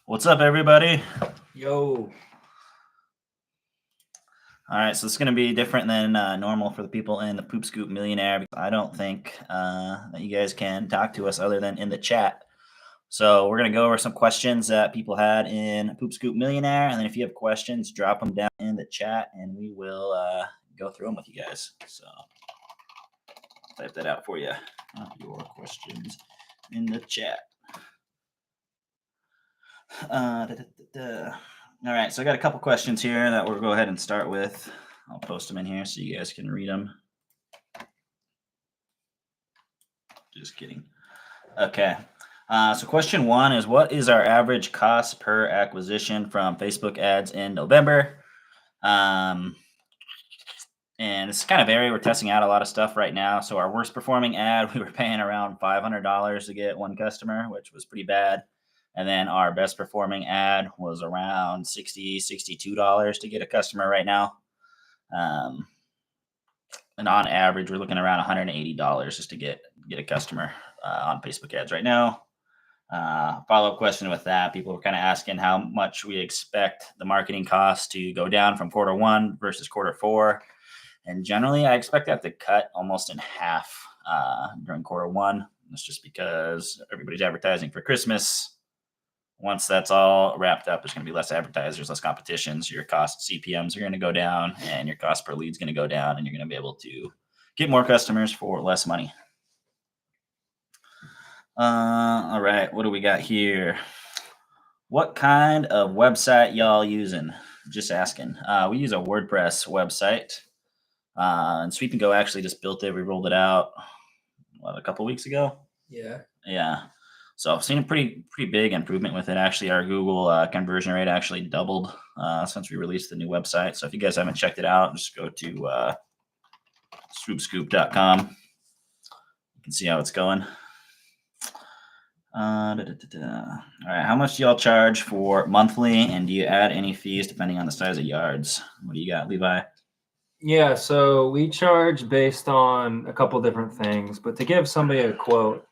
What's up, everybody? Yo. All right, so it's going to be different than normal for the people in the Poop Scoop Millionaire. I don't think that you guys can talk to us other than in the chat. So we're going to go over some questions that people had in Poop Scoop Millionaire, and then if you have questions, drop them down in the chat, and we will go through them with you guys. So type that out for you. Your questions in the chat. All right, so I got a couple questions here that we'll go ahead and start with. I'll post them in here so you guys can read them. Just kidding. Okay, so question one is, what is our average cost per acquisition from Facebook ads in November? And it's kind of vary. We're testing out a lot of stuff right now. So our worst performing ad, we were paying around $500 to get one customer, which was pretty bad. And then our best performing ad was around $60, $62 to get a customer right now. And on average, we're looking around $180 just to get a customer on Facebook ads right now. Follow-up question with that, people were kind of asking how much we expect the marketing costs to go down from quarter one versus quarter four. And generally, I expect that to cut almost in half during quarter one. That's just because everybody's advertising for Christmas. Once that's all wrapped up, there's going to be less advertisers, less competitions. Your cost CPMs are going to go down, and your cost per lead is going to go down, and you're going to be able to get more customers for less money. All right, what do we got here? What kind of website y'all using? Just asking. We use a WordPress website, and Sweep and Go actually just built it. We rolled it out a couple weeks ago. Yeah. So I've seen a pretty big improvement with it. Actually, our Google conversion rate actually doubled since we released the new website. So if you guys haven't checked it out, just go to swoopscoop.com. You can see how it's going. All right, how much do y'all charge for monthly, and do you add any fees depending on the size of yards? What do you got, Levi? Yeah, so we charge based on a couple different things, but to give somebody a quote,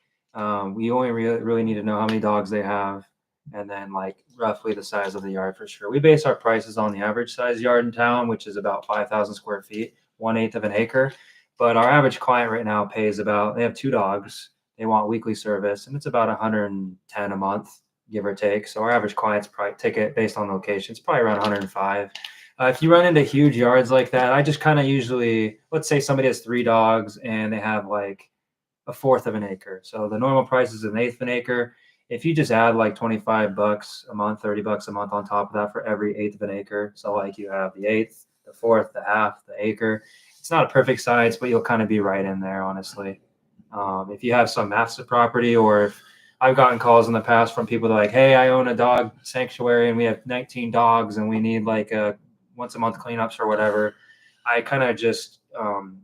we only really need to know how many dogs they have, and then like roughly the size of the yard for sure. We base our prices on the average size yard in town, which is about 5,000 square feet, 1/8 of an acre. But our average client right now pays they have 2 dogs. They want weekly service, and it's about 110 a month, give or take. So our average client's probably ticket based on location, it's probably around 105. If you run into huge yards like that, I just kind of usually, let's say somebody has 3 dogs and they have like 1/4 of an acre. So the normal price is 1/8 of an acre. If you just add like $25 a month, $30 a month on top of that for every 1/8 of an acre. So like you have the 1/8, the 1/4, the half, the acre. It's not a perfect size, but you'll kind of be right in there, honestly. If you have some massive property, or if I've gotten calls in the past from people that are like, hey, I own a dog sanctuary and we have 19 dogs and we need like a once a month cleanups or whatever. I kind of just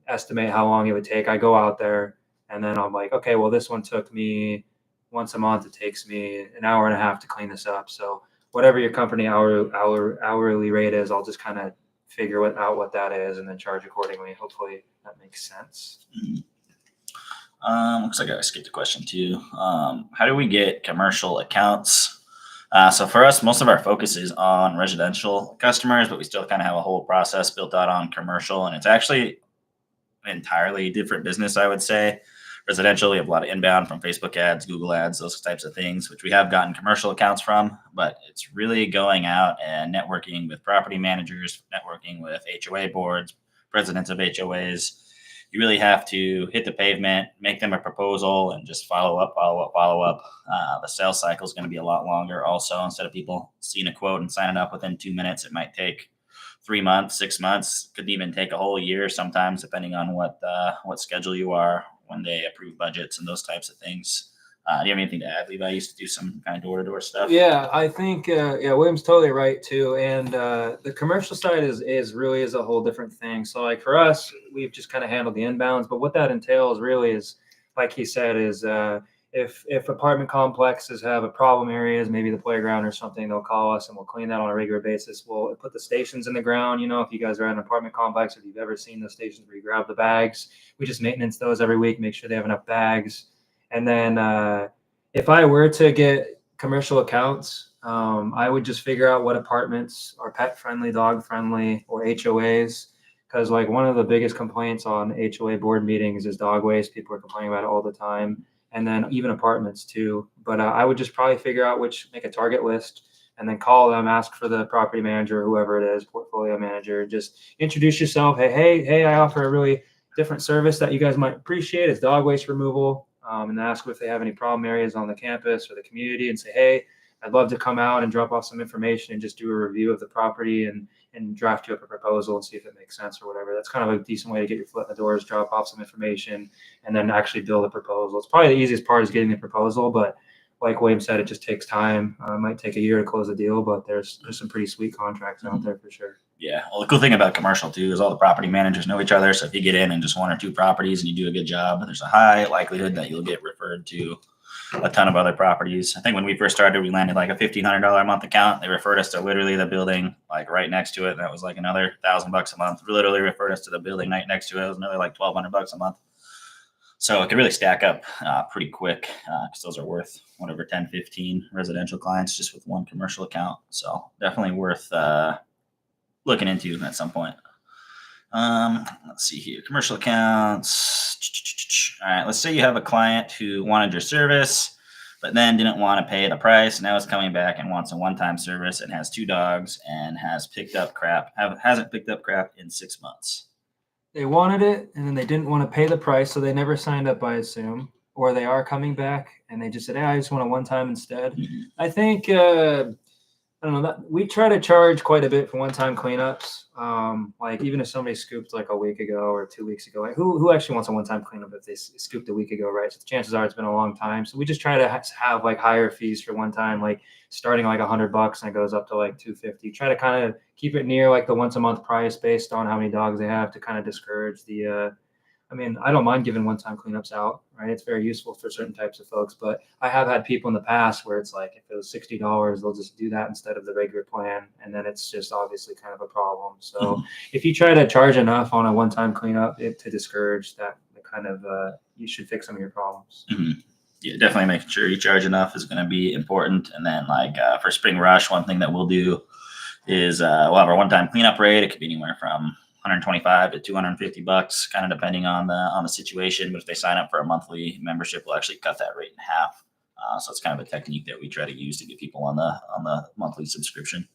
estimate how long it would take. I go out there and then I'm like, okay, well, this one took me once a month. It takes me an hour and a half to clean this up. So whatever your company hourly rate is, I'll just kind of figure out what that is and then charge accordingly. Hopefully that makes sense. Looks like I skipped a question too. How do we get commercial accounts? So for us, most of our focus is on residential customers, but we still kind of have a whole process built out on commercial, and it's actually an entirely different business, I would say. Residential, we have a lot of inbound from Facebook ads, Google ads, those types of things, which we have gotten commercial accounts from, but it's really going out and networking with property managers, networking with HOA boards, presidents of HOAs. You really have to hit the pavement, make them a proposal, and just follow up. The sales cycle is going to be a lot longer. Also, instead of people seeing a quote and signing up within 2 minutes, it might take 3 months, 6 months, could even take a whole year sometimes, depending on what schedule you are when they approve budgets and those types of things. Do you have anything to add, Levi? I used to do some kind of door-to-door stuff. Yeah, I think William's totally right too. And the commercial side is really a whole different thing. So like for us, we've just kind of handled the inbounds, but what that entails really is, like he said, is if apartment complexes have a problem areas, maybe the playground or something, they'll call us and we'll clean that on a regular basis. We'll put the stations in the ground. You know, if you guys are at an apartment complex, if you've ever seen those stations where you grab the bags, we just maintenance those every week, make sure they have enough bags. And then if I were to get commercial accounts, I would just figure out what apartments are pet friendly, dog friendly, or HOAs. Because like one of the biggest complaints on HOA board meetings is dog waste. People are complaining about it all the time, and then even apartments too. But I would just probably figure out make a target list, and then call them, ask for the property manager, or whoever it is, portfolio manager. Just introduce yourself. Hey, I offer a really different service that you guys might appreciate. It's dog waste removal, and ask if they have any problem areas on the campus or the community, and say, hey, I'd love to come out and drop off some information and just do a review of the property and draft you up a proposal and see if it makes sense or whatever. That's kind of a decent way to get your foot in the door, is drop off some information and then actually build a proposal. It's probably the easiest part is getting the proposal, but like William said, it just takes time. It might take a year to close a deal, but there's some pretty sweet contracts out there for sure. Yeah. Well, the cool thing about commercial too is all the property managers know each other. So if you get in and just 1 or 2 properties and you do a good job, there's a high likelihood that you'll get referred to a ton of other properties. I think when we first started, we landed like a $1,500 a month account. They referred us to literally the building like right next to it. And that was like another $1,000 a month. Literally referred us to the building right next to it. It was another like $1,200 a month. So it can really stack up pretty quick because those are worth whatever 10, 15 residential clients just with one commercial account. So definitely worth looking into at some point. Let's see here. Commercial accounts. All right. Let's say you have a client who wanted your service, but then didn't want to pay the price. Now is coming back and wants a one-time service and has 2 dogs and hasn't picked up crap in 6 months. They wanted it and then they didn't want to pay the price, so they never signed up, I assume. Or they are coming back and they just said, hey, I just want a one-time instead. Mm-hmm. I think, I don't know, we try to charge quite a bit for one-time cleanups. Like even if somebody scooped like a week ago or 2 weeks ago, like who actually wants a one-time cleanup if they scooped a week ago, right? So the chances are it's been a long time. So we just try to have like higher fees for one time, like starting like $100 and it goes up to like $250. Try to kind of keep it near like the once a month price based on how many dogs they have to kind of discourage the I mean, I don't mind giving one-time cleanups out, right? It's very useful for certain types of folks, but I have had people in the past where it's like, if it was $60, they'll just do that instead of the regular plan. And then it's just obviously kind of a problem. So if you try to charge enough on a one-time cleanup to discourage that kind of, you should fix some of your problems. Mm-hmm. Yeah, definitely making sure you charge enough is going to be important. And then like for spring rush, one thing that we'll do is we'll have our one-time cleanup rate. It could be anywhere from $125 to $250, kind of depending on the situation. But if they sign up for a monthly membership, we'll actually cut that rate in half. So it's kind of a technique that we try to use to get people on the monthly subscription.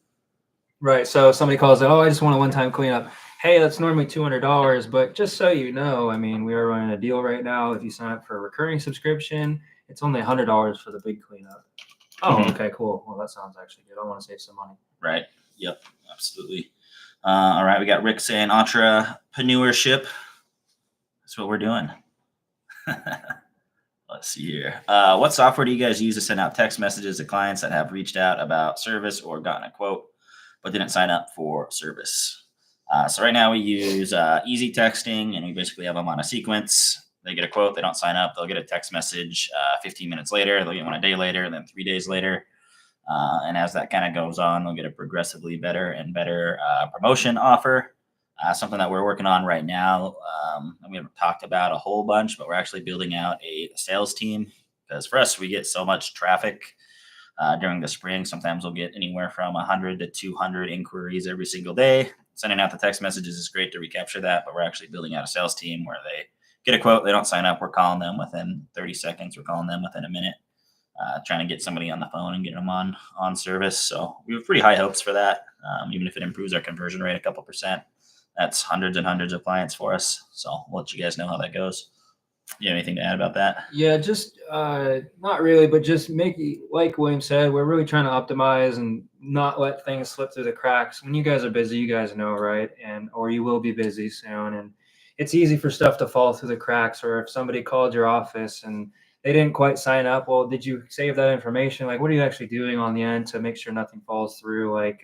Right. So somebody calls it, oh, I just want a one-time cleanup. Hey, that's normally $200, but just so you know, I mean, we are running a deal right now. If you sign up for a recurring subscription, it's only $100 for the big cleanup. Oh, okay, cool. Well, that sounds actually good. I want to save some money. Right. Yep. Absolutely. All right. We got Rick saying entrepreneurship. That's what we're doing. Let's see here. What software do you guys use to send out text messages to clients that have reached out about service or gotten a quote, but didn't sign up for service? So right now we use easy texting, and we basically have them on a sequence. They get a quote, they don't sign up, they'll get a text message 15 minutes later, they'll get one a day later, and then 3 days later. And as that kind of goes on, they'll get a progressively better and better promotion offer. Something that we're working on right now. And we haven't talked about a whole bunch, but we're actually building out a sales team, because for us, we get so much traffic during the spring. Sometimes we'll get anywhere from 100 to 200 inquiries every single day. Sending out the text messages is great to recapture that, but we're actually building out a sales team where they get a quote, they don't sign up, we're calling them within 30 seconds, we're calling them within a minute. Trying to get somebody on the phone and get them on service. So we have pretty high hopes for that. Even if it improves our conversion rate a couple percent, that's hundreds and hundreds of clients for us. So we'll let you guys know how that goes. You have anything to add about that? Yeah, just not really, but just like William said, we're really trying to optimize and not let things slip through the cracks. When you guys are busy, you guys know, right? Or you will be busy soon. And it's easy for stuff to fall through the cracks. Or if somebody called your office and they didn't quite sign up, well, did you save that information? Like, what are you actually doing on the end to make sure nothing falls through? Like,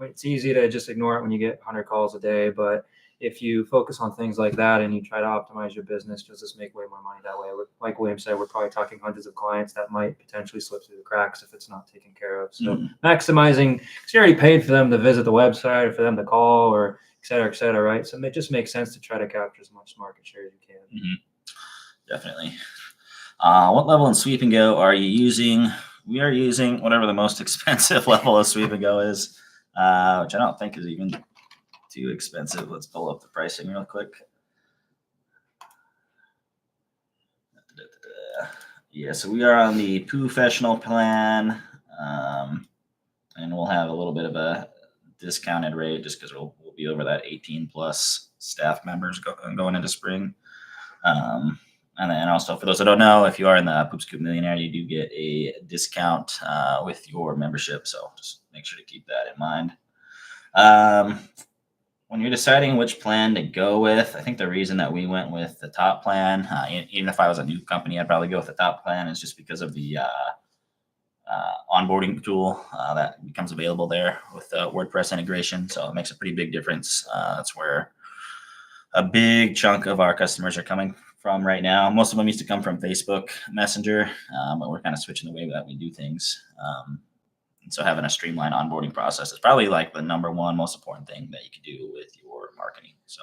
it's easy to just ignore it when you get 100 calls a day, but if you focus on things like that and you try to optimize your business, just make way more money that way. Like William said, we're probably talking hundreds of clients that might potentially slip through the cracks if it's not taken care of. So maximizing, because you already paid for them to visit the website or for them to call or et cetera, right? So it just makes sense to try to capture as much market share as you can. Definitely. What level in Sweep and Go are you using? we are using whatever the most expensive level of Sweep and Go is, which I don't think is even too expensive. Let's pull up the pricing real quick. Yeah, so we are on the Professional plan, and we'll have a little bit of a discounted rate just because we'll be over that 18 plus staff members going into spring. And then also, for those that don't know, if you are in the Poop Scoop Millionaire, you do get a discount with your membership. So just make sure to keep that in mind. When you're deciding which plan to go with, I think the reason that we went with the top plan, even if I was a new company, I'd probably go with the top plan, is just because of the onboarding tool that becomes available there with WordPress integration. So it makes a pretty big difference. That's where a big chunk of our customers are coming from right now. Most of them used to come from Facebook Messenger, but we're kind of switching the way that we do things. And so having a streamlined onboarding process is probably like the number one most important thing that you can do with your marketing. So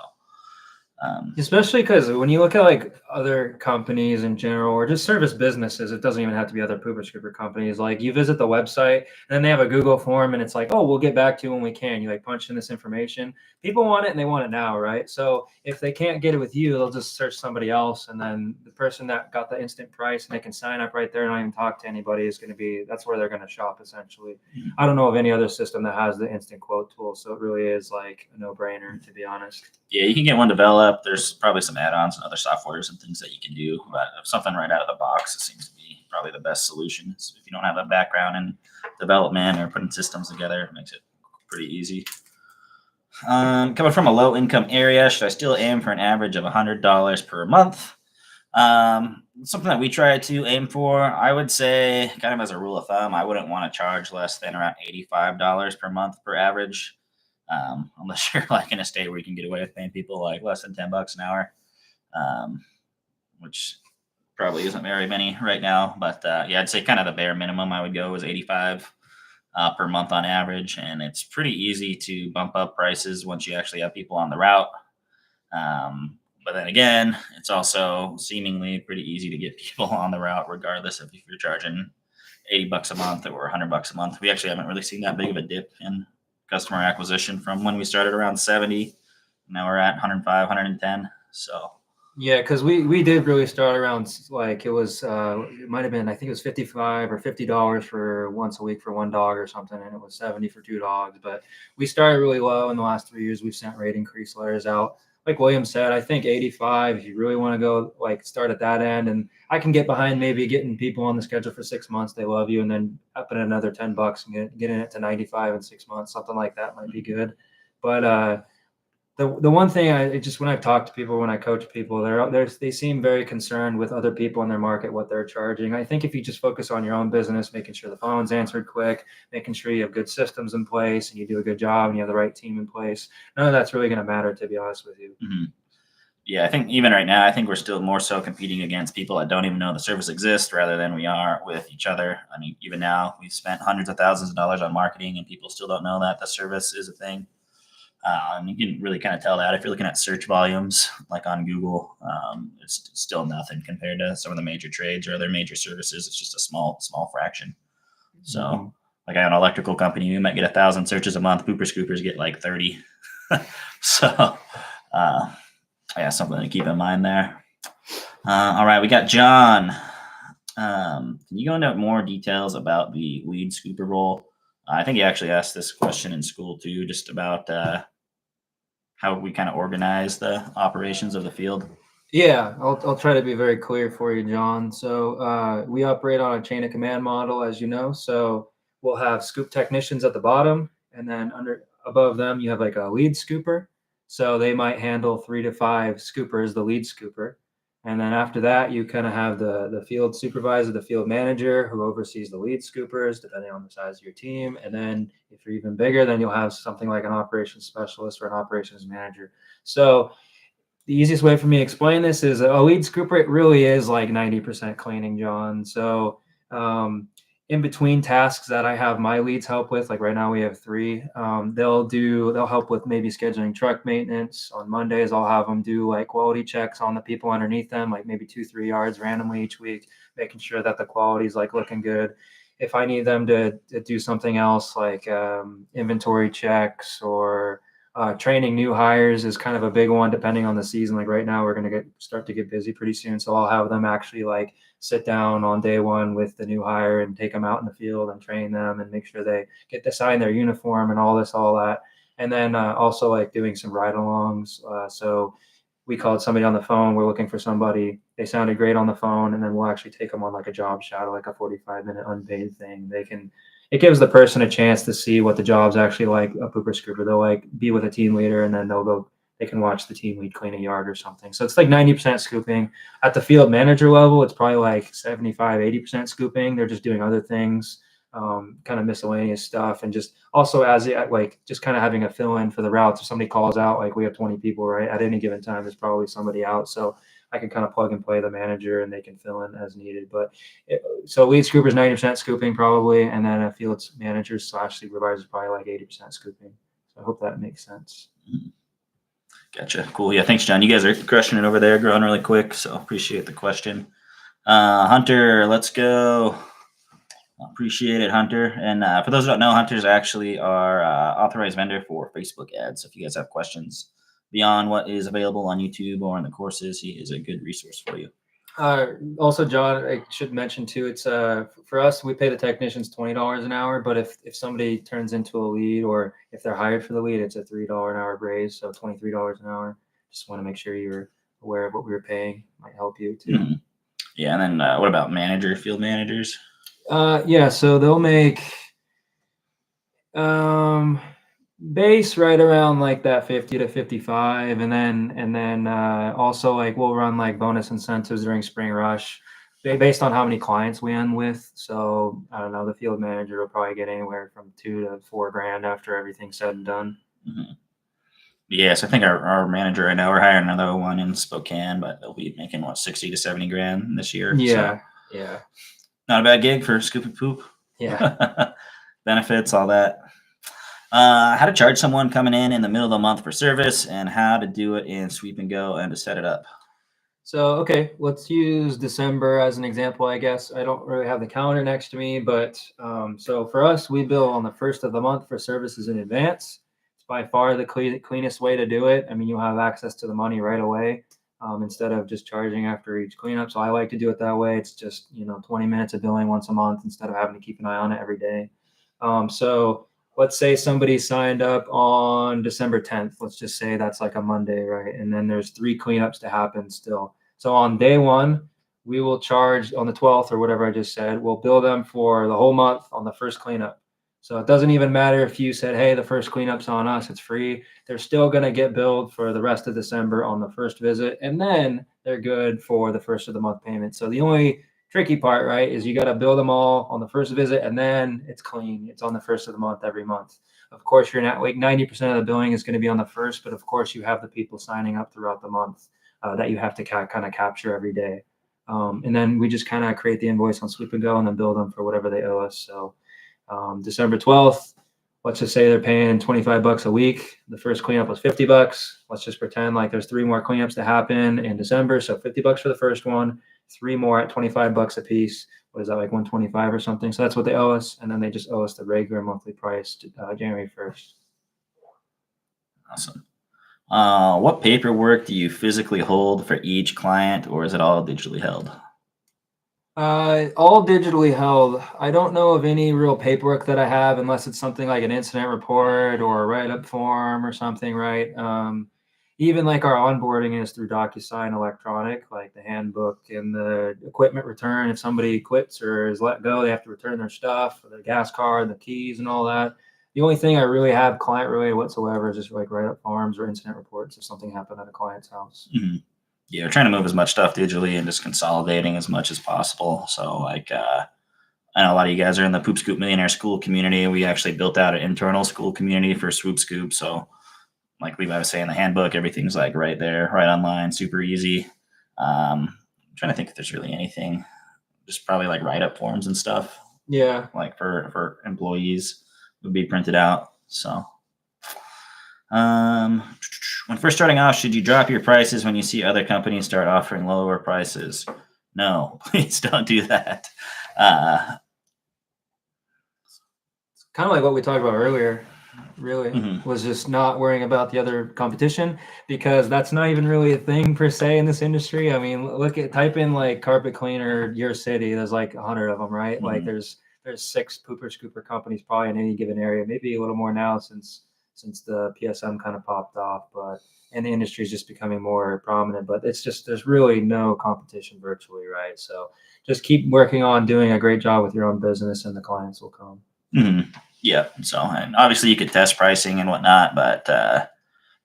especially because when you look at like other companies in general, or just service businesses, it doesn't even have to be other Pooper Scooper companies. Like you visit the website and then they have a Google form and it's like, oh, we'll get back to you when we can. You like punch in this information. People want it and they want it now, right? So if they can't get it with you, they'll just search somebody else. And then the person that got the instant price and they can sign up right there and not even talk to anybody is going to be, that's where they're going to shop essentially. Mhm. I don't know of any other system that has the instant quote tool. So it really is like a no-brainer, to be honest. yeah, you can get one developed. There's probably some add-ons and other softwares and things that you can do, but something right out of the box, it seems to be probably the best solution. So if you don't have a background in development or putting systems together, it makes it pretty easy. Coming from a low-income area, should I still aim for an average of $100 per month? Something that we try to aim for, I would say, kind of as a rule of thumb, I wouldn't want to charge less than around $85 per month per average. Unless you're like in a state where you can get away with paying people like less than $10 an hour, which probably isn't very many right now. But yeah, I'd say kind of the bare minimum I would go is 85 per month on average, and it's pretty easy to bump up prices once you actually have people on the route. But then again, it's also seemingly pretty easy to get people on the route, regardless of if you're charging $80 a month or $100 a month. We actually haven't really seen that big of a dip in customer acquisition from when we started around 70. Now we're at 105, 110. So Yeah, because we did really start around like it was it might have been, I think it was 55 or $50 for once a week for one dog or something, and it was 70 for two dogs. But we started really low in the last 3 years. We've sent rate increase letters out. Like William said, I think 85 if you really want to go like start at that end. And I can get behind maybe getting people on the schedule for 6 months. They love you, and then up in another $10 and getting it to 95 in 6 months. Something like that might be good. But the one thing when I've talked to people, when I coach people, they seem very concerned with other people in their market, what they're charging. I think if you just focus on your own business, making sure the phone's answered quick, making sure you have good systems in place and you do a good job and you have the right team in place, none of that's really going to matter, to be honest with you. mm-hmm. Yeah, I think even right now, I think we're still more so competing against people that don't even know the service exists rather than we are with each other. I mean, even now we've spent hundreds of thousands of dollars on marketing and people still don't know that the service is a thing. And you can really kind of tell that if you're looking at search volumes, like on Google, it's still nothing compared to some of the major trades or other major services. It's just a small fraction. So, like an electrical company, we might get 1,000 searches a month. Pooper Scoopers get like 30. So, yeah, something to keep in mind there. All right, we got John. Can you go into more details about the lead scooper role? I think he actually asked this question in school too, just about how we kind of organize the operations of the field. Yeah, I'll try to be very clear for you, John. So we operate on a chain of command model, as you know. So we'll have scoop technicians at the bottom, and then above them you have like a lead scooper. So they might handle 3 to 5 scoopers, the lead scooper. And then after that, you kind of have the field supervisor, the field manager, who oversees the lead scoopers, depending on the size of your team. And then if you're even bigger, then you'll have something like an operations specialist or an operations manager. So the easiest way for me to explain this is a lead scooper, it really is like 90% cleaning, John. So in between tasks that I have my leads help with, like right now we have 3, they'll help with maybe scheduling truck maintenance. On Mondays, I'll have them do like quality checks on the people underneath them, like maybe 2-3 yards randomly each week, making sure that the quality is like looking good. if I need them to do something else like inventory checks or training new hires is kind of a big one depending on the season. Like right now, we're going to start to get busy pretty soon. So I'll have them actually like sit down on day one with the new hire and take them out in the field and train them and make sure they get to sign their uniform and all that. And then also like doing some ride-alongs. So we called somebody on the phone. We're looking for somebody. They sounded great on the phone, and then we'll actually take them on like a job shadow, like a 45-minute unpaid thing. It gives the person a chance to see what the job's actually like. A pooper scooper, they'll like be with a team leader, and then they can watch the team lead clean a yard or something. So it's like 90% scooping. At the field manager level, it's probably like 75, 80% scooping. They're just doing other things, kind of miscellaneous stuff. And just also just kind of having a fill in for the routes. If somebody calls out, like we have 20 people, right? At any given time, there's probably somebody out. So I can kind of plug and play the manager and they can fill in as needed. So lead scooper is 90% scooping probably. And then a field manager / supervisor is probably like 80% scooping. So I hope that makes sense. Gotcha. Cool. Yeah. Thanks, John. You guys are crushing it over there, growing really quick. So appreciate the question. Hunter, let's go. Appreciate it, Hunter. And for those who don't know, Hunter's actually our authorized vendor for Facebook ads. So if you guys have questions beyond what is available on YouTube or in the courses, he is a good resource for you. Also, John, I should mention too, it's for us, we pay the technicians $20 an hour, but if somebody turns into a lead or if they're hired for the lead, it's a $3 an hour raise, so $23 an hour. Just want to make sure you're aware of what we were paying. Might help you too. Mm-hmm. Yeah, and then what about field managers? Yeah, so they'll make base right around like that 50 to 55, and then also like we'll run like bonus incentives during spring rush based on how many clients we end with. So I don't know, the field manager will probably get anywhere from $2 to $4 grand after everything's said and done. Mm-hmm. Yes, I think our manager right now, we're hiring another one in Spokane, but they'll be making 60 to 70 grand this year. Yeah, so yeah, not a bad gig for Scoop and Poop. Yeah. Benefits, all that. How to charge someone coming in the middle of the month for service, and how to do it in Sweep and Go and to set it up. So, okay, let's use December as an example, I guess. I don't really have the calendar next to me, but so for us, we bill on the 1st of the month for services in advance. It's by far the cleanest way to do it. I mean, you'll have access to the money right away instead of just charging after each cleanup. So I like to do it that way. It's just, 20 minutes of billing once a month instead of having to keep an eye on it every day. So let's say somebody signed up on December 10th. Let's just say that's like a Monday, right? And then there's 3 cleanups to happen still. So on day 1, we will charge on the 12th or whatever I just said. We'll bill them for the whole month on the first cleanup. So it doesn't even matter if you said, hey, the first cleanup's on us, it's free. They're still going to get billed for the rest of December on the first visit. And then they're good for the first of the month payment. So the only tricky part, right, is you got to bill them all on the first visit and then it's clean. It's on the first of the month every month. Of course, you're not like 90% of the billing is going to be on the first, but of course you have the people signing up throughout the month that you have to kind of capture every day. And then we just kind of create the invoice on Swoop and Go and then bill them for whatever they owe us. So December 12th, let's just say they're paying $25 a week. The first cleanup was $50. Let's just pretend like there's 3 more cleanups to happen in December. So $50 for the first one, 3 more at $25 a piece. What is that, like $125 or something? So that's what they owe us. And then they just owe us the regular monthly price January 1st. Awesome. What paperwork do you physically hold for each client, or is it all digitally held? All digitally held. I don't know of any real paperwork that I have unless it's something like an incident report or a write-up form or something, right? Even like our onboarding is through DocuSign electronic, like the handbook and the equipment return. If somebody quits or is let go, they have to return their stuff, the gas card, the keys and all that. The only thing I really have client related whatsoever is just like write-up forms or incident reports if something happened at a client's house. Mm-hmm. Yeah, we're trying to move as much stuff digitally and just consolidating as much as possible. So like, I know a lot of you guys are in the Poop Scoop Millionaire School community. We actually built out an internal school community for Swoop Scoop. So like Levi was saying, the handbook, everything's like right there, right online, super easy. I'm trying to think if there's really anything, just probably like write-up forms and stuff. Yeah. Like for employees would be printed out. So when first starting off, should you drop your prices when you see other companies start offering lower prices? No, please don't do that. kind of like what we talked about earlier, really, Mm-hmm. was just not worrying about the other competition, because that's not even really a thing per se in this industry. I mean, type in like carpet cleaner your city. There's like 100 of them, right? Like Mm-hmm. there's 6 pooper scooper companies probably in any given area, maybe a little more now since the PSM kind of popped off, but and the industry is just becoming more prominent. But it's just there's really no competition virtually, right? So just keep working on doing a great job with your own business, and the clients will come. Mm-hmm. Yeah. So, and obviously you could test pricing and whatnot, but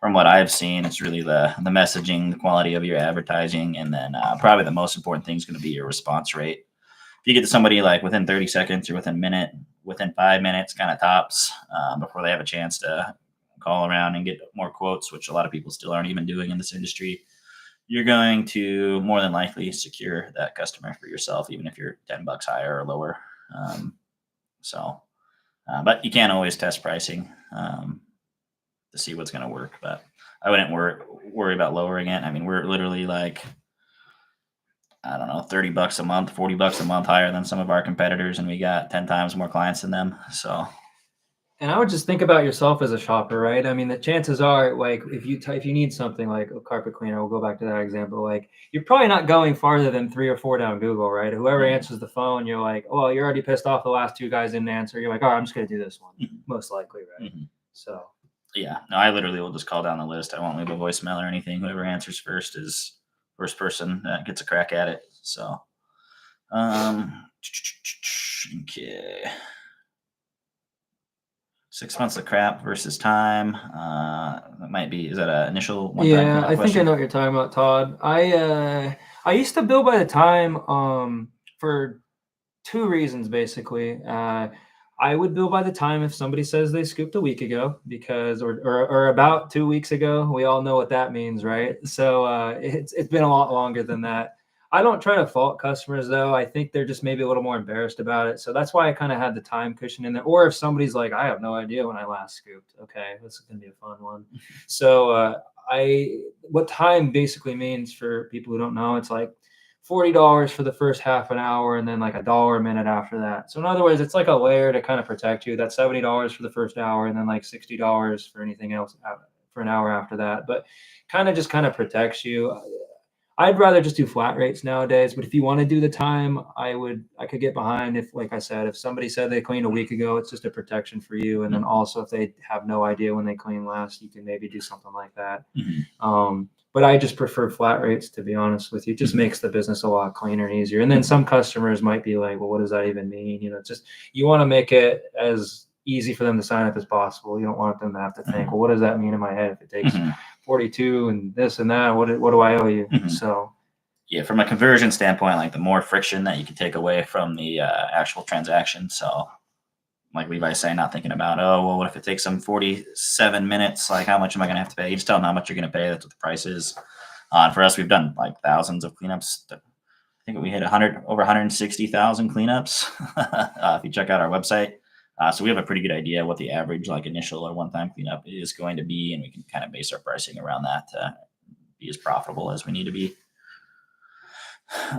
from what I've seen, it's really the messaging, the quality of your advertising, and then probably the most important thing is going to be your response rate. If you get to somebody like within 30 seconds or within a minute, within 5 minutes, kind of tops, before they have a chance to call around and get more quotes, which a lot of people still aren't even doing in this industry, you're going to more than likely secure that customer for yourself, even if you're $10 higher or lower. Um, but you can't always test pricing to see what's going to work. But I wouldn't worry about lowering it. I mean, we're literally like, I don't know, $30 a month, $40 a month higher than some of our competitors, and we got 10 times more clients than them. So, And I would just think about yourself as a shopper, right? I mean, the chances are, like, if you need something like a carpet cleaner, we'll go back to that example. Like, you're probably not going farther than 3 or 4 down Google, right? Whoever mhm, answers the phone, you're like, oh, you're already pissed off. The last 2 guys didn't answer. You're like, all right, I'm just gonna do this one, mhm, most likely, right? mhm. So, Yeah, no, I literally will just call down the list. I won't leave a voicemail or anything. Whoever answers first is first person that gets a crack at it. So, um, okay. 6 months of crap versus time. That might be. Is that an initial one-time yeah, cleanup I think I question? know what you're talking about, Todd. I used to bill by the time for 2 reasons basically. I would bill by the time if somebody says they scooped a week ago, because or about 2 weeks ago. We all know what that means, right? So it's been a lot longer than that. I don't try to fault customers though. I think they're just maybe a little more embarrassed about it. So that's why I kind of had the time cushion in there. Or if somebody's like, I have no idea when I last scooped. Okay, this is gonna be a fun one. So I what time basically means for people who don't know, it's like $40 for the first half an hour, and then like $1 a minute after that. So in other words, it's like a layer to kind of protect you. That's $70 for the first hour, and then like $60 for anything else for an hour after that. But kind of protects you. I'd rather just do flat rates nowadays, but if you want to do the time, I could get behind if, like I said, if somebody said they cleaned a week ago, it's just a protection for you. And then also if they have no idea when they cleaned last, you can maybe do something like that. Mhm, But I just prefer flat rates, to be honest with you. It just mhm, makes the business a lot cleaner and easier. And then mhm, some customers might be like, well, what does that even mean? You know, it's just, you want to make it as easy for them to sign up as possible. You don't want them to have to think, mhm, well, what does that mean in my head if it takes mhm, 42 and this and that? What do I owe you? mhm. So, Yeah, from a conversion standpoint, like the more friction that you can take away from the actual transaction. So, like Levi's saying, not thinking about, oh, well, what if it takes them 47 minutes? Like, how much am I going to have to pay? You just tell them how much you're going to pay. That's what the price is. And for us, we've done like thousands of cleanups. I think we hit over 160,000 cleanups if you check out our website. So we have a pretty good idea what the average like initial or one-time cleanup is going to be, and we can kind of base our pricing around that to be as profitable as we need to be. All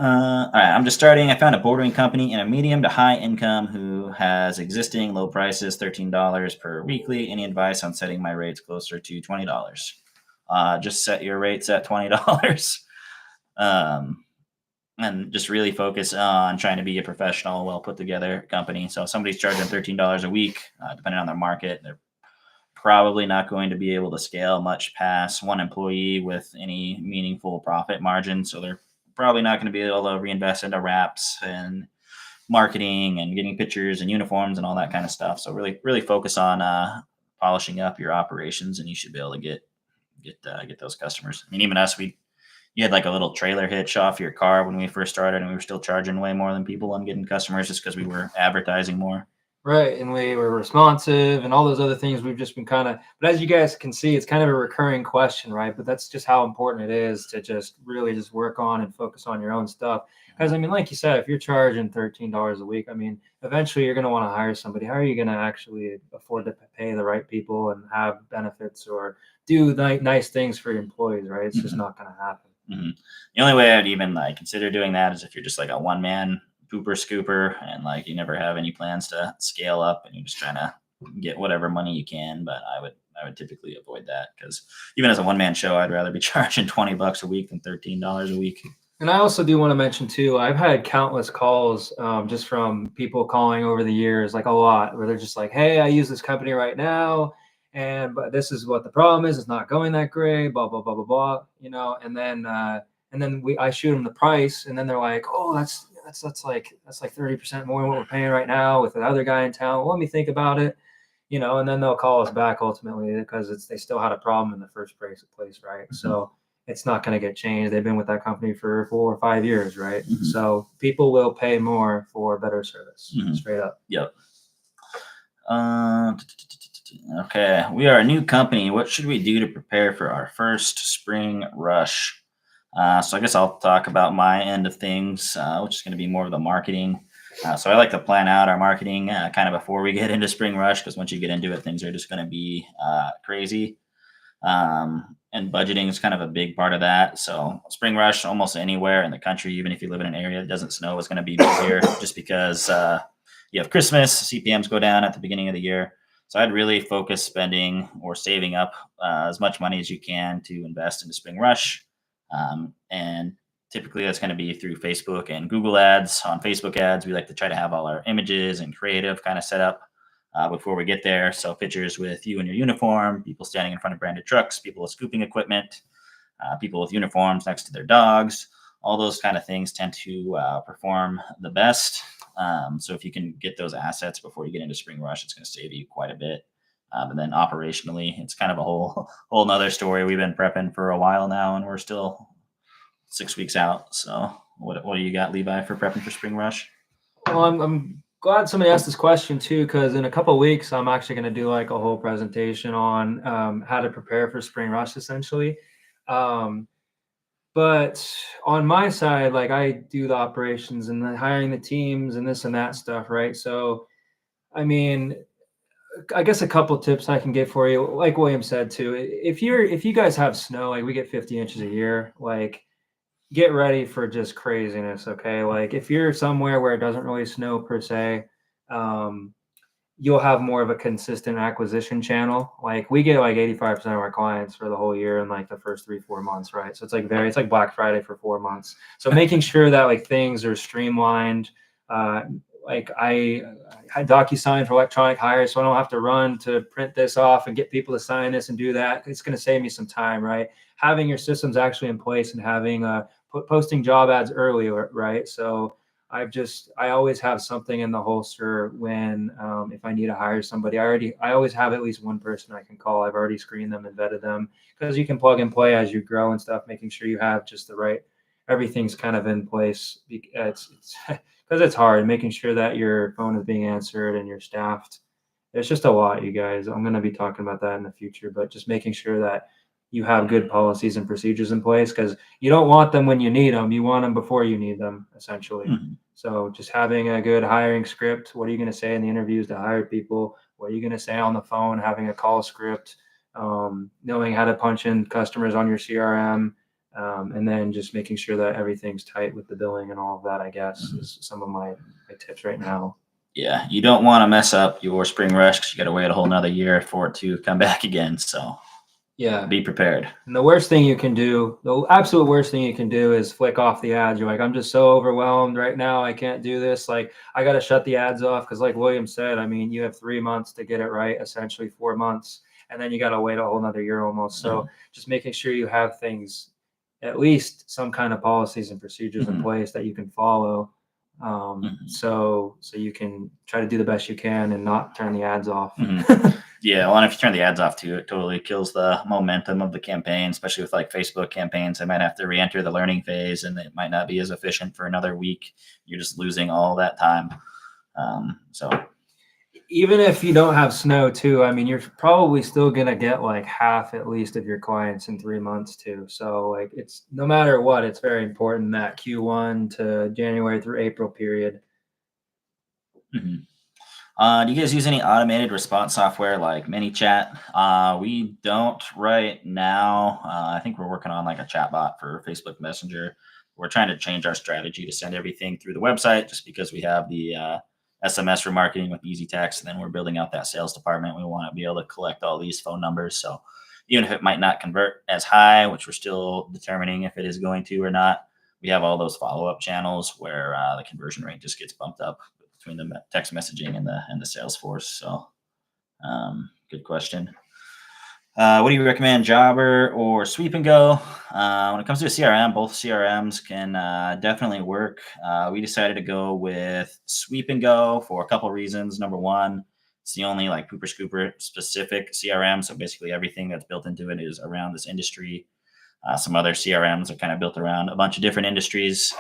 right, I'm just starting. I found a bordering company in a medium to high income who has existing low prices, $13 per weekly. Any advice on setting my rates closer to $20? Just set your rates at $20. um, and just really focus on trying to be a professional, well put together company. So if somebody's charging $13 a week, depending on their market, they're probably not going to be able to scale much past one employee with any meaningful profit margin. So they're probably not going to be able to reinvest into wraps and marketing and getting pictures and uniforms and all that kind of stuff. So really focus on polishing up your operations, and you should be able to get those customers. I mean, even us, you had like a little trailer hitch off your car when we first started, and we were still charging way more than people on getting customers just because we were advertising more. right. And we were responsive and all those other things. We've just been but as you guys can see, it's kind of a recurring question, right? But that's just how important it is to just really just work on and focus on your own stuff. Because I mean, like you said, if you're charging $13 a week, I mean, eventually you're going to want to hire somebody. How are you going to actually afford to pay the right people and have benefits or do nice things for your employees, right? It's just Mhm, not going to happen. mhm. The only way I'd even like consider doing that is if you're just like a one man pooper scooper and like you never have any plans to scale up and you're just trying to get whatever money you can, but I would typically avoid that because even as a one-man show, I'd rather be charging $20 a week than $13 a week. And I also do want to mention too, I've had countless calls just from people calling over the years, like a lot, where they're just like, hey, I use this company right now, but this is what the problem is. It's not going that great, blah, blah, blah, blah, blah, and then I shoot them the price, and then they're like, oh, that's like 30% more than what we're paying right now with the other guy in town. Well, let me think about it, and then they'll call us back ultimately because they still had a problem in the first place, right? Mm-hmm. So it's not going to get changed. They've been with that company for 4 or 5 years, right? Mm-hmm. So people will pay more for better service, straight up. Yep. Okay, we are a new company. What should we do to prepare for our first spring rush? So I guess I'll talk about my end of things, which is going to be more of the marketing. So I like to plan out our marketing kind of before we get into spring rush, because once you get into it, things are just going to be crazy. And budgeting is kind of a big part of that. So spring rush, almost anywhere in the country, even if you live in an area that doesn't snow, is going to be busier just because you have Christmas, CPMs go down at the beginning of the year. So I'd really focus spending or saving up as much money as you can to invest into spring rush. And typically that's going to be through Facebook and Google ads. On Facebook ads, we like to try to have all our images and creative kind of set up before we get there. So pictures with you in your uniform, people standing in front of branded trucks, people with scooping equipment, people with uniforms next to their dogs. All those kind of things tend to perform the best. So if you can get those assets before you get into spring rush, it's going to save you quite a bit. And then operationally, it's kind of a whole nother story. We've been prepping for a while now, and we're still 6 weeks out. So what do you got, Levi, for prepping for spring rush? Well, I'm glad somebody asked this question too, because in a couple of weeks, I'm actually going to do like a whole presentation on how to prepare for spring rush, essentially. But on my side, like I do the operations and the hiring the teams and this and that stuff, right? So, I mean, I guess a couple tips I can give for you, like William said too. If you guys have snow, like we get 50 inches a year, like get ready for just craziness. Okay. Like if you're somewhere where it doesn't really snow per se, you'll have more of a consistent acquisition channel. Like we get like 85% of our clients for the whole year in like the first 3-4 months. Right. So it's like Black Friday for 4 months. So making sure that like things are streamlined, like I DocuSign for electronic hire, so I don't have to run to print this off and get people to sign this and do that. It's going to save me some time, right? Having your systems actually in place and having posting job ads early, right? So I always have something in the holster when if I need to hire somebody. I always have at least one person I can call. I've already screened them and vetted them, because you can plug and play as you grow and stuff, making sure you have just the right, everything's kind of in place. It's because it's hard, making sure that your phone is being answered and you're staffed. It's just a lot, you guys. I'm going to be talking about that in the future, but just making sure that you have good policies and procedures in place, because you don't want them when you need them. You want them before you need them, essentially. Mm-hmm. So just having a good hiring script. What are you going to say in the interviews to hire people? What are you going to say on the phone? Having a call script, knowing how to punch in customers on your CRM. And then just making sure that everything's tight with the billing and all of that, I guess, is some of my tips right now. Yeah, you don't want to mess up your spring rush because you got to wait a whole nother year for it to come back again. So yeah, be prepared. And the absolute worst thing you can do is flick off the ads. You're like, I'm just so overwhelmed right now. I can't do this. Like, I got to shut the ads off because, like William said, I mean, you have 3 months to get it right, essentially 4 months, and then you got to wait a whole nother year almost. So just making sure you have things, at least some kind of policies and procedures in place that you can follow. So you can try to do the best you can and not turn the ads off. Yeah, well, and if you turn the ads off too, it totally kills the momentum of the campaign, especially with like Facebook campaigns. They might have to re-enter the learning phase, and it might not be as efficient for another week. You're just losing all that time. So even if you don't have snow too, I mean, you're probably still going to get like half at least of your clients in 3 months too. So like it's no matter what, it's very important that Q1 to January through April period. Do you guys use any automated response software like ManyChat? We don't right now. I think we're working on like a chatbot for Facebook Messenger. We're trying to change our strategy to send everything through the website just because we have the SMS remarketing with easy text, and then we're building out that sales department. We want to be able to collect all these phone numbers. So even if it might not convert as high, which we're still determining if it is going to or not, we have all those follow-up channels where the conversion rate just gets bumped up between the text messaging and the Salesforce. So good question. What do you recommend, Jobber or Sweep and Go? When it comes to a CRM, both CRMs can definitely work. We decided to go with Sweep and Go for a couple reasons. Number one, it's the only like Pooper Scooper specific CRM. So basically everything that's built into it is around this industry. Some other CRMs are kind of built around a bunch of different industries.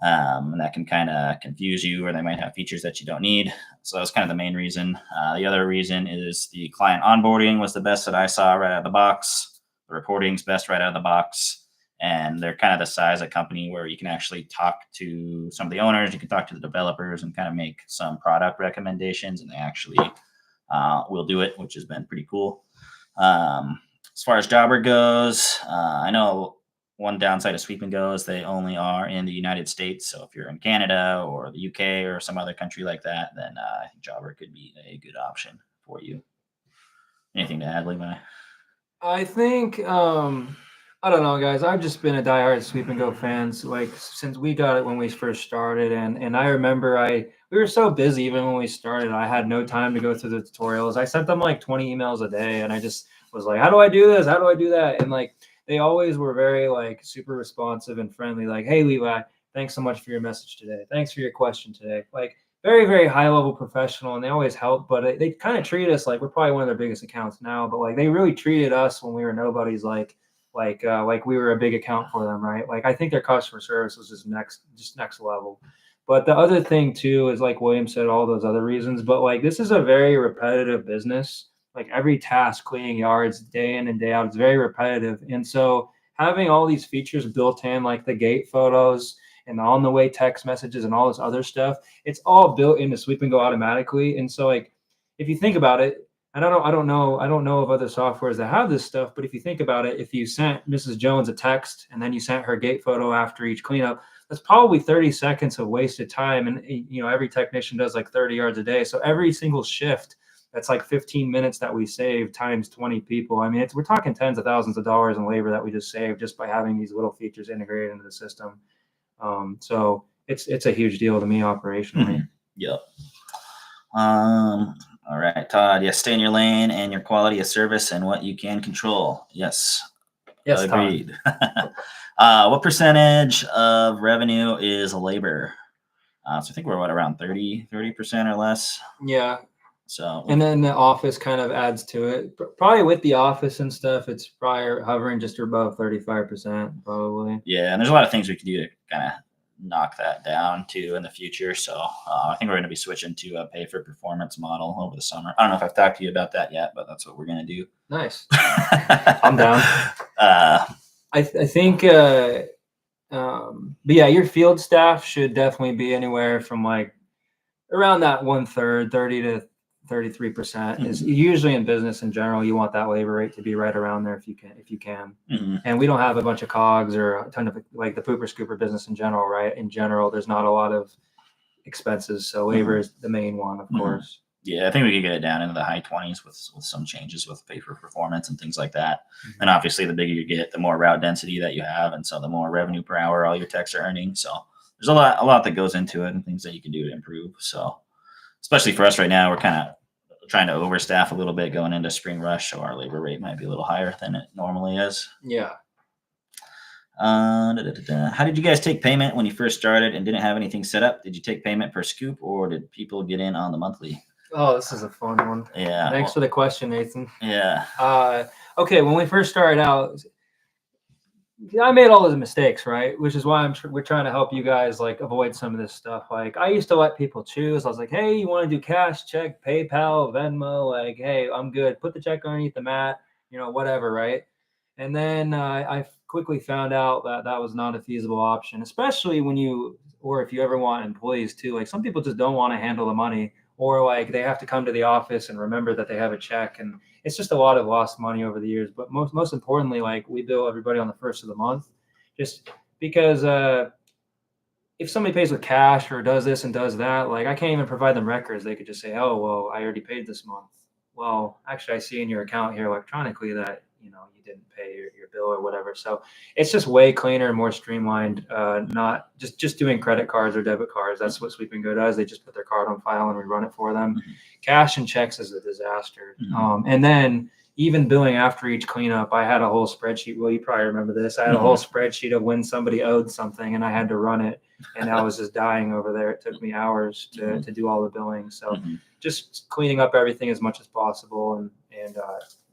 And that can kind of confuse you, or they might have features that you don't need. So that's kind of the main reason. The other reason is the client onboarding was the best that I saw right out of the box. The reporting's best right out of the box. And they're kind of the size of company where you can actually talk to some of the owners, you can talk to the developers and kind of make some product recommendations, and they actually will do it, which has been pretty cool. As far as Jobber goes, I know one downside of Sweep and Go is they only are in the United States. So if you're in Canada or the UK or some other country like that, then I think Jobber could be a good option for you. Anything to add, Levi? I think I don't know, guys. I've just been a diehard Sweep and Go fan, like since we got it when we first started, and I remember we were so busy even when we started. I had no time to go through the tutorials. I sent them like 20 emails a day, and I just was like, "How do I do this? How do I do that?" And like they always were very like super responsive and friendly. Like, "Hey, Levi, thanks so much for your message today. Thanks for your question today." Like very, very high level professional, and they always help. But they kind of treat us like we're probably one of their biggest accounts now. But like they really treated us when we were nobodies like we were a big account for them, right? Like I think their customer service was just next level. But the other thing too is like William said, all those other reasons. But like this is a very repetitive business. Like every task, cleaning yards, day in and day out, it's very repetitive. And so having all these features built in, like the gate photos and on the way text messages and all this other stuff, it's all built into Sweep and Go automatically. And so like if you think about it, I don't know of other softwares that have this stuff, but if you think about it, if you sent Mrs. Jones a text and then you sent her gate photo after each cleanup, that's probably 30 seconds of wasted time. And every technician does like 30 yards a day. So every single shift, that's like 15 minutes that we save times 20 people. I mean, we're talking tens of thousands of dollars in labor that we just saved just by having these little features integrated into the system. So it's a huge deal to me operationally. Yep. All right, Todd. Yes, stay in your lane and your quality of service and what you can control. Yes. Yes, agreed. What percentage of revenue is labor? So I think we're around 30% or less. Yeah. So and then the office kind of adds to it. Probably with the office and stuff, it's probably hovering just above 35%, probably. Yeah, and there's a lot of things we could do to kind of knock that down too in the future. So I think we're going to be switching to a pay for performance model over the summer. I don't know if I've talked to you about that yet, but that's what we're going to do. Nice. I'm down. I think, but yeah, your field staff should definitely be anywhere from like around that 1/3, 30 to 33% is usually in business in general. You want that labor rate to be right around there if you can. Mm-hmm. And we don't have a bunch of cogs or a ton of like the pooper scooper business in general, right? In general, there's not a lot of expenses. So labor is the main one, of course. Yeah, I think we could get it down into the high 20s with some changes with pay for performance and things like that. And obviously the bigger you get, the more route density that you have. And so the more revenue per hour all your techs are earning. So there's a lot that goes into it and things that you can do to improve. So especially for us right now, we're kind of trying to overstaff a little bit going into spring rush. So our labor rate might be a little higher than it normally is. Yeah. How did you guys take payment when you first started and didn't have anything set up? Did you take payment per scoop or did people get in on the monthly? Oh, this is a fun one. Yeah. Thanks for the question, Nathan. Yeah. Okay. When we first started out, I made all those mistakes, right? Which is why we're trying to help you guys like avoid some of this stuff. Like I used to let people choose. I was like, hey, you want to do cash, check, PayPal, Venmo? Like, hey, I'm good. Put the check underneath the mat, whatever, right? And then I quickly found out that that was not a feasible option, especially if you ever want employees too. Like some people just don't want to handle the money, or like they have to come to the office and remember that they have a check, and it's just a lot of lost money over the years. But most importantly, like we bill everybody on the first of the month, just because if somebody pays with cash or does this and does that, like I can't even provide them records. They could just say, oh, well, I already paid this month. Well, actually, I see in your account here electronically that, you didn't pay your bill or whatever. So it's just way cleaner and more streamlined. Not just doing credit cards or debit cards. That's what Sweep and Go does. They just put their card on file and we run it for them. Mhm. Cash and checks is a disaster. Mhm. And then even billing after each cleanup, I had a whole spreadsheet. Well, you probably remember this. I had a whole spreadsheet of when somebody owed something and I had to run it. And I was just dying over there. It took me hours to do all the billing. So just cleaning up everything as much as possible. And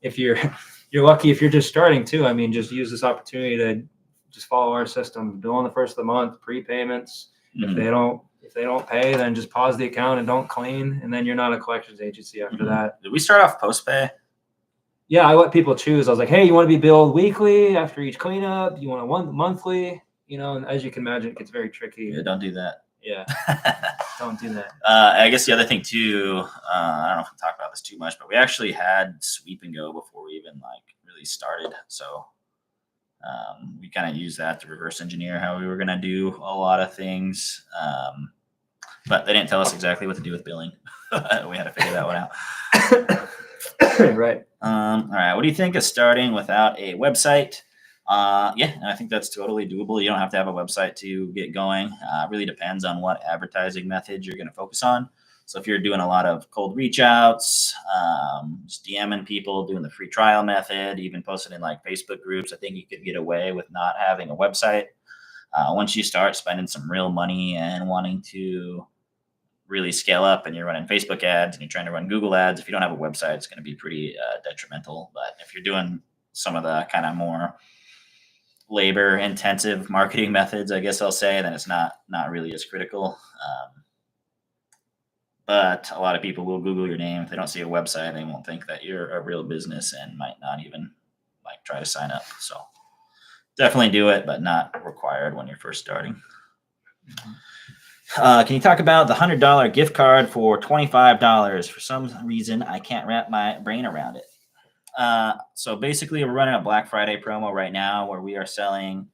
if you're lucky, if you're just starting too, I mean, just use this opportunity to just follow our system. Bill on the first of the month, prepayments. If they don't pay, then just pause the account and don't clean, and then you're not a collections agency after that. Did we start off post pay? Yeah, I let people choose. I was like, hey, you want to be billed weekly after each cleanup? You want a monthly? And as you can imagine, it gets very tricky. Yeah, don't do that. Yeah, don't do that. I guess the other thing too, I don't know if we talk about this too much, but we actually had Sweep and Go before we even really started. So we kind of used that to reverse engineer how we were going to do a lot of things. But they didn't tell us exactly what to do with billing. We had to figure that one out. Right. All right. What do you think of starting without a website? Yeah, I think that's totally doable. You don't have to have a website to get going. It really depends on what advertising method you're going to focus on. So if you're doing a lot of cold reach outs, just DMing people, doing the free trial method, even posting in Facebook groups, I think you could get away with not having a website. Once you start spending some real money and wanting to really scale up and you're running Facebook ads and you're trying to run Google ads, if you don't have a website, it's going to be pretty detrimental. But if you're doing some of the kind of more labor intensive marketing methods, I guess I'll say, then it's not really as critical. But a lot of people will Google your name. If they don't see a website, they won't think that you're a real business and might not even try to sign up. So definitely do it, but not required when you're first starting. Can you talk about the $100 gift card for $25? For some reason, I can't wrap my brain around it. So basically, we're running a Black Friday promo right now where we are selling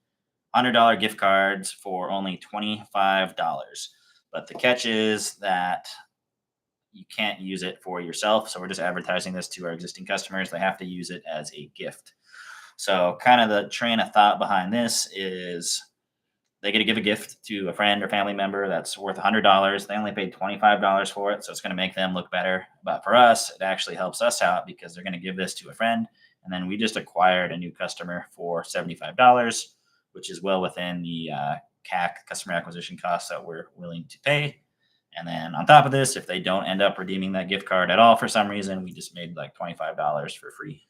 $100 gift cards for only $25. But the catch is that you can't use it for yourself. So we're just advertising this to our existing customers. They have to use it as a gift. So kind of the train of thought behind this is they get to give a gift to a friend or family member that's worth $100. They only paid $25 for it. So it's going to make them look better. But for us, it actually helps us out because they're going to give this to a friend. And then we just acquired a new customer for $75, which is well within the CAC, customer acquisition costs, that we're willing to pay. And then on top of this, if they don't end up redeeming that gift card at all for some reason, we just made $25 for free.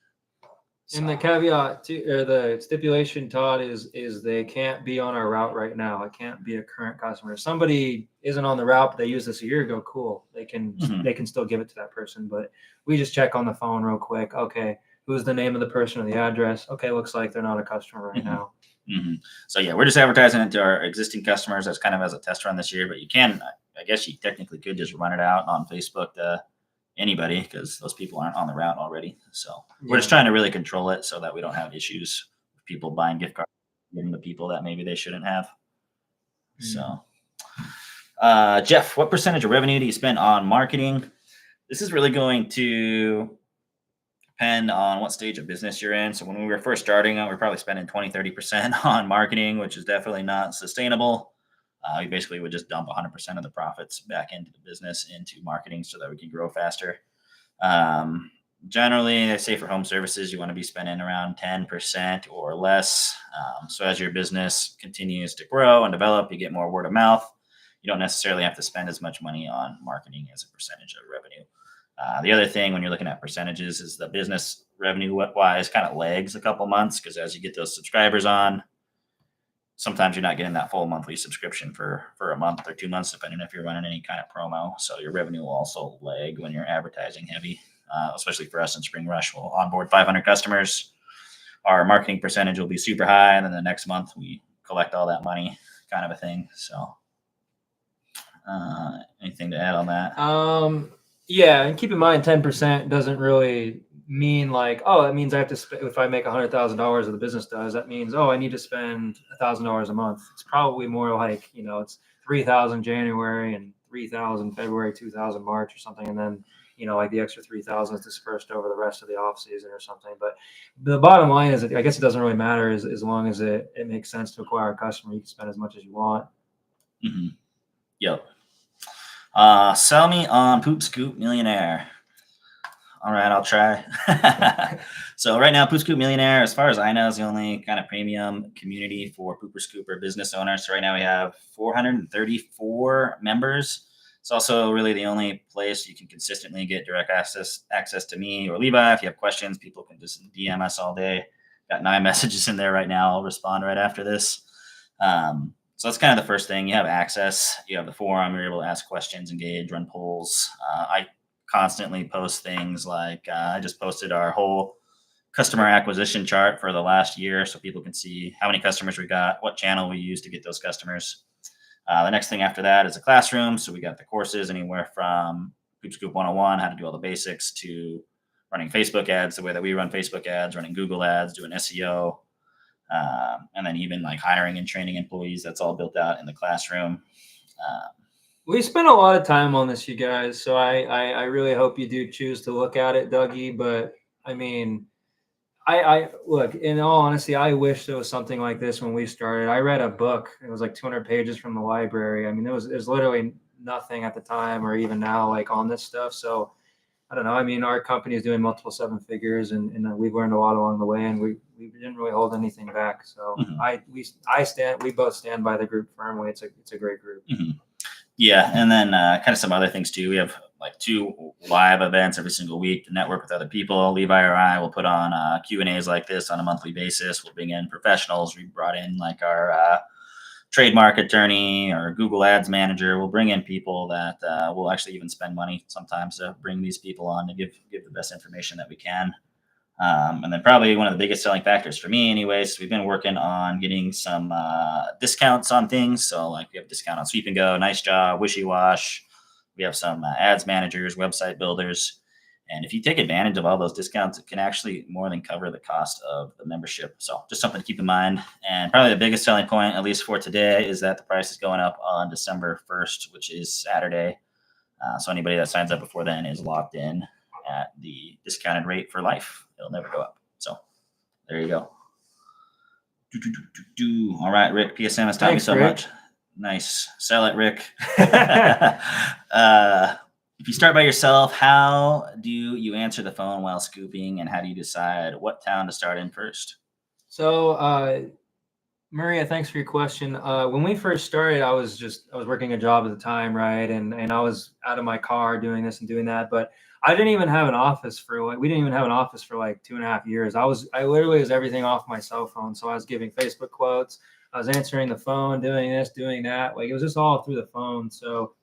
So. And the caveat or the stipulation, Todd, is they can't be on our route right now. It can't be a current customer. If somebody isn't on the route, but they used this a year ago, cool. They can still give it to that person. But we just check on the phone real quick. Okay, who's the name of the person or the address? Okay, looks like they're not a customer right now. So yeah, we're just advertising it to our existing customers. That's kind of as a test run this year. But you can, I guess you technically could just run it out on Facebook to anybody because those people aren't on the route already. So we're just trying to really control it so that we don't have issues with people buying gift cards, giving to people that maybe they shouldn't have. So, Jeff, what percentage of revenue do you spend on marketing? This is really going to depend on what stage of business you're in. So when we were first starting, we were probably spending 20-30% on marketing, which is definitely not sustainable. We basically would just dump 100% of the profits back into the business, into marketing, so that we can grow faster. Generally, I say for home services, you want to be spending around 10% or less. So as your business continues to grow and develop, you get more word of mouth. You don't necessarily have to spend as much money on marketing as a percentage of revenue. The other thing when you're looking at percentages is the business revenue wise kind of lags a couple months, because as you get those subscribers on, sometimes you're not getting that full monthly subscription for a month or 2 months, depending if you're running any kind of promo. So your revenue will also lag when you're advertising heavy, especially for us in Spring Rush. We'll onboard 500 customers. Our marketing percentage will be super high. And then the next month we collect all that money, kind of a thing. So anything to add on that? Yeah. And keep in mind, 10% doesn't really mean like, oh, that means I have to spend, if I make $100,000 of the business does, that means, oh, I need to spend $1,000 a month. It's probably more like, it's 3,000 January and 3,000 February, 2,000 March or something. And then, like the extra 3,000 is dispersed over the rest of the off season or something. But the bottom line is that I guess it doesn't really matter as long as it makes sense to acquire a customer. You can spend as much as you want. Mm-hmm. Yep. Sell me on Poop Scoop Millionaire. All right, I'll try. So right now, Poop Scoop Millionaire, as far as I know, is the only kind of premium community for pooper scooper business owners. So right now we have 434 members. It's also really the only place you can consistently get direct access to me or Levi. If you have questions, people can just DM us all day. Got 9 messages in there right now. I'll respond right after this. So that's kind of the first thing. You have access. You have the forum. You're able to ask questions, engage, run polls. I constantly post things like I just posted our whole customer acquisition chart for the last year so people can see how many customers we got, what channel we use to get those customers. The next thing after that is a classroom. So we got the courses anywhere from Poop Scoop 101, how to do all the basics, to running Facebook ads, the way that we run Facebook ads, running Google ads, doing SEO, and then even like hiring and training employees. That's all built out in the classroom. We spent a lot of time on this, you guys. So I really hope you do choose to look at it, Dougie. But I mean, I look, in all honesty, I wish there was something like this when we started. I read a book. It was like 200 pages from the library. I mean, there's literally nothing at the time or even now like on this stuff. So I don't know. I mean, our company is doing multiple 7 figures, and we've learned a lot along the way, and we didn't really hold anything back. So we both stand by the group firmly. It's a great group. Mm-hmm. Yeah, and then kind of some other things too. We have like 2 live events every single week to network with other people. Levi or I will put on Q&As like this on a monthly basis. We'll bring in professionals. We brought in like our trademark attorney or Google Ads manager. We'll bring in people that will actually even spend money sometimes to bring these people on to give the best information that we can. And then probably one of the biggest selling factors for me anyways, we've been working on getting some discounts on things. So like we have a discount on Sweep and Go, Nice Job, Wishy Wash. We have some ads managers, website builders. And if you take advantage of all those discounts, it can actually more than cover the cost of the membership. So just something to keep in mind. And probably the biggest selling point, at least for today, is that the price is going up on December 1st, which is Saturday. So anybody that signs up before then is locked in at the discounted rate for life. It'll never go up. So there you go. All right, Rick. PSM has taught me so much. Nice. Sell it, Rick. If you start by yourself, how do you answer the phone while scooping, and how do you decide what town to start in first? So, Maria, thanks for your question. When we first started, I was working a job at the time, right? And I was out of my car doing this and doing that, but we didn't even have an office for like 2.5 years. I literally was everything off my cell phone. So I was giving Facebook quotes. I was answering the phone, doing this, doing that. Like it was just all through the phone. So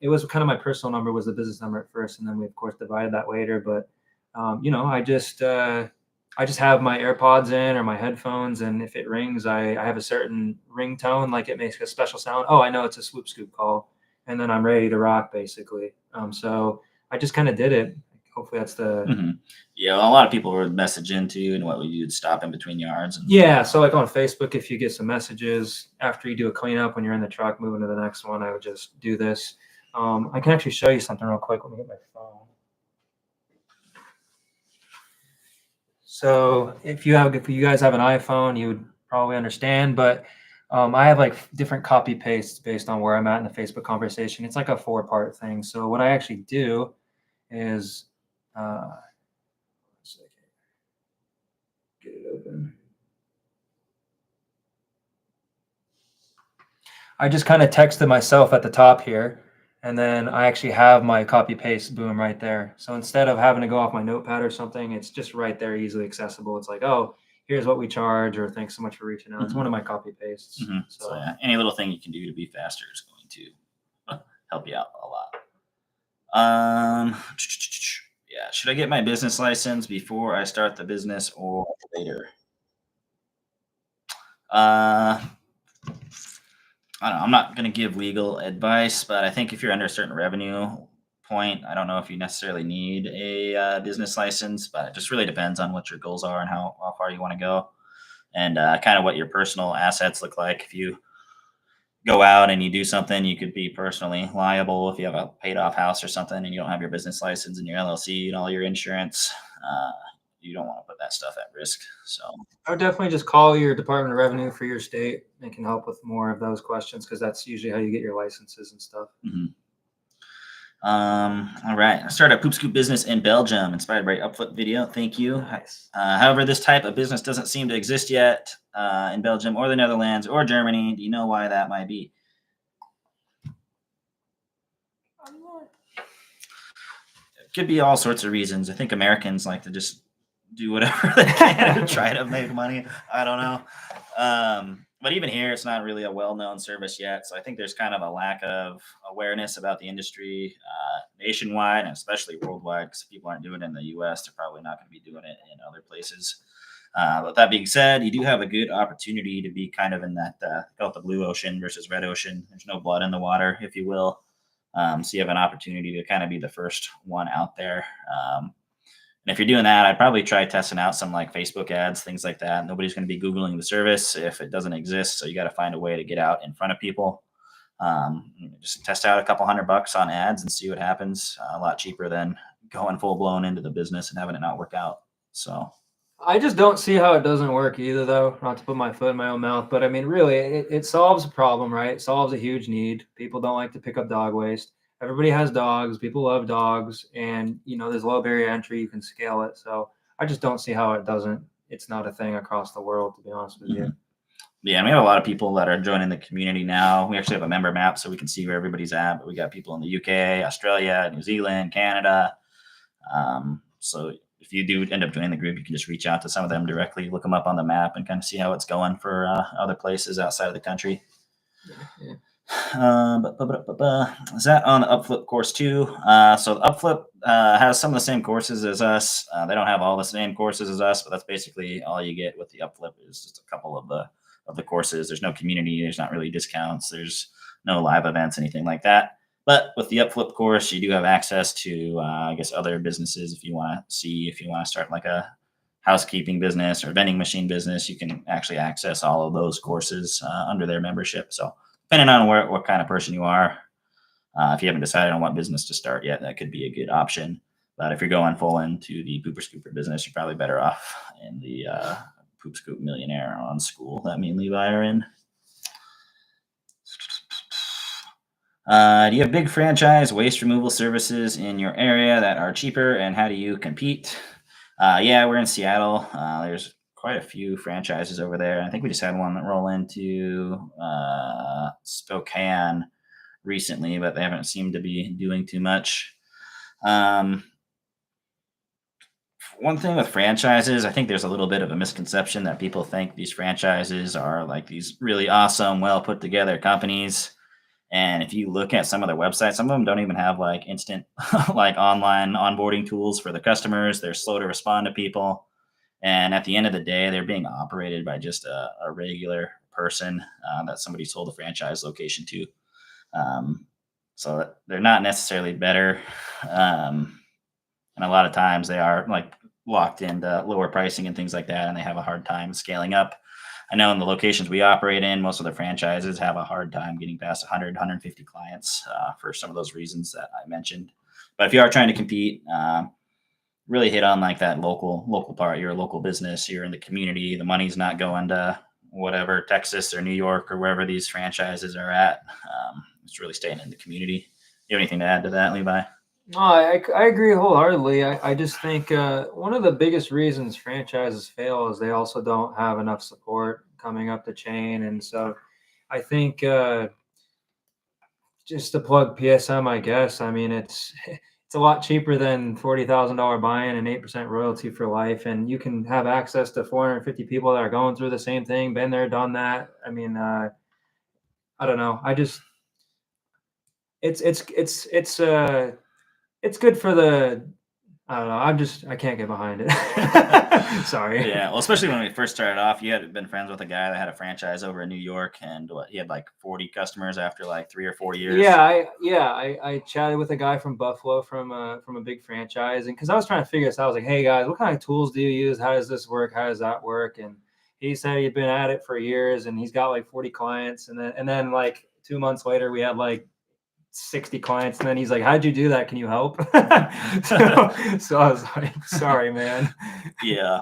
it was kind of my personal number was the business number at first. And then we of course divided that later. But I just have my AirPods in or my headphones. And if it rings, I have a certain ringtone, like it makes a special sound. Oh, I know it's a Swoop Scoop call. And then I'm ready to rock basically. So I just kind of did it. Hopefully that's the. Mm-hmm. Yeah, well, a lot of people would message into, and what you'd stop in between yards. And, yeah, so like on Facebook, if you get some messages after you do a cleanup when you're in the truck moving to the next one, I would just do this. I can actually show you something real quick. Let me get my phone. So if you guys have an iPhone, you would probably understand, but I have like different copy pastes based on where I'm at in the Facebook conversation. It's like a 4-part thing. So what I actually do is get it open. I just kind of texted myself at the top here, and then I actually have my copy paste boom right there. So instead of having to go off my notepad or something, it's just right there, easily accessible. It's like, oh, here's what we charge, or thanks so much for reaching out. It's one of my copy pastes. Mm-hmm. So yeah, any little thing you can do to be faster is going to help you out a lot. Yeah, should I get my business license before I start the business or later? I don't know, I'm not going to give legal advice, but I think if you're under a certain revenue point, I don't know if you necessarily need a business license, but it just really depends on what your goals are and how far you want to go, and kind of what your personal assets look like. If you go out and you do something, you could be personally liable if you have a paid off house or something and you don't have your business license and your LLC and all your insurance. Uh, you don't want to put that stuff at risk. So, I would definitely just call your Department of Revenue for your state. They can help with more of those questions because that's usually how you get your licenses and stuff. mhm. All right. I started a Poop Scoop business in Belgium, inspired by your Upflip video. Thank you. Nice. However, this type of business doesn't seem to exist yet in Belgium or the Netherlands or Germany. Do you know why that might be? It could be all sorts of reasons. I think Americans like to just do whatever they can to try to make money. I don't know. But even here, it's not really a well-known service yet. So I think there's kind of a lack of awareness about the industry nationwide and especially worldwide. Because if people aren't doing it in the U.S., they're probably not going to be doing it in other places. But that being said, you do have a good opportunity to be kind of in that call it the blue ocean versus red ocean. There's no blood in the water, if you will. So you have an opportunity to kind of be the first one out there. And if you're doing that, I'd probably try testing out some like Facebook ads, things like that. Nobody's going to be Googling the service if it doesn't exist. So you got to find a way to get out in front of people. Just test out a couple $100 on ads and see what happens. A lot cheaper than going full blown into the business and having it not work out. So I just don't see how it doesn't work either, though. Not to put my foot in my own mouth, but I mean, really, it solves a problem, right? It solves a huge need. People don't like to pick up dog waste. Everybody has dogs. People love dogs, and there's low barrier entry. You can scale it. So I just don't see how it doesn't. It's not a thing across the world, to be honest with you. yeah, and we have a lot of people that are joining the community now. We actually have a member map so we can see where everybody's at. But we got people in the UK, Australia, New Zealand, Canada. So if you do end up joining the group, you can just reach out to some of them directly, look them up on the map, and kind of see how it's going for other places outside of the country. Yeah. Is that on the Upflip course too? So the Upflip has some of the same courses as us. They don't have all the same courses as us, but that's basically all you get with the Upflip is just a couple of the courses. There's no community. There's not really discounts. There's no live events, anything like that. But with the Upflip course, you do have access to, I guess, other businesses. If you want to start like a housekeeping business or vending machine business, you can actually access all of those courses under their membership. So depending on what kind of person you are, if you haven't decided on what business to start yet, that could be a good option. But if you're going full into the Pooper Scooper business, you're probably better off in the Poop Scoop Millionaire on Skool that me and Levi are in. Do you have big franchise waste removal services in your area that are cheaper, and how do you compete? Yeah, we're in Seattle. There's quite a few franchises over there. I think we just had one that roll into Spokane recently, but they haven't seemed to be doing too much. One thing with franchises, I think there's a little bit of a misconception that people think these franchises are like these really awesome, well put together companies. And if you look at some of their websites, some of them don't even have like instant like online onboarding tools for the customers. They're slow to respond to people. And at the end of the day, they're being operated by just a regular person that somebody sold a franchise location to. So they're not necessarily better. And a lot of times they are like locked into lower pricing and things like that. And they have a hard time scaling up. I know in the locations we operate in, most of the franchises have a hard time getting past 100, 150 clients for some of those reasons that I mentioned. But if you are trying to compete, really hit on like that local part. You're a local business. You're in the community. The money's not going to whatever Texas or New York or wherever these franchises are at. It's really staying in the community. You have anything to add to that, Levi? No, I agree wholeheartedly. I just think one of the biggest reasons franchises fail is they also don't have enough support coming up the chain. And so I think just to plug PSM, I guess, I mean, it's a lot cheaper than $40,000 buy-in and 8% royalty for life. And you can have access to 450 people that are going through the same thing, been there, done that. I mean, I don't know. It's good for the, I don't know. I can't get behind it. Sorry. Yeah, well, especially when we first started off, you had been friends with a guy that had a franchise over in New York, and he had like 40 customers after like 3 or 4 years. I chatted with a guy from Buffalo from a big franchise, and because I was trying to figure this out, I was like, "Hey guys, what kind of tools do you use? How does this work? How does that work?" And he said he'd been at it for years, and he's got like 40 clients, and then like 2 months later, we had like 60 clients, and then he's like, "How'd you do that? Can you help?" so I was like, "Sorry, man." Yeah.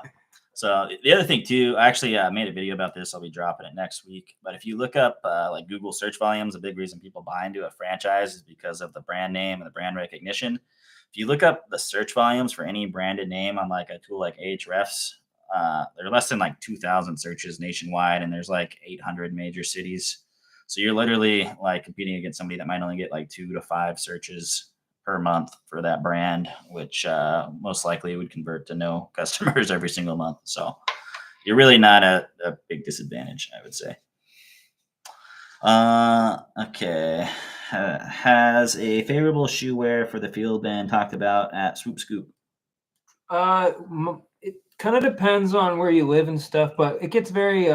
So the other thing too, I actually made a video about this. I'll be dropping it next week. But if you look up like Google search volumes, a big reason people buy into a franchise is because of the brand name and the brand recognition. If you look up the search volumes for any branded name on like a tool like Ahrefs, they're less than like 2,000 searches nationwide, and there's like 800 major cities. So you're literally like competing against somebody that might only get like 2 to 5 searches per month for that brand, which most likely would convert to no customers every single month. So you're really not a big disadvantage, I would say. Okay. Has a favorable shoe wear for the field been talked about at Swoop Scoop? It kind of depends on where you live and stuff, but it gets very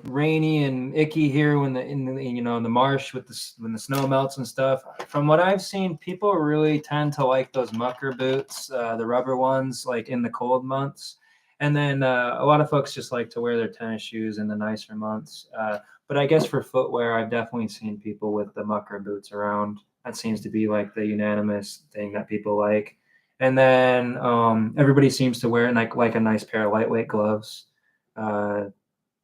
rainy and icky here when in the marsh with when the snow melts and stuff. From what I've seen, people really tend to like those mucker boots, the rubber ones, like in the cold months. And then a lot of folks just like to wear their tennis shoes in the nicer months. But I guess for footwear, I've definitely seen people with the mucker boots around. That seems to be like the unanimous thing that people like. And then everybody seems to wear like a nice pair of lightweight gloves. But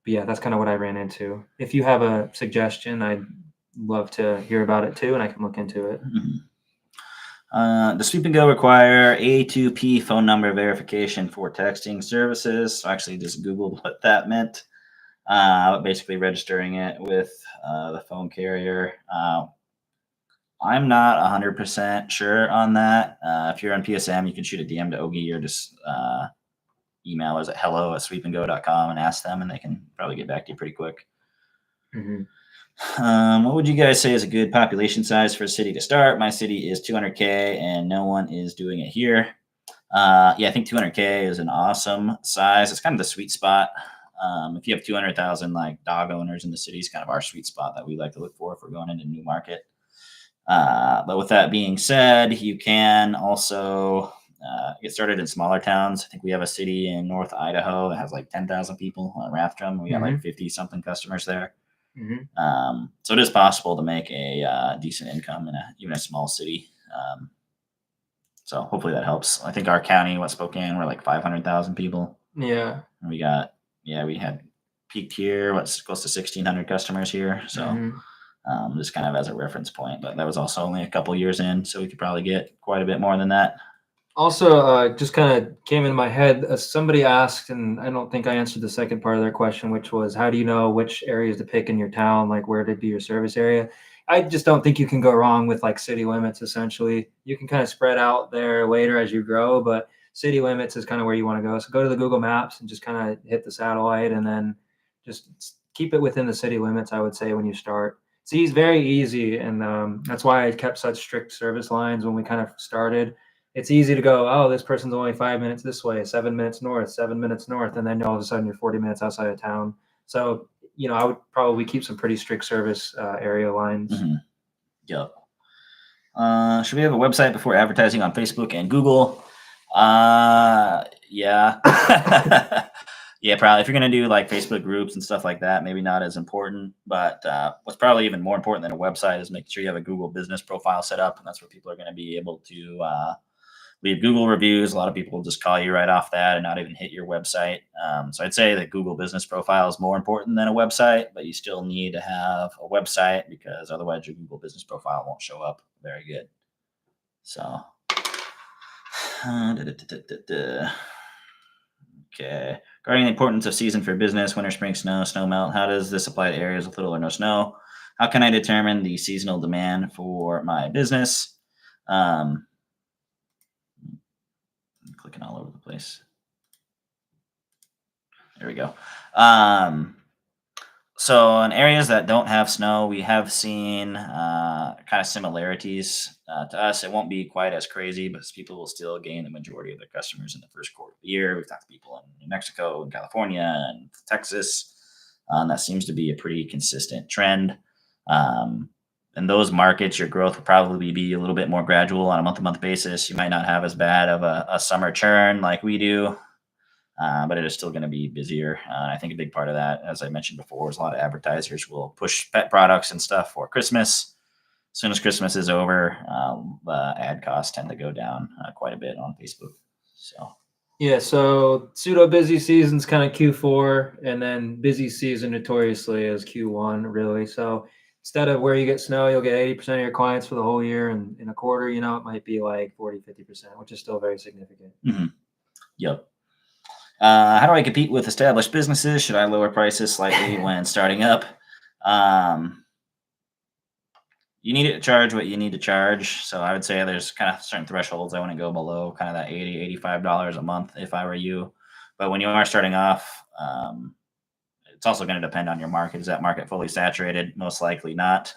yeah, that's kind of what I ran into. If you have a suggestion, I'd love to hear about it too, and I can look into it. Does Sweep and Go require A2P phone number verification for texting services? So I actually just Googled what that meant. Basically registering it with the phone carrier. I'm not 100% sure on that. If you're on PSM, you can shoot a DM to Ogie or just email us at hello@sweepandgo.com and ask them, and they can probably get back to you pretty quick. Mm-hmm. What would you guys say is a good population size for a city to start? My city is 200K, and no one is doing it here. Yeah, I think 200K is an awesome size. It's kind of the sweet spot. If you have 200,000 like dog owners in the city, is kind of our sweet spot that we like to look for if we're going into a new market. But with that being said, you can also get started in smaller towns. I think we have a city in North Idaho that has like 10,000 people on Rathdrum. We got like 50 something customers there. So it is possible to make a decent income in even a small city. So hopefully that helps. I think our county, Spokane, we're like 500,000 people. Yeah. And we had peaked here, close to 1,600 customers here. So just kind of as a reference point, but that was also only a couple years in, so we could probably get quite a bit more than that. Also, just kind of came in my head. Somebody asked, and I don't think I answered the second part of their question, which was, how do you know which areas to pick in your town, like where to be your service area? I just don't think you can go wrong with like city limits. Essentially, you can kind of spread out there later as you grow, but city limits is kind of where you want to go. So go to the Google Maps and just kind of hit the satellite, and then just keep it within the city limits. I would say when you start. It's very easy, and that's why I kept such strict service lines when we kind of started. It's easy to go, oh, this person's only 5 minutes this way, 7 minutes north, 7 minutes north, and then all of a sudden you're 40 minutes outside of town. So, I would probably keep some pretty strict service area lines. Yep. Should we have a website before advertising on Facebook and Google? Yeah. Yeah, probably. If you're going to do like Facebook groups and stuff like that, maybe not as important. But what's probably even more important than a website is making sure you have a Google business profile set up. And that's where people are going to be able to leave Google reviews. A lot of people will just call you right off that and not even hit your website. So I'd say that Google business profile is more important than a website, but you still need to have a website because otherwise your Google business profile won't show up very good. So, okay. Regarding the importance of season for business, winter, spring, snow, snow melt, how does this apply to areas with little or no snow? How can I determine the seasonal demand for my business? I'm clicking all over the place. There we go. So in areas that don't have snow, we have seen kind of similarities. To us, it won't be quite as crazy, but people will still gain the majority of their customers in the first quarter of the year. We've talked to people in New Mexico and California and Texas. And that seems to be a pretty consistent trend. Um, in those markets, your growth will probably be a little bit more gradual on a month-to-month basis. You might not have as bad of a summer churn like we do, but it is still going to be busier. I think a big part of that, as I mentioned before, is a lot of advertisers will push pet products and stuff for Christmas. As soon as Christmas is over, the ad costs tend to go down quite a bit on Facebook. So Yeah, so pseudo busy season's kind of Q4, and then busy season notoriously is Q1, really. So instead of where you get snow, you'll get 80% of your clients for the whole year, and in a quarter, it might be like 40, 50%, which is still very significant. Yep. How do I compete with established businesses? Should I lower prices slightly when starting up? Um, you need to charge what you need to charge. So I would say there's kind of certain thresholds I want to go below, kind of that $80, $85 a month if I were you. But when you are starting off, it's also going to depend on your market. Is that market fully saturated? Most likely not.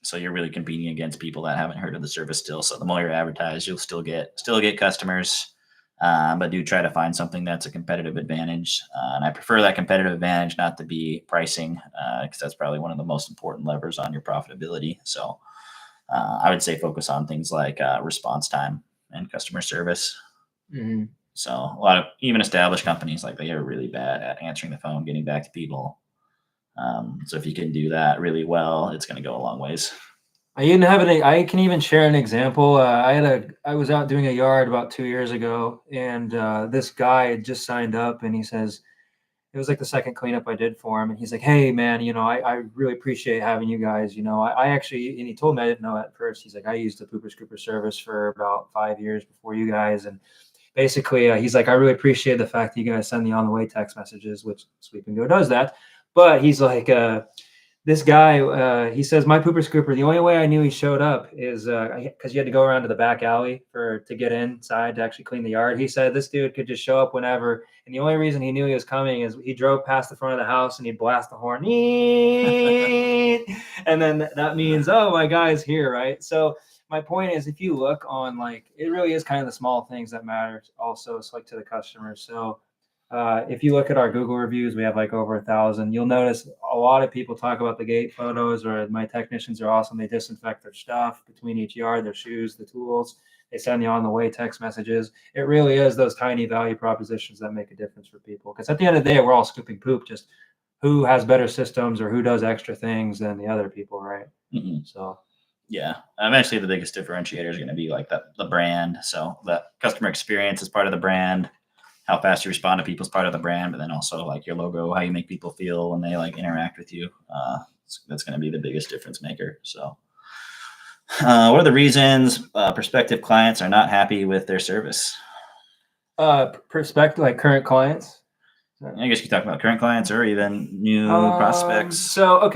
So you're really competing against people that haven't heard of the service still. So the more you advertise, you'll still get customers. But do try to find something that's a competitive advantage. And I prefer that competitive advantage not to be pricing, because that's probably one of the most important levers on your profitability. So I would say focus on things like response time and customer service. Mm-hmm. So a lot of even established companies, like they are really bad at answering the phone, getting back to people. So if you can do that really well, it's going to go a long ways. I can even share an example. I was out doing a yard about 2 years ago, and this guy had just signed up, and he says it was like the second cleanup I did for him, and he's like, "Hey, man, I really appreciate having you guys. I actually," and he told me, I didn't know at first. He's like, "I used the Pooper Scooper service for about 5 years before you guys, and basically, he's like, I really appreciate the fact that you guys send the on the way text messages, which Sweep and Go does that." But he's like, this guy, he says, my pooper scooper, the only way I knew he showed up is because you had to go around to the back alley to get inside to actually clean the yard. He said this dude could just show up whenever. And the only reason he knew he was coming is he drove past the front of the house and he'd blast the horn. And then that means, oh, my guy's here, right? So my point is, if you look on, like, it really is kind of the small things that matter also. It's like to the customer. So if you look at our Google reviews, we have like over 1,000. You'll notice a lot of people talk about the gate photos, or my technicians are awesome. They disinfect their stuff between each yard, their shoes, the tools. They send you on the way text messages. It really is those tiny value propositions that make a difference for people. Because at the end of the day, we're all scooping poop. Just who has better systems or who does extra things than the other people, right? Mm-hmm. So. Yeah, eventually the biggest differentiator is going to be like the brand. So the customer experience is part of the brand. How fast you respond to people is part of the brand, but then also like your logo, how you make people feel when they like interact with you. That's going to be the biggest difference maker. So, what are the reasons prospective clients are not happy with their service? Prospective, like current clients. I guess you talk about current clients or even new prospects. So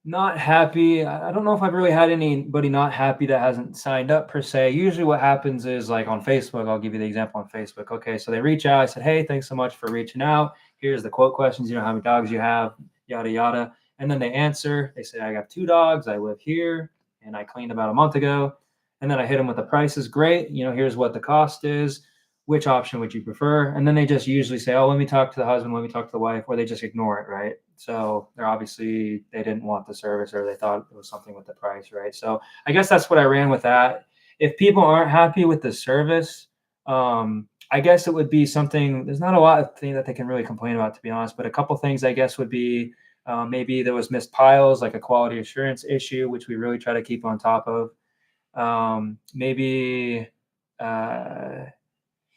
not happy. I don't know if I've really had anybody not happy that hasn't signed up per se. Usually what happens is, like on Facebook, I'll give you the example on Facebook. Okay, so they reach out. I said, hey, thanks so much for reaching out. Here's the quote questions. How many dogs you have, yada, yada. And then they answer. They say, I got 2 dogs. I live here, and I cleaned about a month ago. And then I hit them with the prices. Great. Here's what the cost is. Which option would you prefer? And then they just usually say, oh, let me talk to the husband, let me talk to the wife, or they just ignore it, right? So they didn't want the service, or they thought it was something with the price, right? So I guess that's what I ran with that. If people aren't happy with the service, I guess it would be something, there's not a lot of things that they can really complain about, to be honest, but a couple things I guess would be maybe there was missed piles, like a quality assurance issue, which we really try to keep on top of. Maybe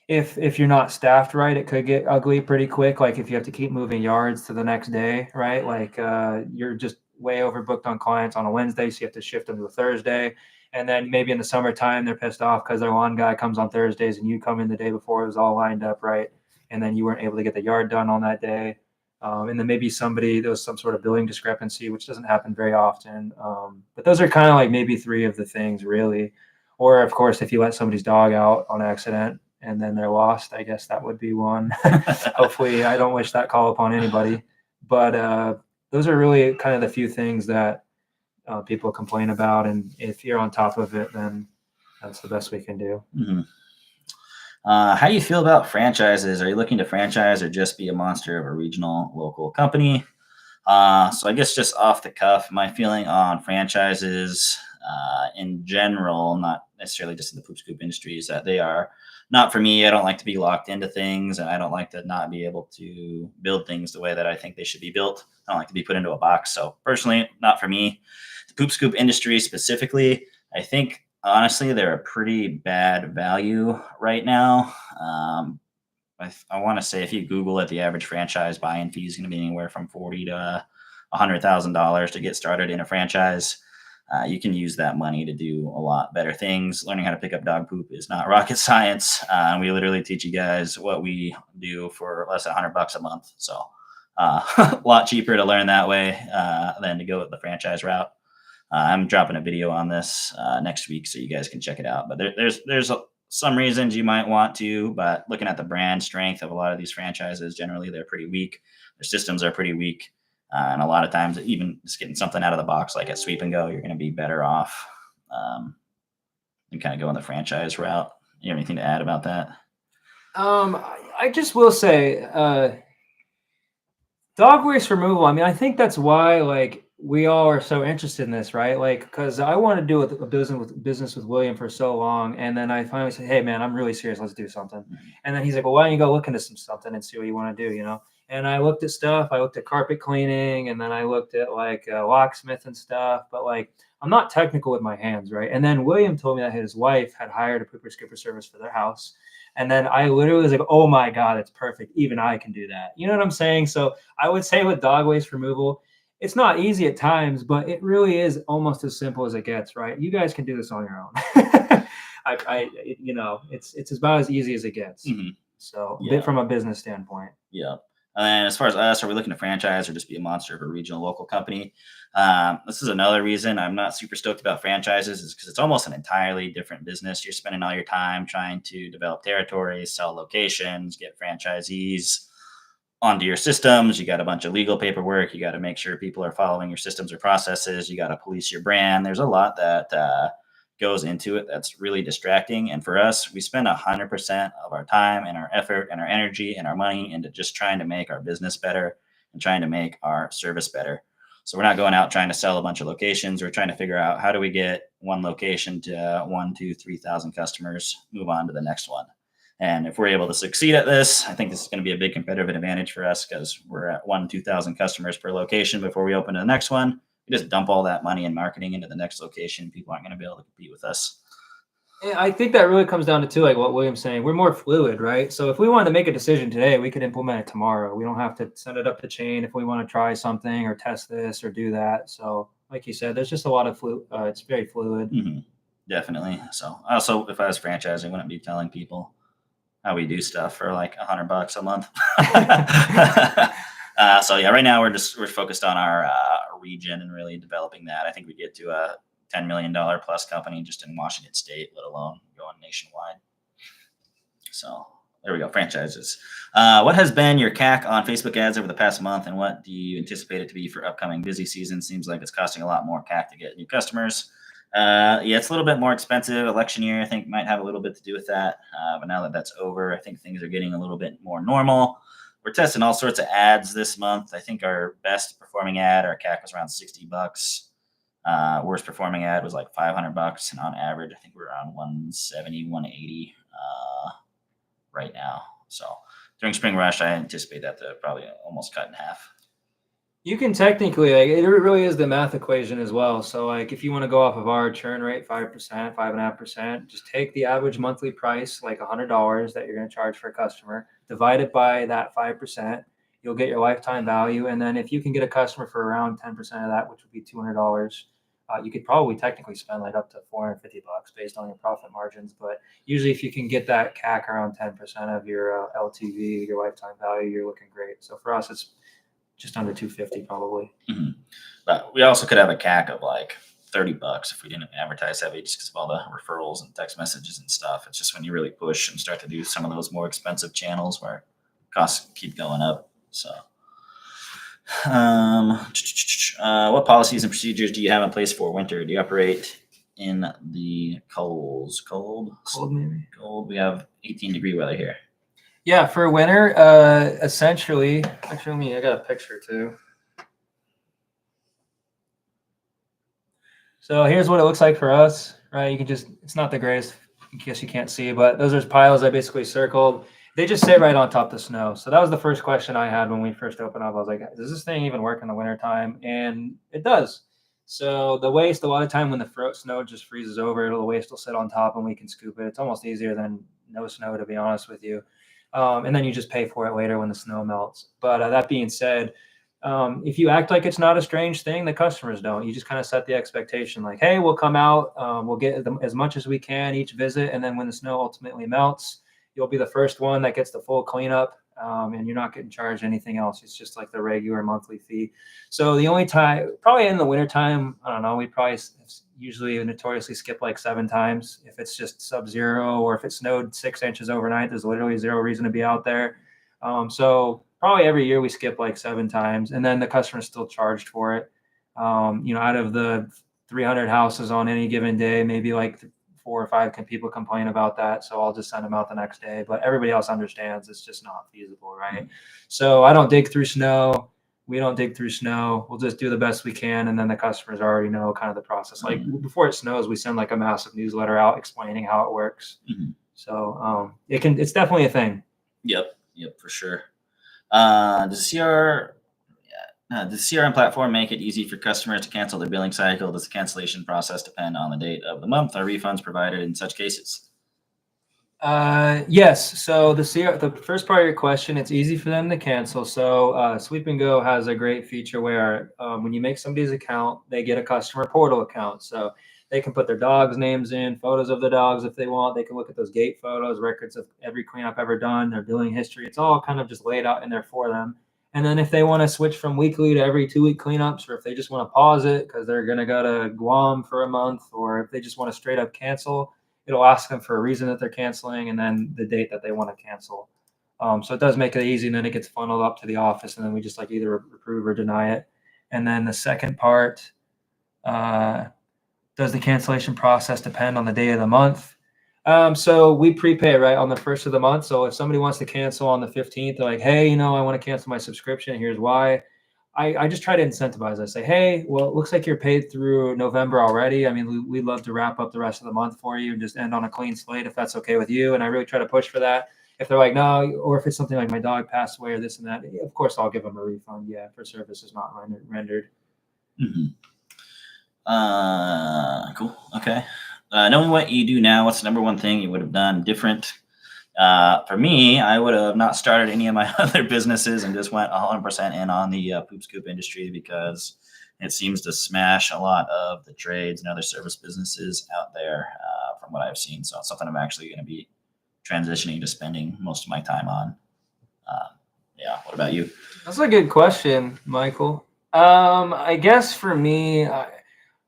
if you're not staffed right, it could get ugly pretty quick. Like if you have to keep moving yards to the next day, right? Like you're just way overbooked on clients on a Wednesday, so you have to shift them to a Thursday. And then maybe in the summertime, they're pissed off because their one guy comes on Thursdays and you come in the day before it was all lined up, right? And then you weren't able to get the yard done on that day. And then maybe there was some sort of billing discrepancy, which doesn't happen very often. But those are kind of like maybe 3 of the things, really. Or of course, if you let somebody's dog out on accident, and then they're lost. I guess that would be one. Hopefully, I don't wish that call upon anybody. But those are really kind of the few things that people complain about. And if you're on top of it, then that's the best we can do. Mm-hmm. How do you feel about franchises? Are you looking to franchise or just be a monster of a regional local company? So I guess just off the cuff, my feeling on franchises in general, not necessarily just in the poop scoop industry, is that they are not for me. I don't like to be locked into things, and I don't like to not be able to build things the way that I think they should be built. I don't like to be put into a box. So personally, not for me. The poop scoop industry specifically, I think honestly they're a pretty bad value right now. I want to say if you Google it, the average franchise buy-in fee is going to be anywhere from $40,000 to $100,000 to get started in a franchise. You can use that money to do a lot better things. Learning how to pick up dog poop is not rocket science. We literally teach you guys what we do for less than $100 a month. So a lot cheaper to learn that way than to go with the franchise route. I'm dropping a video on this next week, so you guys can check it out. But there's some reasons you might want to, but looking at the brand strength of a lot of these franchises, generally they're pretty weak. Their systems are pretty weak. And a lot of times, even just getting something out of the box, like at Sweep and Go, you're going to be better off and kind of go on the franchise route. You have anything to add about that? I just will say, dog waste removal. I mean, I think that's why like we all are so interested in this, right? Like, because I want to do a business with William for so long, and then I finally said, "Hey, man, I'm really serious. Let's do something." And then he's like, "Well, why don't you go look into something and see what you want to do?" You know. And I looked at stuff. I looked at carpet cleaning, and then I looked at like locksmith and stuff. But like, I'm not technical with my hands, right? And then William told me that his wife had hired a pooper scooper service for their house. And then I literally was like, "Oh my God, it's perfect. Even I can do that." You know what I'm saying? So I would say with dog waste removal, it's not easy at times, but it really is almost as simple as it gets, right? You guys can do this on your own. It's about as easy as it gets. Mm-hmm. So Yeah. from a business standpoint. Yeah. And as far as us, are we looking to franchise or just be a monster of a regional local company? This is another reason I'm not super stoked about franchises, is because it's almost an entirely different business. You're spending all your time trying to develop territories, sell locations, get franchisees onto your systems. You got a bunch of legal paperwork. You got to make sure people are following your systems or processes. You got to police your brand. There's a lot that goes into it that's really distracting. And for us, we spend 100% of our time and our effort and our energy and our money into just trying to make our business better and trying to make our service better. So we're not going out trying to sell a bunch of locations. We're trying to figure out how do we get one location to 1,000, 2,000, 3,000 customers, move on to the next one. And if we're able to succeed at this, I think this is going to be a big competitive advantage for us, because we're at 1,000, 2,000 customers per location before we open to the next one. We just dump all that money in marketing into the next location. People aren't going to be able to compete with us. I think that really comes down to too, like what William's saying. We're more fluid, right? So if we wanted to make a decision today, we could implement it tomorrow. We don't have to send it up the chain if we want to try something or test this or do that. So, like you said, there's just a lot of it's very fluid. Mm-hmm. Definitely. So, also, if I was franchising, I wouldn't be telling people how we do stuff for like $100 a month. So yeah, right now we're focused on our region and really developing that. I think we get to a $10 million plus company just in Washington State, let alone going nationwide. So there we go, franchises. What has been your CAC on Facebook ads over the past month, and what do you anticipate it to be for upcoming busy season? Seems like it's costing a lot more CAC to get new customers. Yeah, it's a little bit more expensive. Election year, I think, might have a little bit to do with that. But now that that's over, I think things are getting a little bit more normal. We're testing all sorts of ads this month. I think our best performing ad, our CAC was around $60. Worst performing ad was like $500, and on average, I think we're around 170, 180 right now. So during spring rush, I anticipate that to probably almost cut in half. You can technically, like, it really is the math equation as well. So like if you want to go off of our churn rate, 5%, 5.5%, just take the average monthly price, like $100 that you're going to charge for a customer, divide it by that 5%, you'll get your lifetime value. And then if you can get a customer for around 10% of that, which would be $200, you could probably technically spend like up to $450 based on your profit margins. But usually if you can get that CAC around 10% of your LTV, your lifetime value, you're looking great. So for us, it's just under 250 probably. Mm-hmm. But we also could have a CAC of like $30 if we didn't advertise heavy, just because of all the referrals and text messages and stuff. It's just when you really push and start to do some of those more expensive channels where costs keep going up. So, what policies and procedures do you have in place for winter? Do you operate in the cold? Cold, maybe. Cold. We have 18-degree weather here. Yeah, for winter, essentially, actually, I got a picture too. So here's what it looks like for us, right? You can just, it's not the greatest, in case you can't see, but those are piles I basically circled. They just sit right on top of the snow. So that was the first question I had when we first opened up. I was like, does this thing even work in the wintertime? And it does. So the waste, a lot of time when the snow just freezes over, the waste will sit on top and we can scoop it. It's almost easier than no snow, to be honest with you. And then you just pay for it later when the snow melts. But that being said, if you act like it's not a strange thing, the customers don't. You just kind of set the expectation like, hey, we'll come out, we'll get them as much as we can each visit. And then when the snow ultimately melts, you'll be the first one that gets the full cleanup, and you're not getting charged anything else. It's just like the regular monthly fee. So the only time, probably in the wintertime, I don't know, we probably usually notoriously skip like 7 times. If it's just sub-zero or if it snowed 6 inches overnight, there's literally zero reason to be out there. So probably every year we skip like 7 times, and then the customer's still charged for it. Out of the 300 houses on any given day, maybe like 4 or 5 people complain about that. So I'll just send them out the next day, but everybody else understands it's just not feasible, right? So I don't dig through snow. We don't dig through snow. We'll just do the best we can. And then the customers already know kind of the process. Like before it snows, we send like a massive newsletter out explaining how it works. So it's definitely a thing. Yep, for sure. Does the CRM platform make it easy for customers to cancel their billing cycle? Does the cancellation process depend on the date of the month? Are refunds provided in such cases? Yes. So the first part of your question, it's easy for them to cancel. So Sweep and Go has a great feature where when you make somebody's account, they get a customer portal account. So they can put their dogs' names in, photos of the dogs if they want. They can look at those gate photos, records of every cleanup ever done, their billing history. It's all kind of just laid out in there for them. And then if they want to switch from weekly to every 2-week cleanups, or if they just want to pause it because they're going to go to Guam for a month, or if they just want to straight up cancel, it'll ask them for a reason that they're canceling and then the date that they want to cancel. So it does make it easy, and then it gets funneled up to the office, and then we just like either approve or deny it. And then the second part, does the cancellation process depend on the day of the month? So we prepay right on the first of the month. So if somebody wants to cancel on the 15th, they're like, hey, I want to cancel my subscription. Here's why. I just try to incentivize. I say, hey, well, it looks like you're paid through November already. I mean, we'd love to wrap up the rest of the month for you and just end on a clean slate if that's okay with you. And I really try to push for that. If they're like, no, or if it's something like my dog passed away or this and that, of course, I'll give them a refund. Yeah, for services not rendered. Cool. Okay. Knowing what you do now, what's the number one thing you would have done different? For me, I would have not started any of my other businesses and just went 100% in on the Poop Scoop industry, because it seems to smash a lot of the trades and other service businesses out there from what I've seen. So it's something I'm actually going to be transitioning to spending most of my time on. Yeah. What about you? That's a good question, Michael. I guess for me,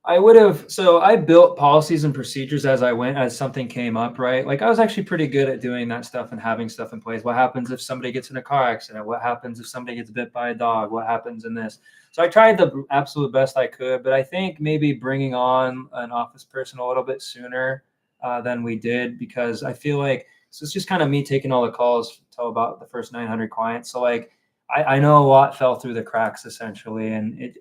I would have, so I built policies and procedures as I went, as something came up, right? Like I was actually pretty good at doing that stuff and having stuff in place. What happens if somebody gets in a car accident? What happens if somebody gets bit by a dog? What happens in this? So I tried the absolute best I could, but I think maybe bringing on an office person a little bit sooner than we did, because I feel like, so it's just kind of me taking all the calls till about the first 900 clients. So like, I know a lot fell through the cracks essentially, and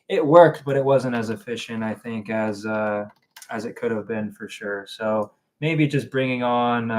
it worked, but it wasn't as efficient, I think, as it could have been for sure. So maybe just bringing on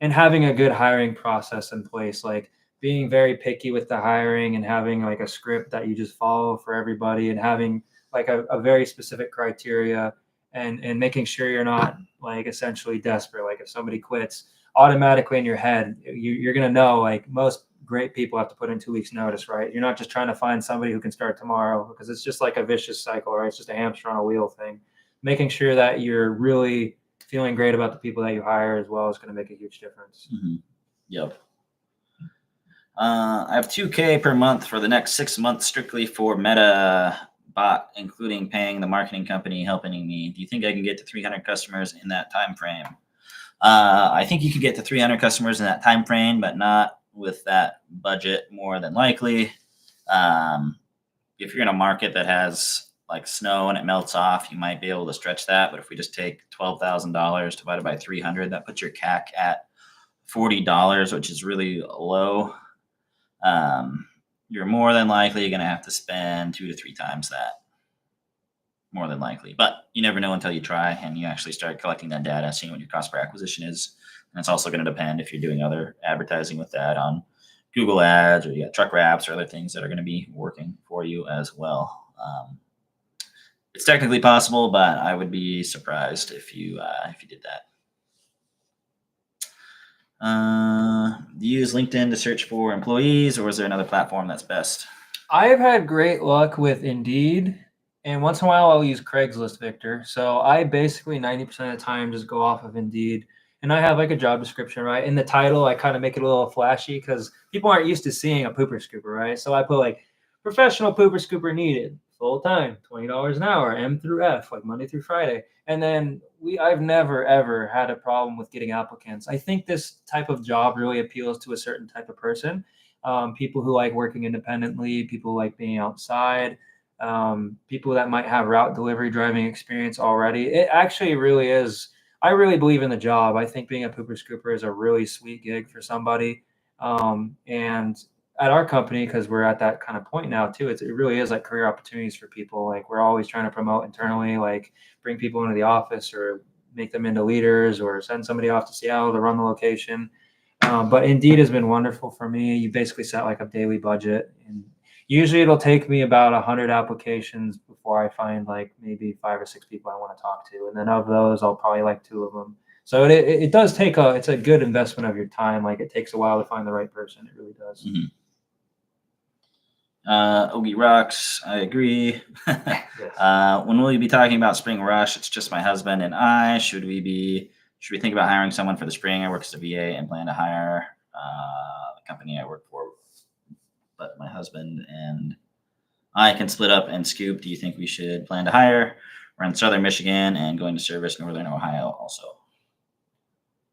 and having a good hiring process in place, like being very picky with the hiring and having like a script that you just follow for everybody, and having like a very specific criteria, and making sure you're not like essentially desperate. Like if somebody quits, automatically in your head, you're going to know, like most great people have to put in 2 weeks notice, right? You're not just trying to find somebody who can start tomorrow, because it's just like a vicious cycle, right? It's just a hamster on a wheel thing. Making sure that you're really feeling great about the people that you hire as well is going to make a huge difference. Yep. I have $2,000 per month for the next 6 months strictly for Meta bought, including paying the marketing company helping me. Do you think I can get to 300 customers in that time frame? I think you can get to 300 customers in that time frame, but not with that budget, more than likely. If you're in a market that has like snow and it melts off, you might be able to stretch that. But if we just take $12,000 divided by 300, that puts your CAC at $40, which is really low. You're more than likely going to have to spend 2 to 3 times that, more than likely. But you never know until you try and you actually start collecting that data, seeing what your cost per acquisition is. And it's also going to depend if you're doing other advertising with that on Google Ads, or you got truck wraps or other things that are going to be working for you as well. It's technically possible, but I would be surprised if you did that. Do you use LinkedIn to search for employees, or is there another platform that's best? I've had great luck with Indeed, and once in a while I'll use Craigslist, Victor. So I basically 90% of the time just go off of Indeed, and I have like a job description, right? In the title, I kind of make it a little flashy because people aren't used to seeing a pooper scooper, right? So I put like professional pooper scooper needed, full time, $20 an hour, M through F, like Monday through Friday. And then I've never ever had a problem with getting applicants. I think this type of job really appeals to a certain type of person. People who like working independently, people who like being outside, people that might have route delivery driving experience already. It actually really is. I really believe in the job. I think being a pooper scooper is a really sweet gig for somebody. And at our company, because we're at that kind of point now too, it really is like career opportunities for people. Like we're always trying to promote internally, like bring people into the office or make them into leaders or send somebody off to Seattle to run the location. But Indeed has been wonderful for me. You basically set like a daily budget, and usually it'll take me about 100 applications before I find like maybe 5 or 6 people I want to talk to. And then of those, I'll probably like 2 of them. So it does take it's a good investment of your time. Like it takes a while to find the right person. It really does. Mm-hmm. Ogie rocks. I agree. Yes. When will you be talking about spring rush? It's just my husband and I. Should we think about hiring someone for the spring? I work as a VA and plan to hire the company I work for, but my husband and I can split up and scoop. Do you think we should plan to hire? We're in southern Michigan and going to service northern Ohio also.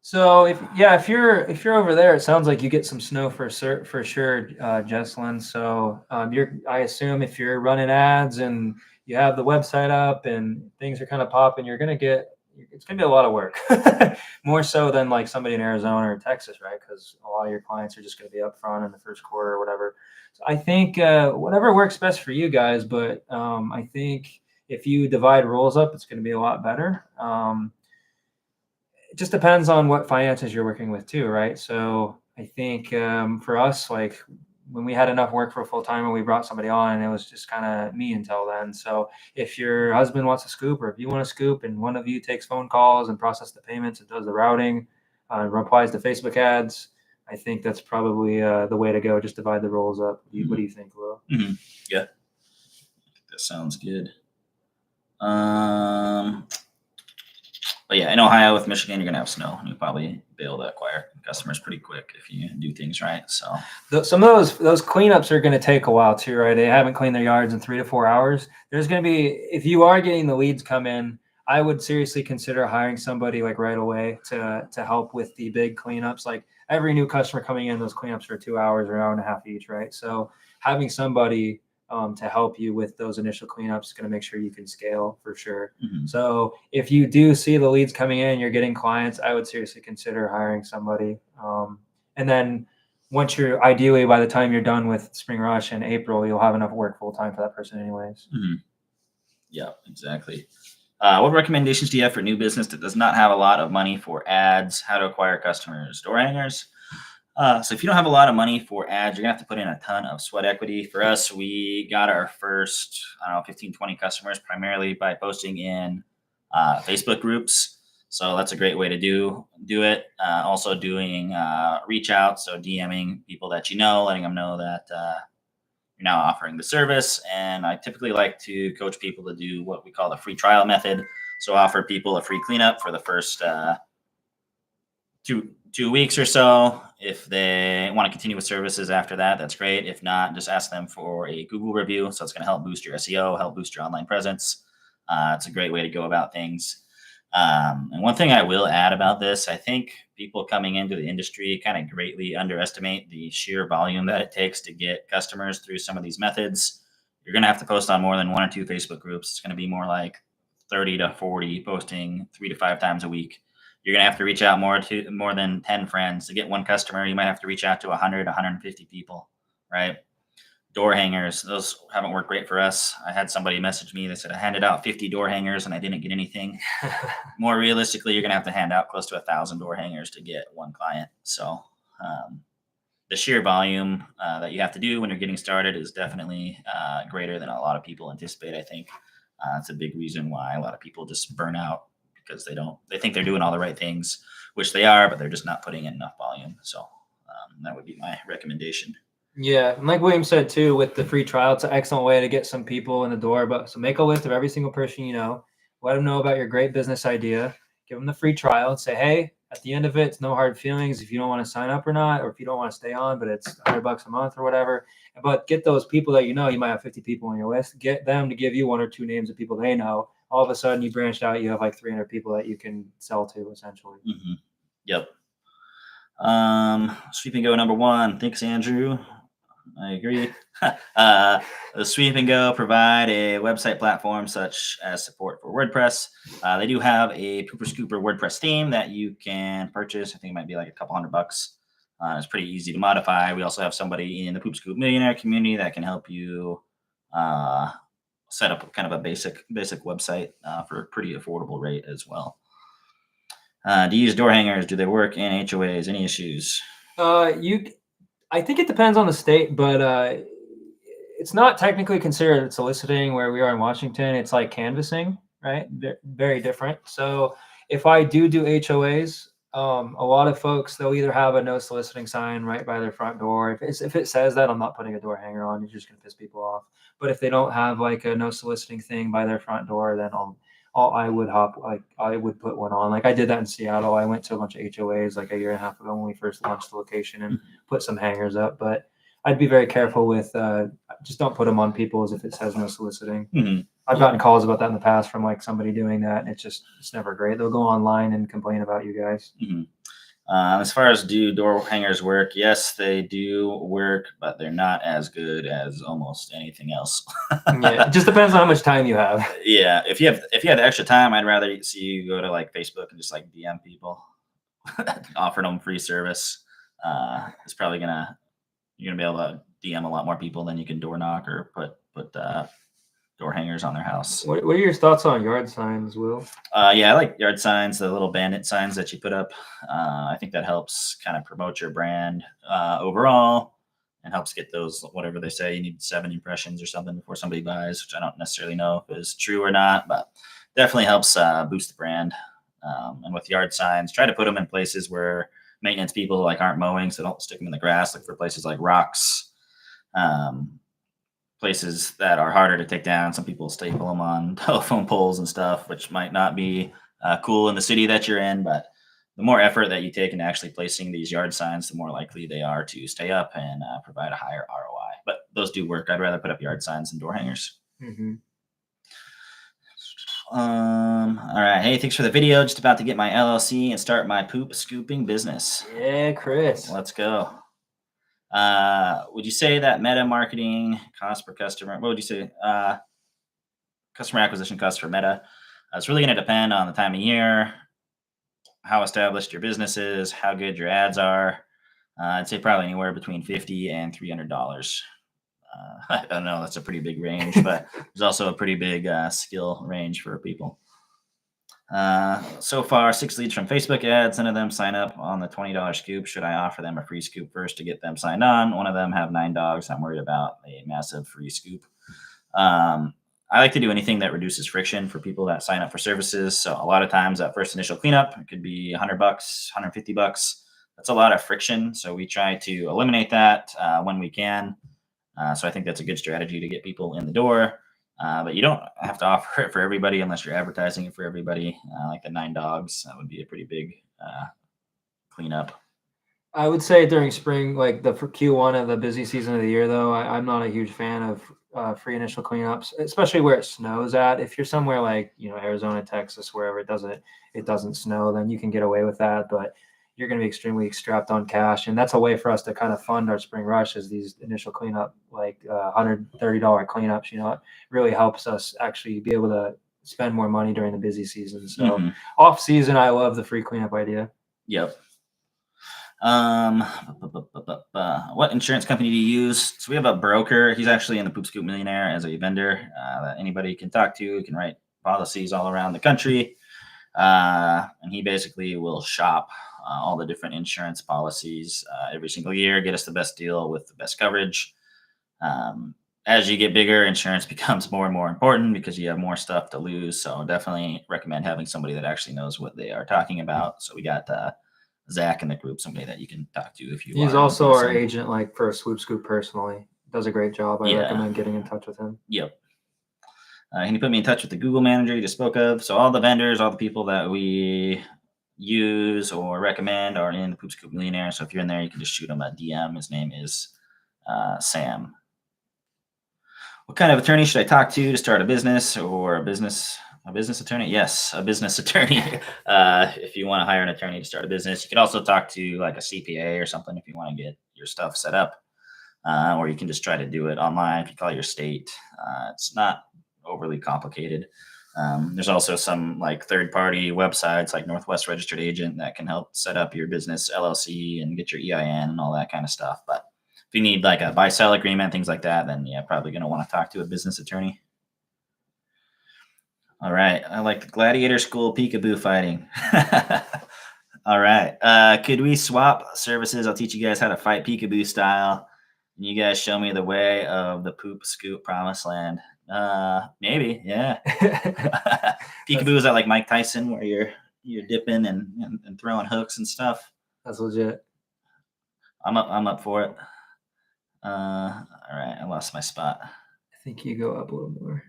So if you're over there, it sounds like you get some snow for sure, Jesselyn. So I assume if you're running ads and you have the website up and things are kind of popping, it's gonna be a lot of work, more so than like somebody in Arizona or Texas, right? Because a lot of your clients are just gonna be up front in the first quarter or whatever. So I think whatever works best for you guys, but I think if you divide roles up, it's gonna be a lot better. It just depends on what finances you're working with too, right? So I think for us, like when we had enough work for a full time and we brought somebody on, and it was just kind of me until then. So if your husband wants to scoop, or if you want to scoop, and one of you takes phone calls and process the payments and does the routing, replies to Facebook ads, I think that's probably the way to go. Just divide the roles up. What do you think, Will? Mm-hmm. Yeah, that sounds good. But yeah, in Ohio with Michigan, you're gonna have snow, and you'll probably be able to acquire customers pretty quick if you do things right. So some of those cleanups are going to take a while too, right? They haven't cleaned their yards in 3 to 4 hours. There's going to be, if you are getting the leads come in, I would seriously consider hiring somebody like right away to help with the big cleanups. Like every new customer coming in, those cleanups are 2 hours or an hour and a half each, right? So having somebody to help you with those initial cleanups is going to make sure you can scale for sure. Mm-hmm. So if you do see the leads coming in, you're getting clients, I would seriously consider hiring somebody. And then once ideally by the time you're done with spring rush in April, you'll have enough work full time for that person anyways. Mm-hmm. Yeah, exactly. What recommendations do you have for new business that does not have a lot of money for ads? How to acquire customers? Door hangers? So if you don't have a lot of money for ads, you're gonna have to put in a ton of sweat equity. For us, we got our first, 15, 20 customers primarily by posting in Facebook groups. So that's a great way to do it. Also doing reach out, so DMing people that you know, letting them know that you're now offering the service. And I typically like to coach people to do what we call the free trial method. So offer people a free cleanup for the first two 2 weeks or so. If they want to continue with services after that, that's great. If not, just ask them for a Google review. So it's going to help boost your SEO, help boost your online presence. It's a great way to go about things. And one thing I will add about this, I think people coming into the industry kind of greatly underestimate the sheer volume that it takes to get customers through some of these methods. You're going to have to post on more than 1 or 2 Facebook groups. It's going to be more like 30 to 40 posting 3 to 5 times a week. You're going to have to reach out more than 10 friends to get one customer. You might have to reach out to 100, 150 people, right? Door hangers, those haven't worked great for us. I had somebody message me. They said, I handed out 50 door hangers and I didn't get anything. More realistically, you're going to have to hand out close to 1,000 door hangers to get one client. So the sheer volume that you have to do when you're getting started is definitely greater than a lot of people anticipate, I think. It's a big reason why a lot of people just burn out, because they think they're doing all the right things, which they are, but they're just not putting in enough volume. So that would be my recommendation. Yeah, and like William said too, with the free trial, it's an excellent way to get some people in the door. But so make a list of every single person you know, let them know about your great business idea, give them the free trial, and say, hey, at the end of it, it's no hard feelings if you don't want to sign up or not, or if you don't want to stay on, but it's $100 a month or whatever. But get those people that you know, you might have 50 people on your list, get them to give you 1 or 2 names of people they know. All of a sudden, you branched out, you have like 300 people that you can sell to, essentially. Mm-hmm. Yep. Sweep and Go number 1. Thanks, Andrew. I agree. The Sweep and Go provide a website platform such as support for WordPress. They do have a Pooper Scooper WordPress theme that you can purchase. I think it might be like a couple $100. It's pretty easy to modify. We also have somebody in the Poop Scoop Millionaire community that can help you set up kind of a basic website for a pretty affordable rate as well. Do you use door hangers? Do they work in HOAs? Any issues? I think it depends on the state, but it's not technically considered soliciting where we are in Washington. It's like canvassing, right? Very different. So if I do HOAs, a lot of folks, they'll either have a no soliciting sign right by their front door. If it says that, I'm not putting a door hanger on. You're just going to piss people off. But if they don't have like a no soliciting thing by their front door, then I would put one on. Like I did that in Seattle. I went to a bunch of HOAs like a year and a half ago when we first launched the location and put some hangers up. But I'd be very careful with just don't put them on people as if it says no soliciting. Mm-hmm. I've gotten calls about that in the past from like somebody doing that, and it's never great. They'll go online and complain about you guys. Mm-hmm. As far as do door hangers work, yes, they do work, but they're not as good as almost anything else. Yeah, it just depends on how much time you have. Yeah, if you have the extra time, I'd rather see you go to like Facebook and just like DM people, offering them free service. It's probably you're gonna be able to DM a lot more people than you can door knock or put door hangers on their house. What are your thoughts on yard signs, Will? Yeah, I like yard signs, the little bandit signs that you put up. I think that helps kind of promote your brand overall and helps get those, whatever they say, you need 7 impressions or something before somebody buys, which I don't necessarily know if is true or not, but definitely helps boost the brand. And with yard signs, try to put them in places where maintenance people like aren't mowing, so don't stick them in the grass. Like for places like rocks, places that are harder to take down. Some people staple them on telephone poles and stuff, which might not be cool in the city that you're in. But the more effort that you take in actually placing these yard signs, the more likely they are to stay up and provide a higher ROI. But those do work. I'd rather put up yard signs than door hangers. Mm-hmm. All right. Hey, thanks for the video. Just about to get my LLC and start my poop scooping business. Yeah, Chris. Let's go. Would you say that meta marketing cost per customer? What would you say? Customer acquisition cost for meta? It's really going to depend on the time of year, how established your business is, how good your ads are. I'd say probably anywhere between $50 and $300. I don't know. That's a pretty big range, but there's also a pretty big skill range for people. So far, 6 leads from Facebook ads. None of them sign up on the $20 scoop. Should I offer them a free scoop first to get them signed on? One of them have 9 dogs. I'm worried about a massive free scoop. I like to do anything that reduces friction for people that sign up for services. So a lot of times that first initial cleanup, it could be $100, $150. That's a lot of friction. So we try to eliminate that when we can. So I think that's a good strategy to get people in the door. But you don't have to offer it for everybody unless you're advertising it for everybody. Like the 9 dogs, that would be a pretty big cleanup. I would say during spring, like the for Q1 of the busy season of the year, though, I'm not a huge fan of free initial cleanups, especially where it snows at. If you're somewhere like Arizona, Texas, wherever it doesn't snow, then you can get away with that. But you're going to be extremely strapped on cash, and that's a way for us to kind of fund our spring rush. Is these initial cleanup, like $130 cleanups. It really helps us actually be able to spend more money during the busy season. So off season, I love the free cleanup idea. Yep. What insurance company do you use? So we have a broker. He's actually in the Poop Scoop Millionaire as a vendor that anybody can talk to. Can write policies all around the country, and he basically will shop all the different insurance policies every single year, get us the best deal with the best coverage. As you get bigger, insurance becomes more and more important because you have more stuff to lose. So definitely recommend having somebody that actually knows what they are talking about. So we got Zach in the group, somebody that you can talk to if you. He's also our agent, like for Swoop Scoop personally. Does a great job. I recommend getting in touch with him. Yep. Can you put me in touch with the Google manager you just spoke of? So all the vendors, all the people that we use or recommend are in the Poop Scoop Millionaire. So if you're in there, you can just shoot him a DM. His name is Sam. What kind of attorney should I talk to start a business or a business attorney? Yes, a business attorney. If you want to hire an attorney to start a business, you can also talk to like a CPA or something if you want to get your stuff set up, or you can just try to do it online. If you call your state, it's not overly complicated. There's also some like third-party websites like Northwest Registered Agent that can help set up your business LLC and get your EIN and all that kind of stuff. But if you need like a buy-sell agreement, things like that, then yeah, probably going to want to talk to a business attorney. All right. I like the gladiator school peekaboo fighting. All right. Could we swap services? I'll teach you guys how to fight peekaboo style. And you guys show me the way of the Poop Scoop promised land. Maybe, yeah. Peekaboo, is that like Mike Tyson where you're dipping and throwing hooks and stuff? That's legit. I'm up for it. All right, I lost my spot. I think you go up a little more.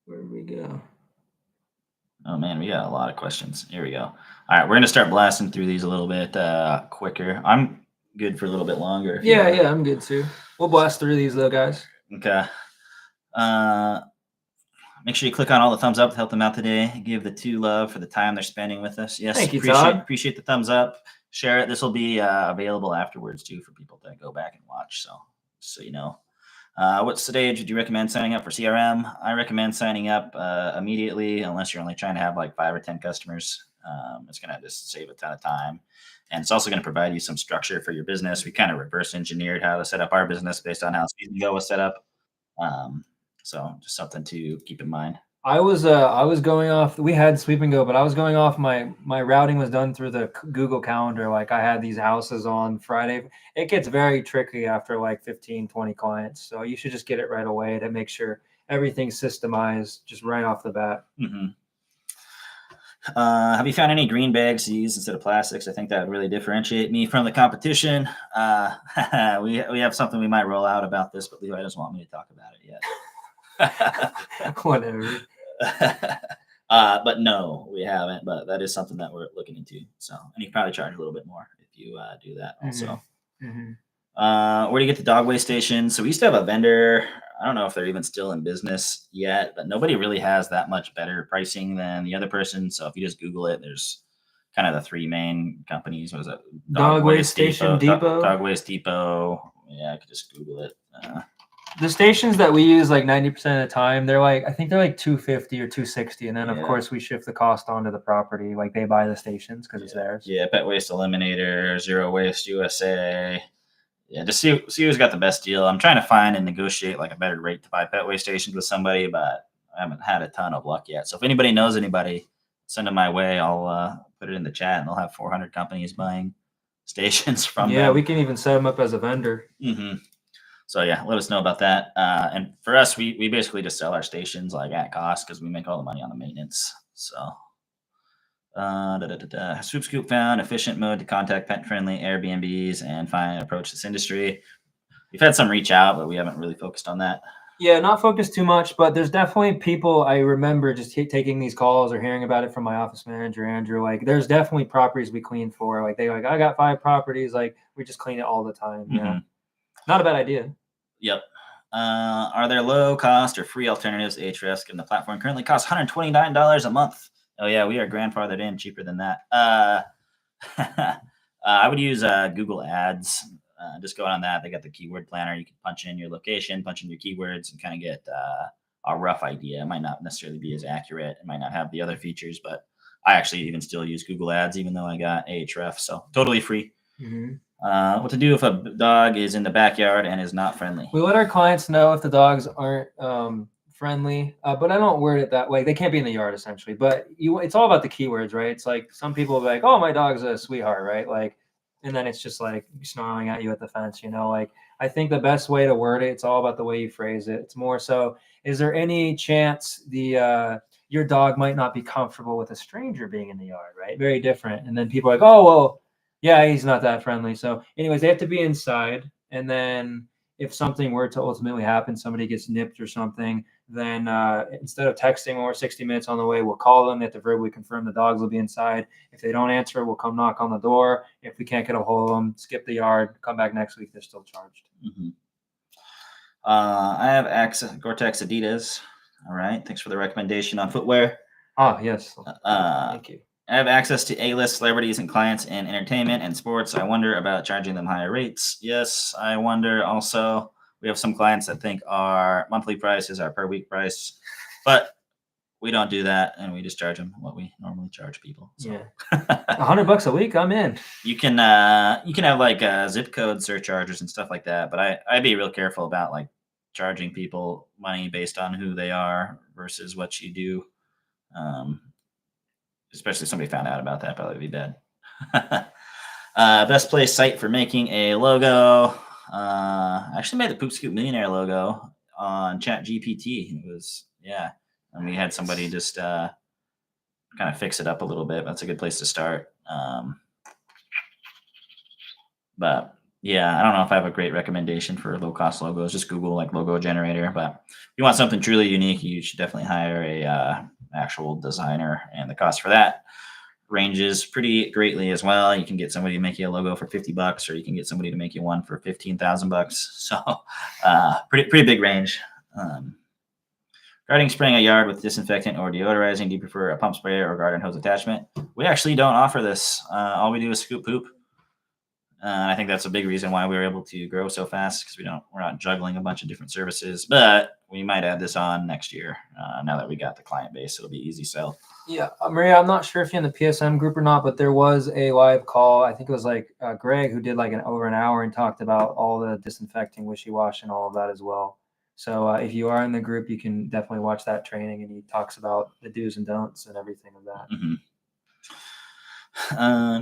Where do we go? Oh man, we got a lot of questions. Here we go. All right, we're gonna start blasting through these a little bit quicker. I'm good for a little bit longer. Yeah, I'm good too. We'll blast through these though, guys. Okay. Make sure you click on all the thumbs up to help them out today. Give the 2 love for the time they're spending with us. Yes, thank you, Todd. Appreciate the thumbs up. Share it. This will be available afterwards too for people to go back and watch. So you know. What stage would you recommend signing up for CRM? I recommend signing up immediately, unless you're only trying to have like 5 or 10 customers. It's going to just save a ton of time. And it's also going to provide you some structure for your business. We kind of reverse engineered how to set up our business based on how Season Go was set up. So just something to keep in mind. I was going off. We had Sweep and Go, but I was going off. My routing was done through the Google Calendar. Like I had these houses on Friday. It gets very tricky after like 15, 20 clients. So you should just get it right away to make sure everything's systemized just right off the bat. Mm-hmm. Have you found any green bags to use instead of plastics? I think that would really differentiate me from the competition. We have something we might roll out about this, but Levi doesn't want me to talk about it yet. Whatever. But no, we haven't. But that is something that we're looking into. So, and you probably charge a little bit more if you do that also. Mm-hmm. Where do you get the dog waste station? So we used to have a vendor. I don't know if they're even still in business yet, but nobody really has that much better pricing than the other person. So if you just Google it, there's kind of the 3 main companies. What is it? Dog Waste Station Depot. Dog Waste Depot. Yeah, I could just Google it. The stations that we use like 90% of the time, they're like, I think they're like $250 or $260. And then of course we shift the cost onto the property. Like they buy the stations because it's theirs. Yeah. Pet Waste Eliminator, Zero Waste USA. Yeah. Just see who's got the best deal. I'm trying to find and negotiate like a better rate to buy pet waste stations with somebody, but I haven't had a ton of luck yet. So if anybody knows anybody, send them my way. I'll put it in the chat and they'll have 400 companies buying stations from them. Yeah. We can even set them up as a vendor. Mm-hmm. So yeah, let us know about that. And for us, we basically just sell our stations like at cost because we make all the money on the maintenance. So Swoop Scoop found efficient mode to contact pet-friendly Airbnbs and find an approach this industry. We've had some reach out, but we haven't really focused on that. Yeah, not focused too much, but there's definitely people I remember just taking these calls or hearing about it from my office manager, Andrew. Like, there's definitely properties we clean for. Like, they like, I got 5 properties. Like, we just clean it all the time. Yeah, not a bad idea. Yep. Are there low cost or free alternatives to Ahrefs? And the platform currently costs $129 a month. Oh yeah, we are grandfathered in cheaper than that. I would use Google Ads. Just go on that. They got the keyword planner. You can punch in your location, punch in your keywords, and kind of get a rough idea. It might not necessarily be as accurate. It might not have the other features, but I actually even still use Google Ads, even though I got Ahrefs. So totally free. What to do if a dog is in the backyard and is not friendly? We let our clients know if the dogs aren't friendly, but I don't word it that way. They can't be in the yard essentially, but it's all about the keywords, right? It's like some people will be like, oh, my dog's a sweetheart, right? Like, and then it's just like snarling at you at the fence, like, I think the best way to word it, it's all about the way you phrase it. It's more so, is there any chance your dog might not be comfortable with a stranger being in the yard, right? Very different. And then people are like, oh, well, yeah, he's not that friendly. So anyways, they have to be inside. And then if something were to ultimately happen, somebody gets nipped or something, then instead of texting when we're 60 minutes on the way, we'll call them. They have to verbally confirm the dogs will be inside. If they don't answer, we'll come knock on the door. If we can't get a hold of them, skip the yard, come back next week. They're still charged. I have Gore-Tex Adidas. All right. Thanks for the recommendation on footwear. Ah, yes. Thank you. I have access to A-list celebrities and clients in entertainment and sports. I wonder about charging them higher rates. Yes, I wonder also. We have some clients that think our monthly price is our per week price, but we don't do that, and we just charge them what we normally charge people. So. Yeah, $100 a week, I'm in. You can have like zip code surcharges and stuff like that, but I'd be real careful about like charging people money based on who they are versus what you do. Especially if somebody found out about that, probably be bad. Best place site for making a logo. I actually made the Poop Scoop Millionaire logo on ChatGPT. It was, and we had somebody just kind of fix it up a little bit. That's a good place to start. But yeah, I don't know if I have a great recommendation for low cost logos. Just Google like logo generator. But if you want something truly unique, you should definitely hire a actual designer, and the cost for that ranges pretty greatly as well. You can get somebody to make you a logo for $50, or you can get somebody to make you one for $15,000. So pretty big range. Regarding spraying a yard with disinfectant or deodorizing, do you prefer a pump sprayer or garden hose attachment? We actually don't offer this. All we do is scoop poop. I think that's a big reason why we were able to grow so fast, because we're not juggling a bunch of different services. But we might add this on next year. Now that we got the client base, it'll be easy sell. Yeah, Maria, I'm not sure if you're in the PSM group or not, but there was a live call. I think it was like Greg who did like over an hour and talked about all the disinfecting, wishy-wash, and all of that as well. So if you are in the group, you can definitely watch that training, and he talks about the do's and don'ts and everything of that. All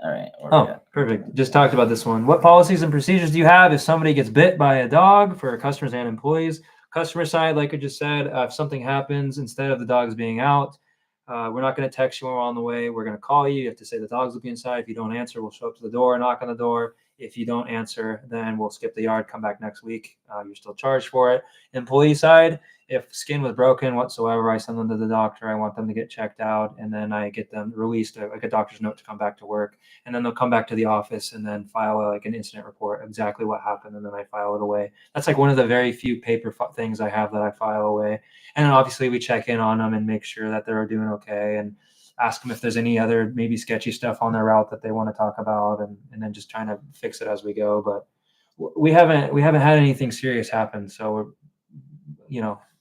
right. Oh, perfect. Just talked about this one. What policies and procedures do you have if somebody gets bit by a dog for customers and employees? Customer side, like I just said, if something happens, instead of the dogs being out, we're not going to text you when we're on the way. We're going to call you. You have to say the dogs will be inside. If you don't answer, we'll show up to the door, knock on the door. If you don't answer, then we'll skip the yard, come back next week. You're still charged for it. Employee side, if skin was broken whatsoever, I send them to the doctor. I want them to get checked out, and then I get them released, like a doctor's note to come back to work. And then they'll come back to the office and then file like an incident report, exactly what happened, and then I file it away. That's like one of the very few paper things I have that I file away. And then obviously we check in on them and make sure that they're doing okay, and ask them if there's any other maybe sketchy stuff on their route that they want to talk about, and then just trying to fix it as we go. But we haven't had anything serious happen, so we're,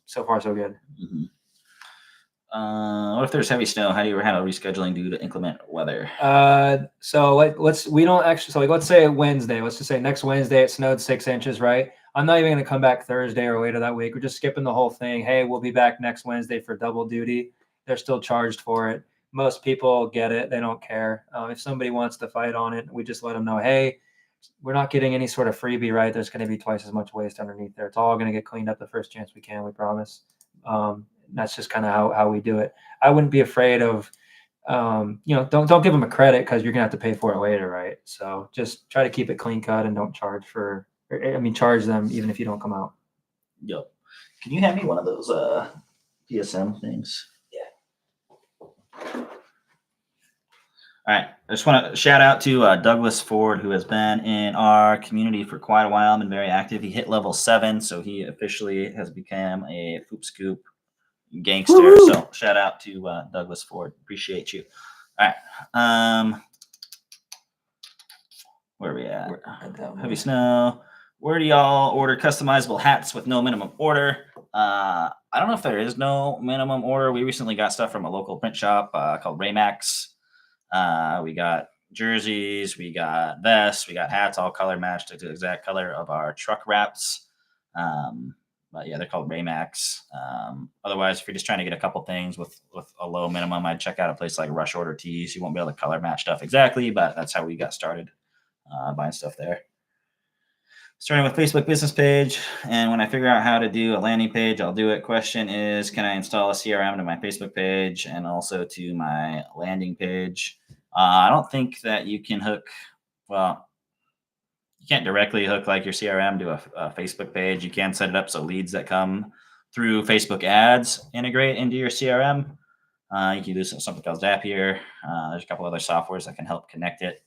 so far so good. What if there's heavy snow? How do you handle rescheduling due to inclement weather? So we don't actually, so like, let's say Wednesday, let's just say next Wednesday, it snowed 6 inches, right? I'm not even going to come back Thursday or later that week. We're just skipping the whole thing. Hey, we'll be back next Wednesday for double duty. They're still charged for it. Most people get it. They don't care. If somebody wants to fight on it, we just let them know, hey, we're not getting any sort of freebie, right? There's going to be twice as much waste underneath there. It's all going to get cleaned up the first chance we can, we promise. That's just kind of how we do it. I wouldn't be afraid of, don't give them a credit, because you're going to have to pay for it later, right? So just try to keep it clean cut and don't charge charge them even if you don't come out. Yep. Can you hand me one of those PSM things? All right. I just want to shout out to Douglas Ford, who has been in our community for quite a while and been very active. He hit level 7, so he officially has become a Poop Scoop gangster. Woo-hoo! So shout out to Douglas Ford. Appreciate you. All right. Where are we at? Heavy snow. Where do y'all order customizable hats with no minimum order? I don't know if there is no minimum order. We recently got stuff from a local print shop called Raymax. We got jerseys, we got vests, we got hats, all color matched to the exact color of our truck wraps. But yeah, they're called Raymax. Otherwise, if you're just trying to get a couple things with a low minimum, I'd check out a place like Rush Order Tees. You won't be able to color match stuff exactly, but that's how we got started buying stuff there. Starting with Facebook business page, and when I figure out how to do a landing page, I'll do it. Question is, can I install a CRM to my Facebook page and also to my landing page? I don't think that you can hook, well, you can't directly hook like your CRM to a Facebook page. You can set it up so leads that come through Facebook ads integrate into your CRM. You can use something called Zapier. There's a couple other softwares that can help connect it.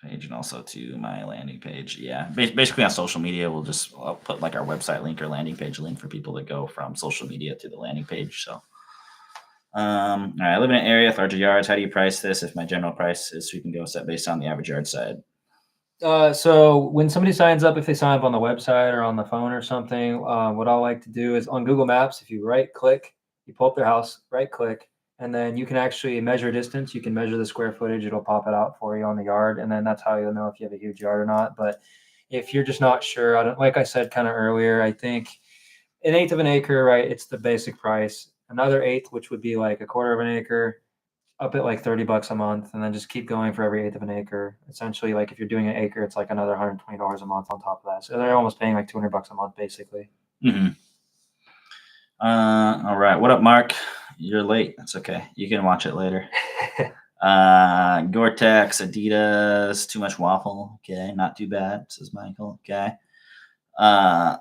Page and also to my landing page. Yeah, basically on social media, I'll put like our website link or landing page link for people that go from social media to the landing page. So, all right, I live in an area with larger yards. How do you price this? If my general price is sweep and go set based on the average yard side. So when somebody signs up, if they sign up on the website or on the phone or something, what I like to do is on Google Maps, if you right click, you pull up their house, right click, and then you can actually measure distance. You can measure the square footage. It'll pop it out for you on the yard. And then that's how you'll know if you have a huge yard or not. But if you're just not sure, like I said kind of earlier, I think an eighth of an acre, right? It's the basic price. Another eighth, which would be like a quarter of an acre, up at like $30 a month, and then just keep going for every eighth of an acre. Essentially, like if you're doing an acre, it's like another $120 a month on top of that. So they're almost paying like $200 a month, basically. Mm-hmm. All right. What up, Mark? You're late. That's okay. You can watch it later. Gore-Tex, Adidas, too much waffle. Okay, not too bad, says Michael. Okay. I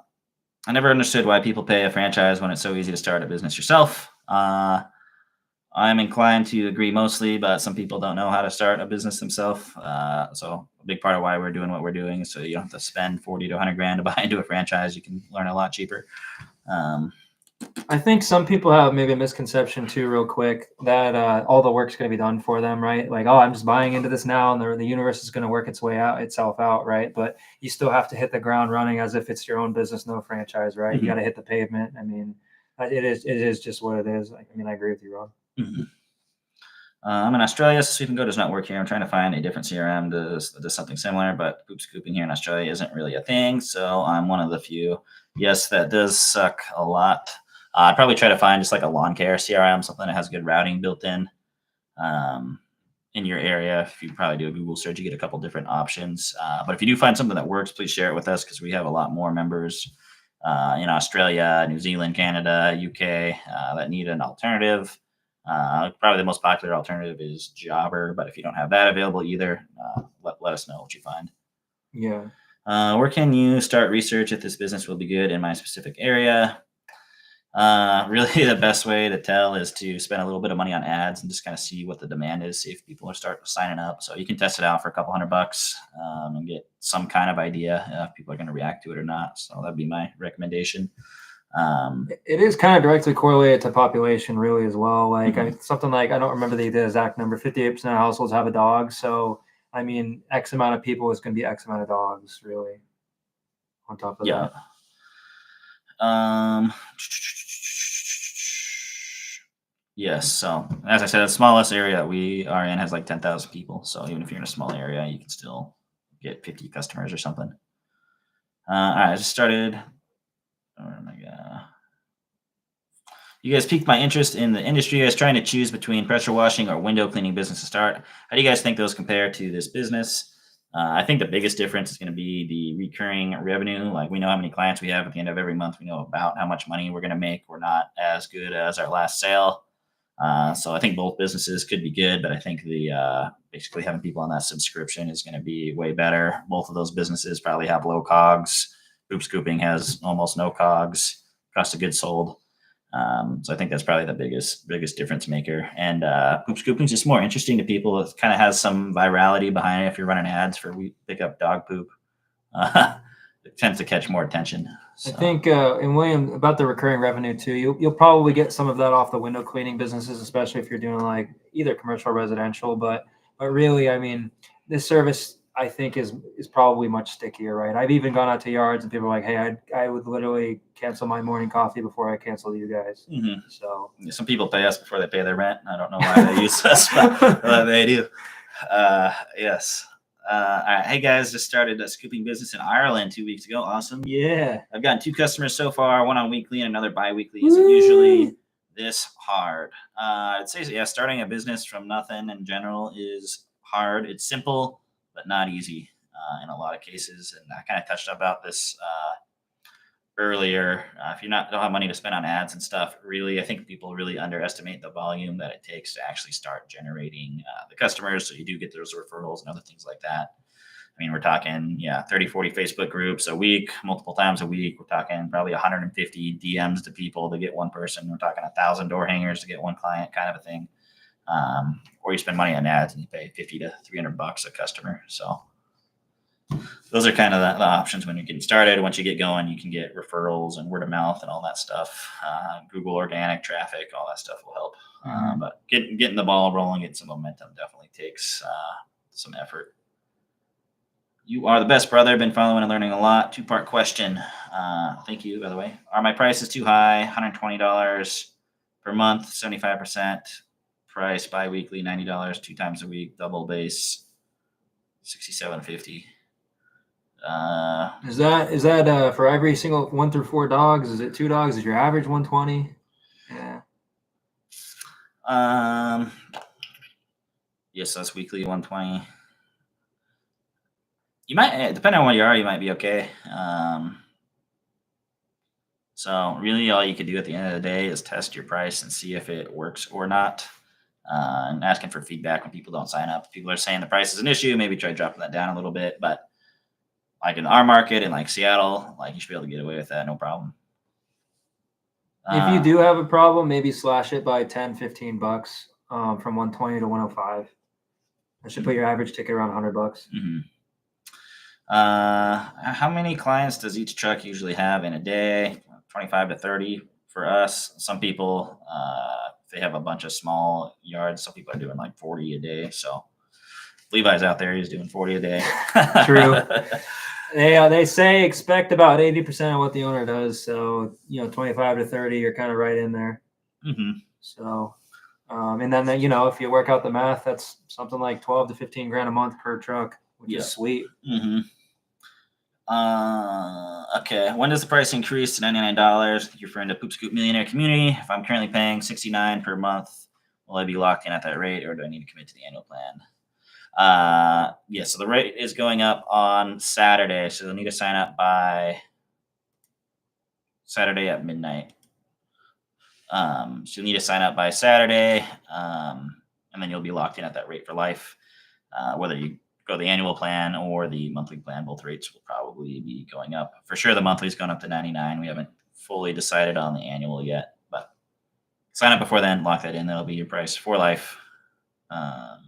never understood why people pay a franchise when it's so easy to start a business yourself. I'm inclined to agree mostly, but some people don't know how to start a business themselves. So a big part of why we're doing what we're doing is so you don't have to spend 40 to 100 grand to buy into a franchise. You can learn a lot cheaper. I think some people have maybe a misconception too, real quick, that all the work's going to be done for them, right? Like, oh, I'm just buying into this now, and the universe is going to work itself out, right? But you still have to hit the ground running as if it's your own business, no franchise, right? Mm-hmm. You got to hit the pavement. I mean, it is just what it is. I mean, I agree with you, Rob. Mm-hmm. I'm in Australia, so Sweep and Go does not work here. I'm trying to find a different CRM that does something similar, but poop scooping here in Australia isn't really a thing. So I'm one of the few. Yes, that does suck a lot. I'd probably try to find just like a lawn care CRM, something that has good routing built in your area. If you probably do a Google search, you get a couple different options. But if you do find something that works, please share it with us because we have a lot more members in Australia, New Zealand, Canada, UK that need an alternative. Probably the most popular alternative is Jobber, but if you don't have that available either, let us know what you find. Yeah. Where can you start research if this business will be good in my specific area? Really, the best way to tell is to spend a little bit of money on ads and just kind of see what the demand is, see if people are starting signing up. So you can test it out for a couple $100 and get some kind of idea if people are going to react to it or not. So that'd be my recommendation. It is kind of directly correlated to population, really, as well. Like something like, I don't remember the exact number, 58% of households have a dog. So, I mean, X amount of people is going to be X amount of dogs, really, on top of that. Yes. So as I said, the smallest area we are in has like 10,000 people. So even if you're in a small area, you can still get 50 customers or something. All right. I just started. Oh my God. You guys piqued my interest in the industry. I was trying to choose between pressure washing or window cleaning business to start. How do you guys think those compare to this business? I think the biggest difference is going to be the recurring revenue. Like we know how many clients we have at the end of every month. We know about how much money we're going to make. We're not as good as our last sale. So I think both businesses could be good, but I think the basically having people on that subscription is going to be way better. Both of those businesses probably have low COGS. Poop Scooping has almost no COGS, cost of goods sold. So I think that's probably the biggest difference maker. And Poop Scooping is just more interesting to people. It kind of has some virality behind it. If you're running ads for we pick up dog poop, it tends to catch more attention. I think, and William, about the recurring revenue too, you'll probably get some of that off the window cleaning businesses, especially if you're doing like either commercial or residential. But really, I mean, this service I think is probably much stickier, right? I've even gone out to yards and people are like, hey, I would literally cancel my morning coffee before I cancel you guys. Mhm. So Some people pay us before they pay their rent. I don't know why they use us, but they do. Yes. All right. Hey guys, just started a scooping business in Ireland 2 weeks ago. Awesome. yeah, I've gotten 2 customers so far, one on weekly and another bi-weekly. Is it usually this hard? I'd say, yeah, starting a business from nothing in general is hard. It's simple, but not easy in a lot of cases. And I kind of touched about this earlier. If don't have money to spend on ads and stuff, really, I think people really underestimate the volume that it takes to actually start generating the customers. So you do get those referrals and other things like that. I mean, we're talking, 30, 40 Facebook groups a week, multiple times a week. We're talking probably 150 DMs to people to get one person. We're talking 1,000 door hangers to get one client, kind of a thing. Or you spend money on ads and you pay 50 to $300 a customer. So those are kind of the options when you're getting started. Once you get going, you can get referrals and word of mouth and all that stuff. Google organic traffic, all that stuff will help. But getting the ball rolling, getting some momentum definitely takes some effort. You are the best, brother. Been following and learning a lot. 2-part question. Thank you, by the way. Are my prices too high? $120 per month, 75% price, bi-weekly, $90, 2 times a week, double base, $67.50. is that for every single 1 through 4 dogs? Is it 2 dogs? Is your average 120? Yeah. Yes, that's weekly 120. You might, depending on what you are, you might be okay. So really all you could do at the end of the day is test your price and see if it works or not. And asking for feedback when people don't sign up. If people are saying the price is an issue, maybe try dropping that down a little bit. But like in our market in like Seattle, like you should be able to get away with that, no problem. If you do have a problem, maybe slash it by 10, $15 from 120 to 105. That should put your average ticket around $100. Mm-hmm. How many clients does each truck usually have in a day? 25 to 30 for us. Some people, if they have a bunch of small yards, some people are doing like 40 a day. So Levi's out there, he's doing 40 a day. True. They say expect about 80% of what the owner does. So, 25 to 30, you're kind of right in there. Mm-hmm. So, and then, if you work out the math, that's something like 12 to 15 grand a month per truck, which is sweet. Mm-hmm. Okay. When does the price increase to $99? You're referring to Poop Scoop Millionaire community. If I'm currently paying $69 per month, will I be locked in at that rate, or do I need to commit to the annual plan? So the rate is going up on Saturday, so you'll need to sign up by Saturday at midnight. So you'll need to sign up by Saturday, and then you'll be locked in at that rate for life. Whether you go the annual plan or the monthly plan, both rates will probably be going up. For sure, the monthly is going up to $99. We haven't fully decided on the annual yet, but sign up before then, lock that in. That'll be your price for life. Let's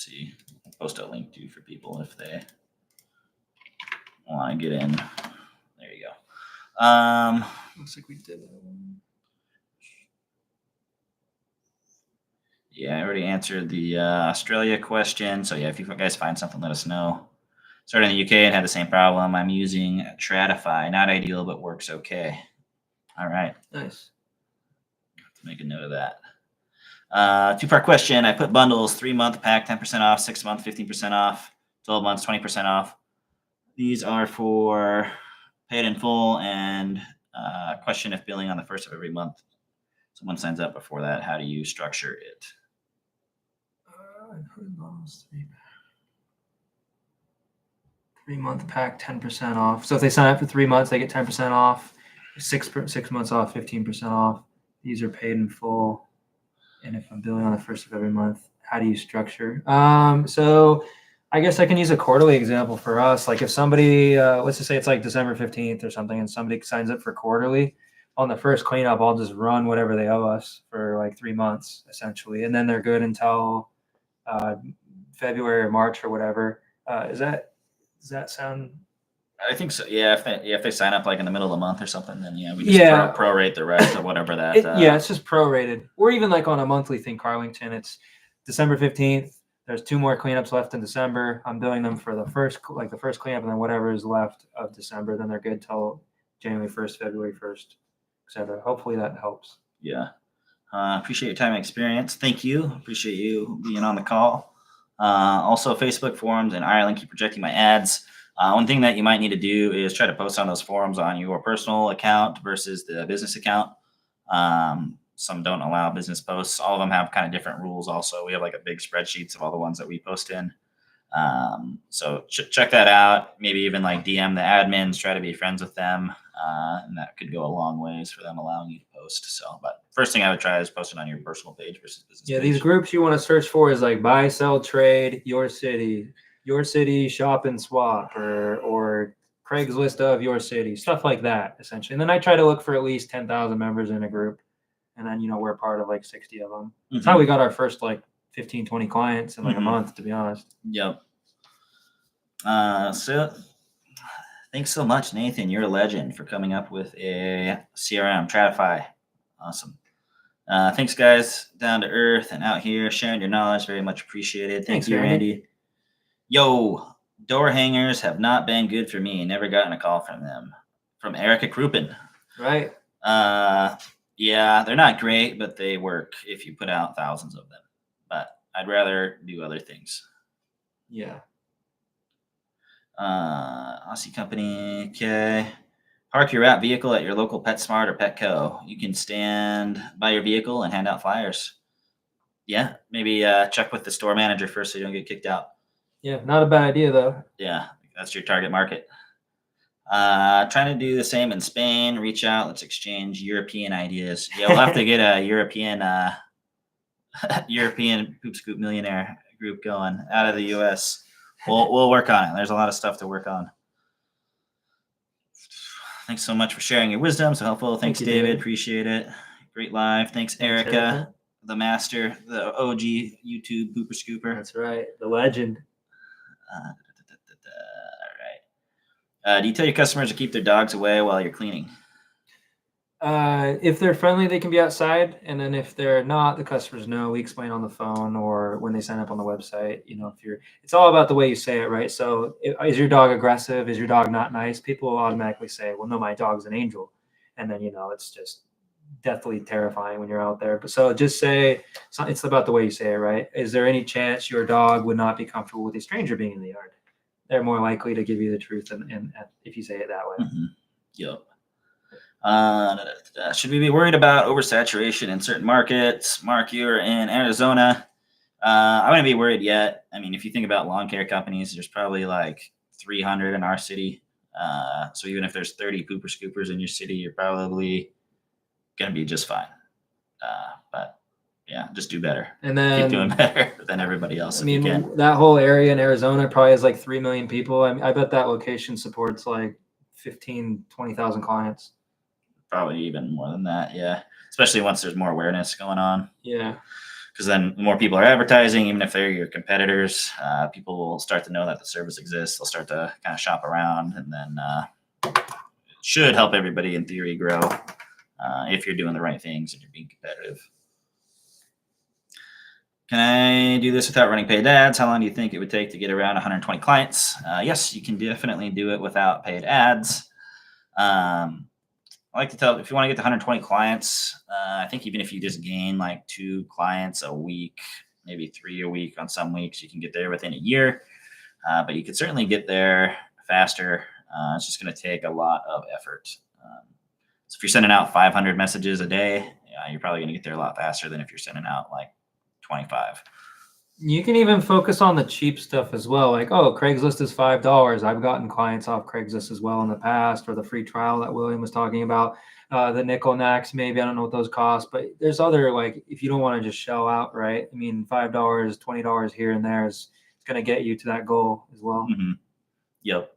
see. I'll post a link too for people if they want to get in. There you go. Looks like we did that one. Yeah, I already answered the Australia question. So yeah, if you guys find something, let us know. Started in the UK and had the same problem. I'm using Tratify. Not ideal, but works okay. All right. Nice. Let's make a note of that. 2-part question. I put bundles, 3-month pack, 10% off, 6-month, 15% off, 12 months, 20% off. These are for paid in full, and question if billing on the first of every month. Someone signs up before that. How do you structure it? 3-month pack, 10% off. So if they sign up for 3 months, they get 10% off. 6 months off, 15% off. These are paid in full. And if I'm billing on the first of every month, how do you structure? So I guess I can use a quarterly example for us. Like if somebody, let's just say it's like December 15th or something, and somebody signs up for quarterly, on the first cleanup, I'll just run whatever they owe us for like 3 months essentially. And then they're good until February or March or whatever. Does that sound? I think so. Yeah, if they sign up like in the middle of the month or something, then we just prorate the rest of whatever that. It's just prorated. Or even like on a monthly thing, Carlington, it's December 15th. There's 2 more cleanups left in December. I'm billing them for the first cleanup, and then whatever is left of December. Then they're good till January 1st, February 1st, etc. Hopefully that helps. Yeah. Appreciate your time and experience. Thank you. Appreciate you being on the call. Also, Facebook forums in Ireland keep rejecting my ads. One thing that you might need to do is try to post on those forums on your personal account versus the business account. Some don't allow business posts. All of them have kind of different rules also. We have like a big spreadsheets of all the ones that we post in. So check that out. Maybe even like DM the admins, try to be friends with them. And that could go a long ways for them allowing you to post. So, but first thing I would try is posting on your personal page versus business page. These groups you want to search for is like buy, sell, trade, your city, shop and swap, or Craigslist of your city, stuff like that, essentially. And then I try to look for at least 10,000 members in a group. And then, we're part of like 60 of them. That's how we got our first like 15, 20 clients in like a month, to be honest. Yep. So thanks so much, Nathan. You're a legend for coming up with a CRM, Tratify. Awesome. Thanks, guys. Down to earth and out here sharing your knowledge. Very much appreciated. Thank you, Randy. Yo, door hangers have not been good for me. Never gotten a call from them. From Erica Kruppen. Right. Yeah, they're not great, but they work if you put out thousands of them. But I'd rather do other things. Yeah. Aussie company. Okay. Park your wrap vehicle at your local PetSmart or Petco. You can stand by your vehicle and hand out flyers. Yeah, maybe check with the store manager first so you don't get kicked out. Yeah, not a bad idea though. Yeah, that's your target market. Trying to do the same in Spain. Reach out. Let's exchange European ideas. Yeah, we'll have to get a European Poop Scoop Millionaire group going out of the U.S. We'll work on it. There's a lot of stuff to work on. Thanks so much for sharing your wisdom. So helpful. Thanks, David. Appreciate it. Great live. Thanks, Erica, the master, the OG YouTube pooper scooper. That's right. The legend. All right. Do you tell your customers to keep their dogs away while you're cleaning? If they're friendly, they can be outside. And then if they're not, the customers know. We explain on the phone or when they sign up on the website. It's all about the way you say it, right? So is your dog aggressive? Is your dog not nice? People will automatically say, well, no, my dog's an angel. And then, it's just deathly terrifying when you're out there. But so just say, it's about the way you say it, right? Is there any chance your dog would not be comfortable with a stranger being in the yard? They're more likely to give you the truth and if you say it that way. Mm-hmm. Yep. Should we be worried about oversaturation in certain markets? Mark, you're in Arizona. I wouldn't be worried yet. I mean, if you think about lawn care companies, there's probably like 300 in our city. So even if there's 30 pooper scoopers in your city, you're probably going to be just fine. But yeah, just do better. And then keep doing better than everybody else. I mean, that whole area in Arizona probably has like 3 million people. I bet that location supports like 15, 20,000 clients. Probably even more than that, yeah. Especially once there's more awareness going on. Yeah. Because then more people are advertising, even if they're your competitors. People will start to know that the service exists. They'll start to kind of shop around, and then it should help everybody in theory grow if you're doing the right things and you're being competitive. Can I do this without running paid ads? How long do you think it would take to get around 120 clients? Yes, you can definitely do it without paid ads. I like to tell if you want to get to 120 clients, I think even if you just gain like 2 clients a week, maybe 3 a week on some weeks, you can get there within a year. But you could certainly get there faster. It's just going to take a lot of effort. So if you're sending out 500 messages a day, you're probably going to get there a lot faster than if you're sending out like 25. You can even focus on the cheap stuff as well. Like, oh, Craigslist is $5. I've gotten clients off Craigslist as well in the past, or the free trial that William was talking about. The nickel knacks, maybe. I don't know what those cost, but there's other, like, if you don't want to just shell out, right? I mean, $5, $20 here and there is going to get you to that goal as well. Mm-hmm. Yep.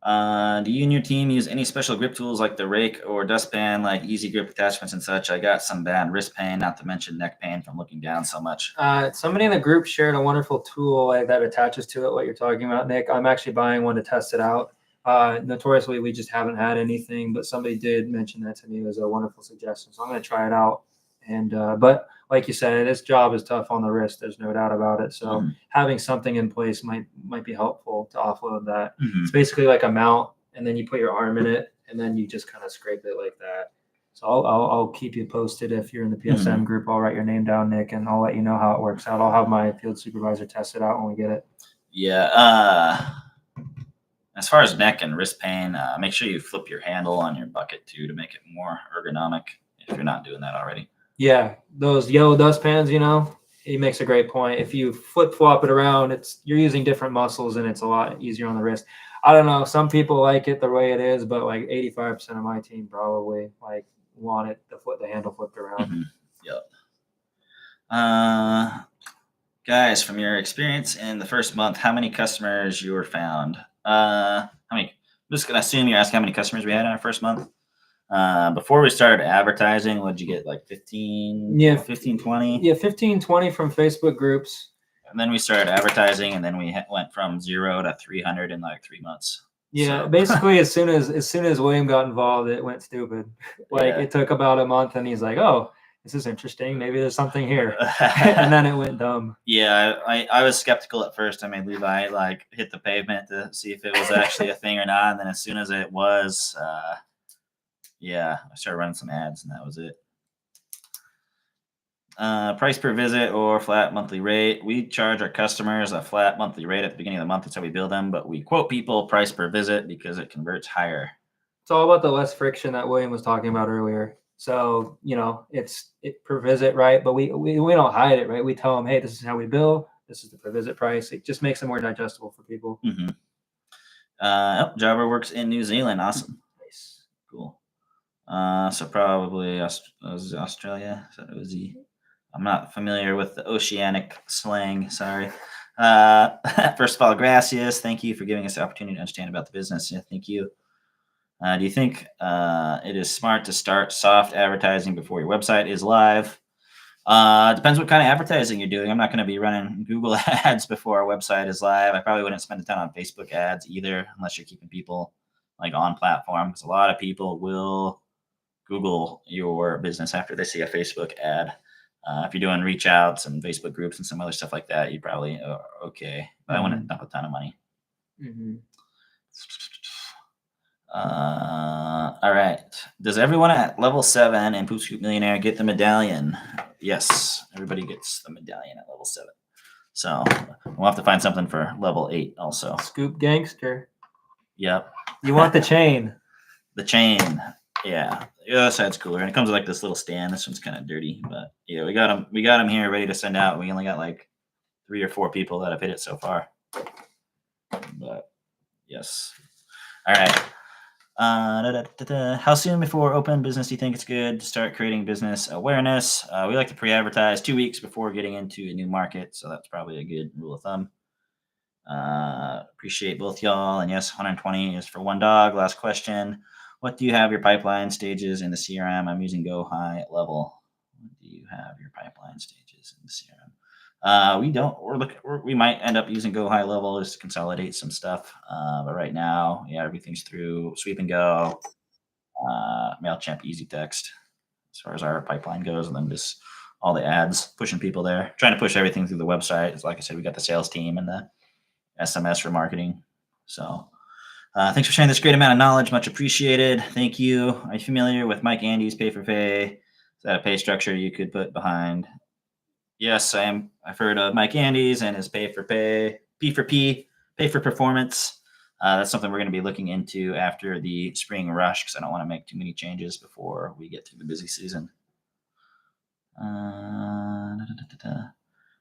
Do you and your team use any special grip tools like the rake or dustpan, like easy grip attachments and such? I got some bad wrist pain, not to mention neck pain from looking down so much. Somebody in the group shared a wonderful tool that attaches to it, what you're talking about, Nick. I'm actually buying one to test it out. Notoriously, we just haven't had anything, but somebody did mention that to me as a wonderful suggestion. So I'm going to try it out. And but like you said, this job is tough on the wrist. There's no doubt about it. So having something in place might be helpful to offload that. It's basically like a mount, and then you put your arm in it, and then you just kind of scrape it like that. So I'll keep you posted if you're in the PSM group. I'll write your name down, Nick, and I'll let you know how it works out. I'll have my field supervisor test it out when we get it. Yeah. As far as neck and wrist pain, make sure you flip your handle on your bucket too to make it more ergonomic if you're not doing that already. Yeah, those yellow dustpans, he makes a great point. If you flip flop it around, you're using different muscles and it's a lot easier on the wrist. I don't know. Some people like it the way it is, but like 85% of my team probably like want it the handle flipped around. Yep. Guys, from your experience in the first month, how many customers you were found? How many? I'm just gonna assume you're asking how many customers we had in our first month. Before we started advertising, what did you get? Like 15? Yeah, 15, 20? Yeah, 15, 20 from Facebook groups. And then we started advertising, and then we went from 0 to 300 in like 3 months. Yeah, so. Basically, as soon as William got involved, it went stupid. It took about a month, and he's like, "Oh, this is interesting. Maybe there's something here," and then it went dumb. Yeah, I was skeptical at first. I made Levi like hit the pavement to see if it was actually a thing or not, and then as soon as it was, I started running some ads, and that was it. Price per visit or flat monthly rate. We charge our customers a flat monthly rate at the beginning of the month. That's how we bill them, but we quote people price per visit because it converts higher. It's all about the less friction that William was talking about earlier. So, it's per visit, right? But we don't hide it, right? We tell them, hey, this is how we bill. This is the per visit price. It just makes it more digestible for people. Jobber works in New Zealand. Awesome. Nice. Cool. So probably Australia. So it was I'm not familiar with the oceanic slang. Sorry. First of all, gracias. Thank you for giving us the opportunity to understand about the business. Yeah, thank you. Do you think it is smart to start soft advertising before your website is live? Depends what kind of advertising you're doing. I'm not going to be running Google ads before our website is live. I probably wouldn't spend a ton on Facebook ads either, unless you're keeping people like on platform, because a lot of people will Google your business after they see a Facebook ad. If you're doing reach outs and Facebook groups and some other stuff like that, you probably are okay. But I wouldn't dump a ton of money. All right. Does everyone at level 7 in Poop Scoop Millionaire get the medallion? Yes, everybody gets the medallion at level 7. So we'll have to find something for level 8 also. Scoop Gangster. Yep. You want the chain. The chain. Yeah. The other side's cooler. And it comes with like this little stand. This one's kind of dirty, but yeah, we got them here ready to send out. We only got like 3 or 4 people that have hit it so far. But yes. All right. How soon before open business do you think it's good to start creating business awareness? We like to pre-advertise 2 weeks before getting into a new market, so that's probably a good rule of thumb. Appreciate both y'all, and yes, 120 is for one dog. Last question: what do you have your pipeline stages in the CRM? I'm using Go High Level. What do you have your pipeline stages in the CRM? We don't. We might end up using Go High Level just to consolidate some stuff. But right now, everything's through Sweep and Go, MailChimp, Easy Text, as far as our pipeline goes, and then just all the ads, pushing people there, trying to push everything through the website. Like I said, we got the sales team and the SMS for marketing. So thanks for sharing this great amount of knowledge. Much appreciated. Thank you. Are you familiar with Mike Andy's pay for pay? Is that a pay structure you could put behind? Yes, I am. I've heard of Mike Andy's and his pay for pay, P for P, pay for performance. That's something we're going to be looking into after the spring rush, because I don't want to make too many changes before we get through the busy season.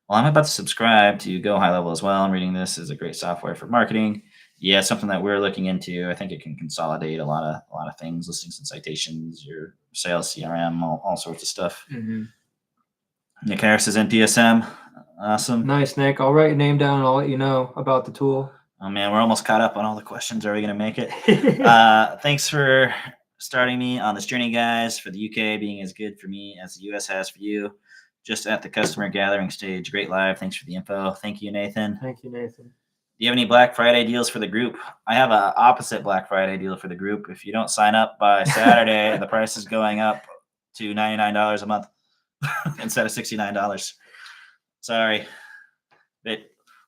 Well, I'm about to subscribe to Go High Level as well. I'm reading this is a great software for marketing. Yeah, something that we're looking into. I think it can consolidate a lot of things, listings and citations, your sales CRM, all sorts of stuff. Mm-hmm. Nick Harris is in PSM. Awesome. Nice, Nick. I'll write your name down and I'll let you know about the tool. Oh man, we're almost caught up on all the questions. Are we gonna make it? Thanks for starting me on this journey, guys. For the UK being as good for me as the US has for you. Just at the customer gathering stage. Great live. Thanks for the info. Thank you, Nathan. Thank you, Nathan. Do you have any Black Friday deals for the group? I have an opposite Black Friday deal for the group. If you don't sign up by Saturday, the price is going up to $99 a month instead of $69. Sorry. But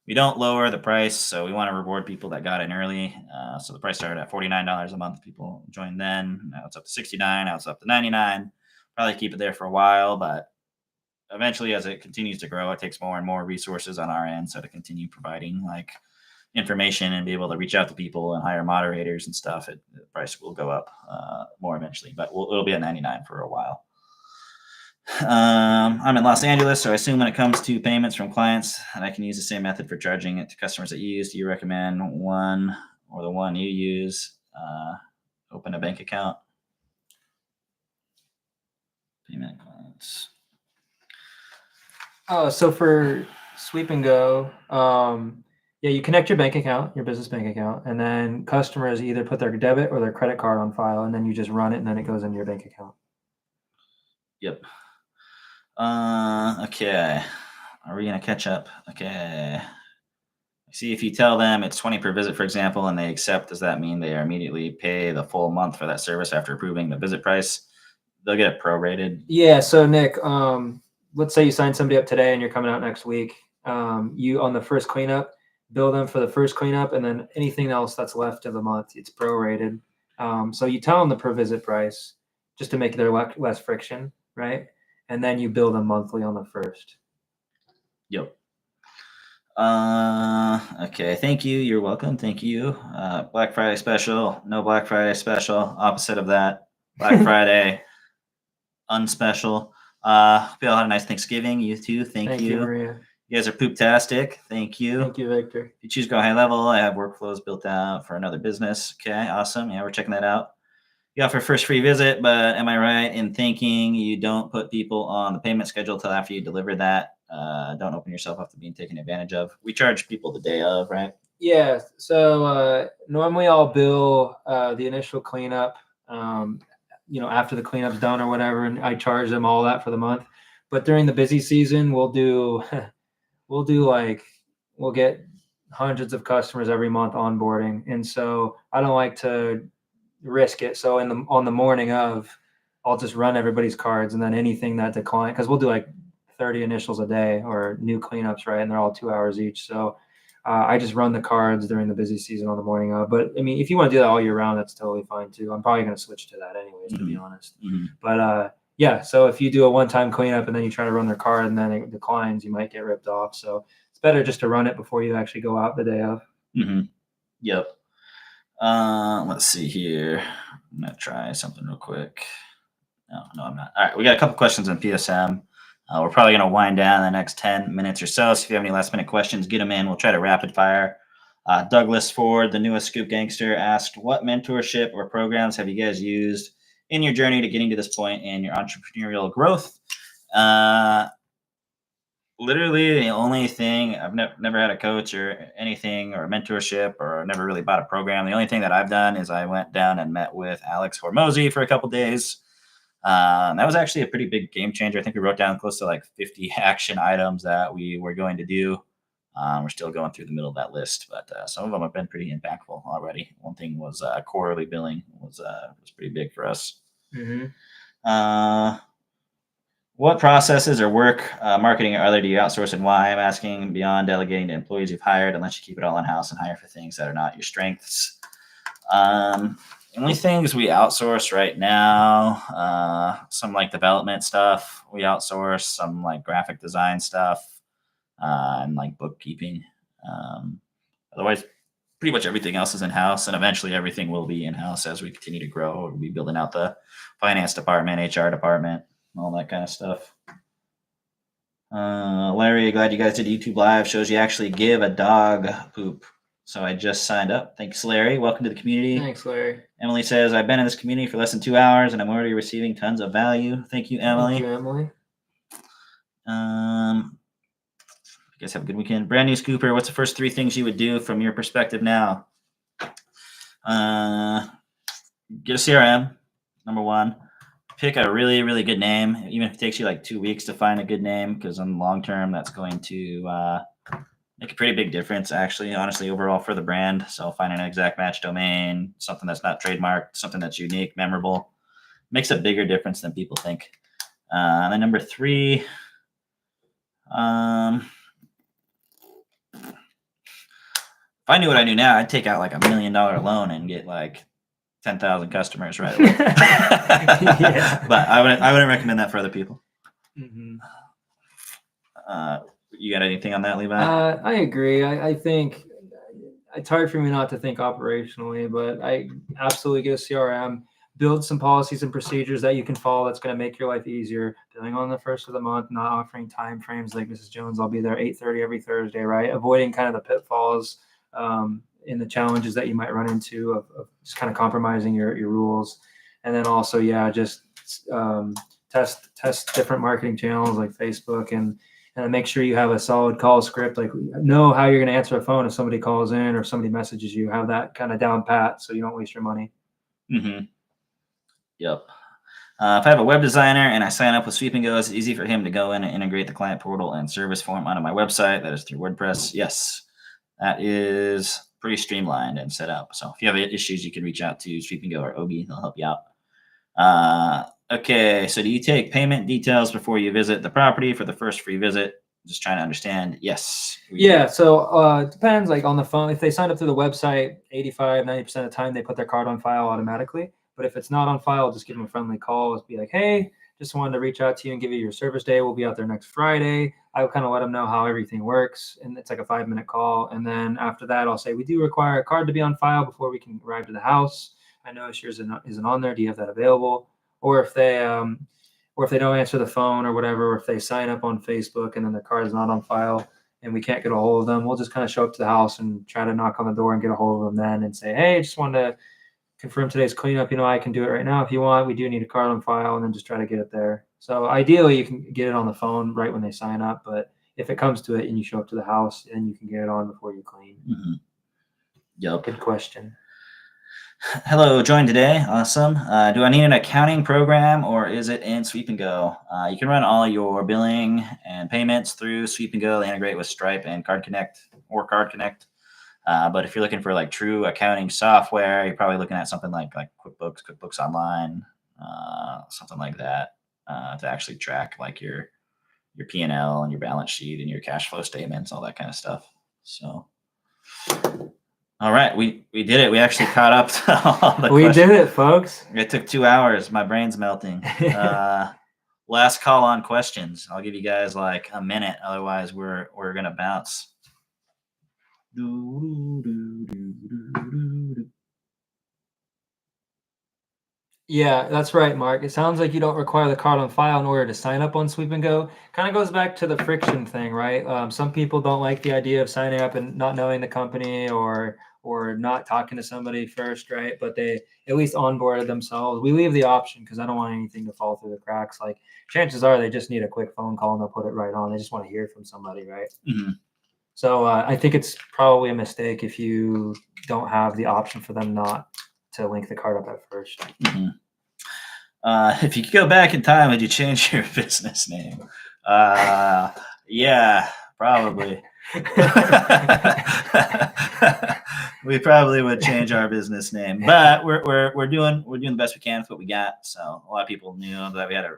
we don't lower the price, so we want to reward people that got in early. So the price started at $49 a month. People joined then. Now it's up to $69. Now it's up to $99. Probably keep it there for a while, but eventually, as it continues to grow, it takes more and more resources on our end. So to continue providing like information and be able to reach out to people and hire moderators and stuff, the price will go up more eventually, but it'll be at $99 for a while. I'm in Los Angeles, so I assume when it comes to payments from clients, and I can use the same method for charging it to customers that you use. Do you recommend one or the one you use? Open a bank account. Payment clients. So for Sweep and Go, yeah, you connect your bank account, your business bank account, and then customers either put their debit or their credit card on file, and then you just run it, and then it goes into your bank account. Yep. Okay. Are we gonna catch up? Okay. See, if you tell them it's 20 per visit, for example, and they accept, does that mean they immediately pay the full month for that service after approving the visit price? They'll get it prorated. Yeah. So Nick, let's say you sign somebody up today and you're coming out next week. You on the first cleanup, bill them for the first cleanup, and then anything else that's left of the month, it's prorated. So you tell them the per visit price just to make there less friction, right? And then you bill them monthly on the first. Yep. Okay. Thank you. You're welcome. Thank you. Black Friday special. No Black Friday special. Opposite of that. Black Friday unspecial. Hope you all had a nice Thanksgiving. You too. Thank you. Maria. You guys are poop-tastic. Thank you. Thank you, Victor. If you choose Go High Level, I have workflows built out for another business. Okay, awesome. Yeah, we're checking that out. You offer first free visit, but am I right in thinking you don't put people on the payment schedule till after you deliver that? Don't open yourself up to being taken advantage of. We charge people the day of, right? Yeah. So normally I'll bill the initial cleanup, after the cleanup's done or whatever, and I charge them all that for the month. But during the busy season, we'll get hundreds of customers every month onboarding, and so I don't like to risk it. So on the morning of, I'll just run everybody's cards, and then anything that decline, because we'll do like 30 initials a day or new cleanups, right? And they're all 2 hours each. So I just run the cards during the busy season on the morning of. But I mean, if you want to do that all year round, that's totally fine too. I'm probably going to switch to that anyways, to be honest. Mm-hmm. But yeah, so if you do a one-time cleanup and then you try to run their card and then it declines, you might get ripped off. So it's better just to run it before you actually go out the day of. Mm-hmm. Yep. Let's see here. I'm gonna try something real quick. No, I'm not. All right, we got a couple questions on PSM. We're probably gonna wind down in the next 10 minutes or so. So if you have any last minute questions, get them in. We'll try to rapid fire. Douglas Ford, the newest Scoop gangster, asked, "What mentorship or programs have you guys used in your journey to getting to this point in your entrepreneurial growth?" Literally the only thing, I've never had a coach or anything or a mentorship, or never really bought a program. The only thing that I've done is I went down and met with Alex Hormozy for a couple days. That was actually a pretty big game changer. I think we wrote down close to like 50 action items that we were going to do. We're still going through the middle of that list, but some of them have been pretty impactful already. One thing was quarterly billing was pretty big for us. Mm-hmm. What processes or work, marketing or other, do you outsource, and why? I'm asking beyond delegating to employees you've hired, unless you keep it all in-house and hire for things that are not your strengths. The only things we outsource right now, some like development stuff we outsource, some like graphic design stuff, and like bookkeeping. Otherwise, pretty much everything else is in-house, and eventually everything will be in-house as we continue to grow. We'll be building out the finance department, HR department, all that kind of stuff. Larry, glad you guys did YouTube live. Shows you actually give a dog poop. So I just signed up. Thanks, Larry. Welcome to the community. Thanks, Larry. Emily says, I've been in this community for less than 2 hours and I'm already receiving tons of value. Thank you, Emily. Thank you, Emily. You guys have a good weekend. Brand new scooper, what's the first 3 things you would do from your perspective now? Get a CRM, number 1. Pick a really, really good name, even if it takes you like 2 weeks to find a good name, because on the long term, that's going to make a pretty big difference, actually, honestly, overall for the brand. So finding an exact match domain, something that's not trademarked, something that's unique, memorable, makes a bigger difference than people think. And then number 3, if I knew what I knew now, I'd take out like $1 million loan and get like 10,000 customers right away. Yeah. But I wouldn't recommend that for other people. Mm-hmm. You got anything on that, Levi? I agree. I think it's hard for me not to think operationally, but I absolutely get a CRM, build some policies and procedures that you can follow that's going to make your life easier. Billing on the first of the month, not offering time frames like Mrs. Jones. I'll be there 8:30 every Thursday, right? Avoiding kind of the pitfalls in the challenges that you might run into of just kind of compromising your rules. And then also, just test different marketing channels like Facebook and make sure you have a solid call script, like know how you're going to answer a phone if somebody calls in or somebody messages you, have that kind of down pat so you don't waste your money. Mm-hmm. Yep. If I have a web designer and I sign up with Sweep and Go, it's easy for him to go in and integrate the client portal and service form onto my website. That is through WordPress. Yes, that is pretty streamlined and set up. So if you have issues, you can reach out to Sweep and Go or Obi. They'll help you out. Okay, so do you take payment details before you visit the property for the first free visit? Just trying to understand. Yes. Yeah, so it depends, like on the phone. If they sign up through the website, 85-90% of the time they put their card on file automatically. But if it's not on file, just give them a friendly call. Just be like, hey, just wanted to reach out to you and give you your service day. We'll be out there next Friday. I will kind of let them know how everything works. And it's like a 5-minute call. And then after that, I'll say, we do require a card to be on file before we can arrive to the house. I notice yours isn't on there. Do you have that available? Or if they don't answer the phone or whatever, or if they sign up on Facebook and then their card is not on file and we can't get a hold of them, we'll just kind of show up to the house and try to knock on the door and get a hold of them then and say, hey, just wanted to confirm today's cleanup. I can do it right now if you want. We do need a card on file, and then just try to get it there. So ideally, you can get it on the phone right when they sign up. But if it comes to it and you show up to the house, then you can get it on before you clean. Mm-hmm. Yep. Good question. Hello, join today. Awesome. Do I need an accounting program or is it in Sweep and Go? You can run all your billing and payments through Sweep and Go. They integrate with Stripe and Card Connect or Card Connect. But if you're looking for like true accounting software, you're probably looking at something like QuickBooks Online, something like that, to actually track like your P&L and your balance sheet and your cash flow statements, all that kind of stuff. So, all right, we did it. We actually caught up to all the questions. We did it, folks. It took 2 hours. My brain's melting. Last call on questions. I'll give you guys like a minute. Otherwise, we're gonna bounce. Yeah, that's right, Mark. It sounds like you don't require the card on file in order to sign up on Sweep and Go. Kind of goes back to the friction thing, right? Some people don't like the idea of signing up and not knowing the company or not talking to somebody first, right? But they at least onboarded themselves. We leave the option because I don't want anything to fall through the cracks. Like chances are they just need a quick phone call and they'll put it right on. They just want to hear from somebody, right? Mm-hmm. So I think it's probably a mistake if you don't have the option for them not to link the card up at first. Mm-hmm. If you could go back in time, would you change your business name? Yeah, probably. We probably would change our business name, but we're doing the best we can with what we got. So a lot of people knew that we had to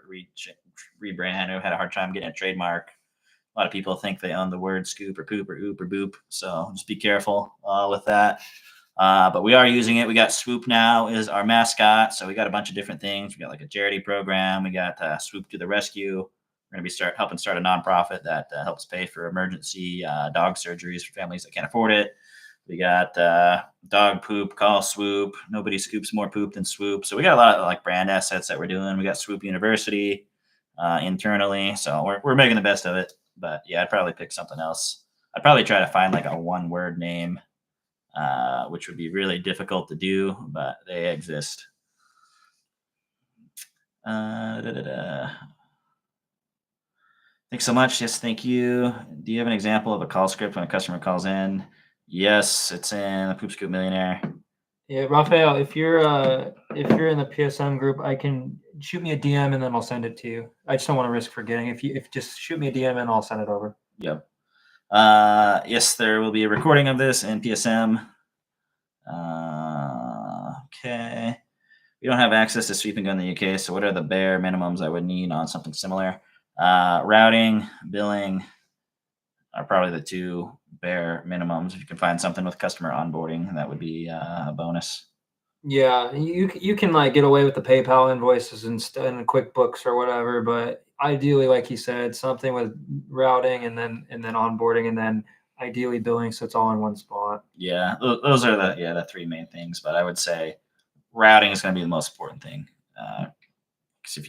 rebrand. We had a hard time getting a trademark. A lot of people think they own the word scoop or poop or oop or boop. So just be careful with that. But we are using it. We got Swoop now is our mascot. So we got a bunch of different things. We got like a charity program. We got Swoop to the rescue. We're going to be helping start a nonprofit that helps pay for emergency dog surgeries for families that can't afford it. We got dog poop, call Swoop. Nobody scoops more poop than Swoop. So we got a lot of like brand assets that we're doing. We got Swoop University internally. So we're making the best of it. but yeah, I'd probably pick something else. I'd probably try to find like a 1-word name, which would be really difficult to do, but they exist. Thanks so much. Yes, thank you. Do you have an example of a call script when a customer calls in? Yes, it's in the Poop Scoop Millionaire. Yeah, Raphael, if you're in the PSM group, I can shoot me a DM and then I'll send it to you. I just don't want to risk forgetting. If just shoot me a DM and I'll send it over. Yep. Yes, there will be a recording of this in PSM. Okay. We don't have access to Sweep and Go in the UK, so what are the bare minimums I would need on something similar? Routing, billing are probably the 2 bare minimums. If you can find something with customer onboarding, that would be a bonus. Yeah, you can like get away with the PayPal invoices and QuickBooks or whatever, but ideally, like he said, something with routing and then onboarding and then ideally billing, so it's all in one spot. Yeah, those are the 3 main things. But I would say routing is going to be the most important thing. Because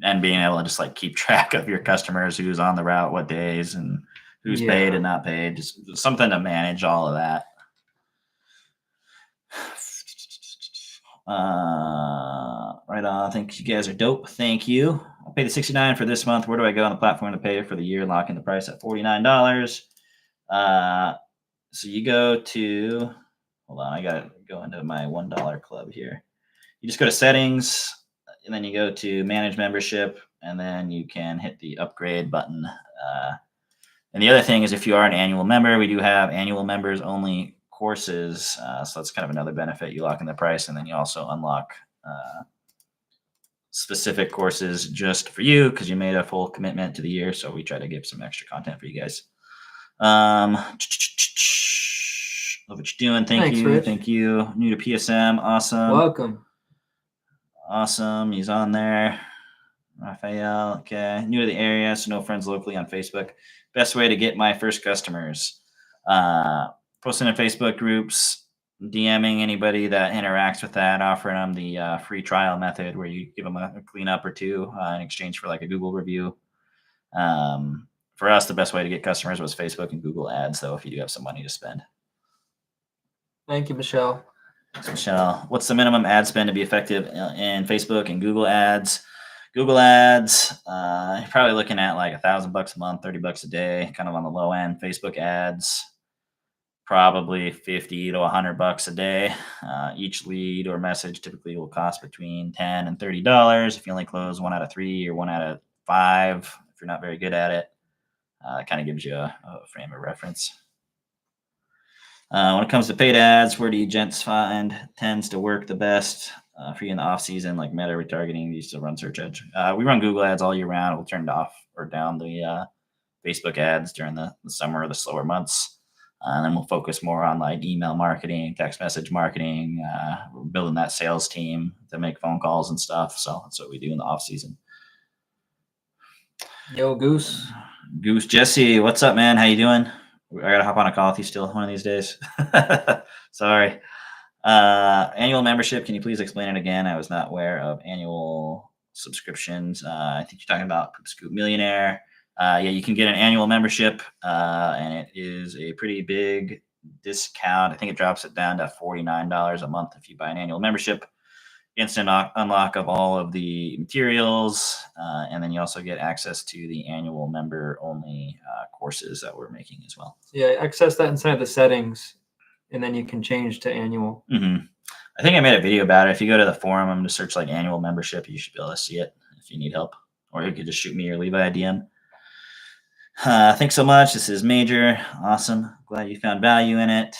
and being able to just like keep track of your customers, who's on the route, what days, and who's paid and not paid, just something to manage all of that. Right on. I think you guys are dope. Thank you. I'll pay the $69 for this month. Where do I go on the platform to pay for the year? Locking the price at $49. So you go to, hold on, I gotta go into my $1 club here. You just go to settings, and then you go to manage membership, and then you can hit the upgrade button. And the other thing is, if you are an annual member, we do have annual members only courses. So that's kind of another benefit. You lock in the price, and then you also unlock specific courses just for you because you made a full commitment to the year. So we try to give some extra content for you guys. Love what you're doing. Thanks, you. Rich. Thank you. New to PSM. Awesome. Welcome. Awesome. He's on there. Raphael. Okay. New to the area, so no friends locally on Facebook. Best way to get my first customers. Posting in Facebook groups, DMing anybody that interacts with that, offering them the free trial method where you give them a cleanup or 2 in exchange for like a Google review. For us, the best way to get customers was Facebook and Google ads, though, if you do have some money to spend. Thank you, Michelle. Thanks, Michelle. What's the minimum ad spend to be effective in Facebook and Google ads? Google ads, you're probably looking at like $1,000 a month, $30 a day, kind of on the low end. Facebook ads, probably $50 to $100 a day. Each lead or message typically will cost between $10 and $30. If you only close 1 out of 3 or 1 out of 5, if you're not very good at it, it kind of gives you a frame of reference. When it comes to paid ads, where do you gents find tends to work the best for you in the off season, like meta retargeting? You still run search ads. We run Google ads all year round. We'll turn it off or down the Facebook ads during the summer or the slower months. And then we'll focus more on like email marketing, text message marketing. We're building that sales team to make phone calls and stuff. So that's what we do in the off season. Yo, Goose. Goose Jesse, what's up, man? How you doing? I gotta hop on a call with you still one of these days. Sorry. Annual membership. Can you please explain it again? I was not aware of annual subscriptions. I think you're talking about Poop Scoop Millionaire. Yeah, you can get an annual membership, and it is a pretty big discount. I think it drops it down to $49 a month if you buy an annual membership. Instant unlock of all of the materials, and then you also get access to the annual member only courses that we're making as well. Yeah, access that inside the settings, and then you can change to annual. Mm-hmm. I think I made a video about it. If you go to the forum, I'm going to search like annual membership. You should be able to see it if you need help, or you could just shoot me or Levi a DM. Thanks so much. This is Major. Awesome. Glad you found value in it.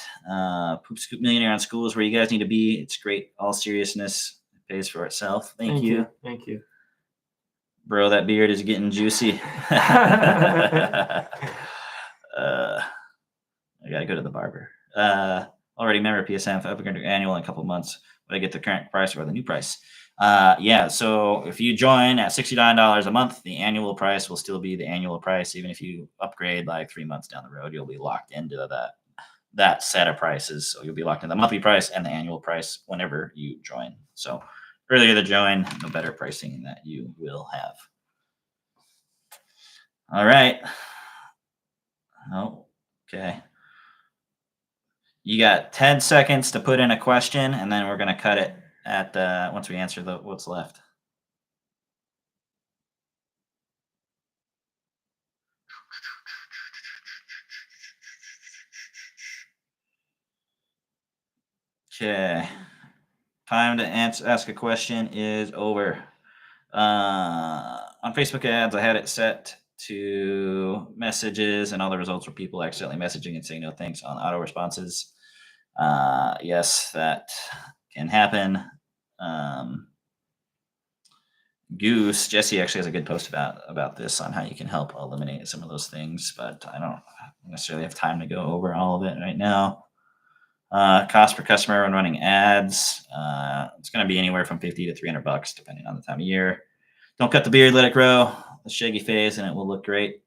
Poop Scoop Millionaire on Skool is where you guys need to be. It's great. All seriousness. Pays for itself. Thank you. Thank you. Bro, that beard is getting juicy. I gotta go to the barber. Already member PSM, upgrade annual in a couple of months. Would I get the current price or the new price? Yeah, so if you join at $69 a month, the annual price will still be the annual price. Even if you upgrade like 3 months down the road, you'll be locked into that set of prices. So you'll be locked in the monthly price and the annual price whenever you join. So earlier to join, the better pricing that you will have. All right. Oh, okay. You got 10 seconds to put in a question, and then we're going to cut it at once we answer what's left. Okay. Time to ask a question is over. On Facebook ads, I had it set to messages, and all the results were people accidentally messaging and saying no thanks on auto responses. Yes, that can happen. Goose Jesse actually has a good post about this on how you can help eliminate some of those things, but I don't necessarily have time to go over all of it right now. Cost per customer when running ads, it's going to be anywhere from $50 to $300 depending on the time of year. Don't cut the beard, let it grow, the shaggy phase, and it will look great.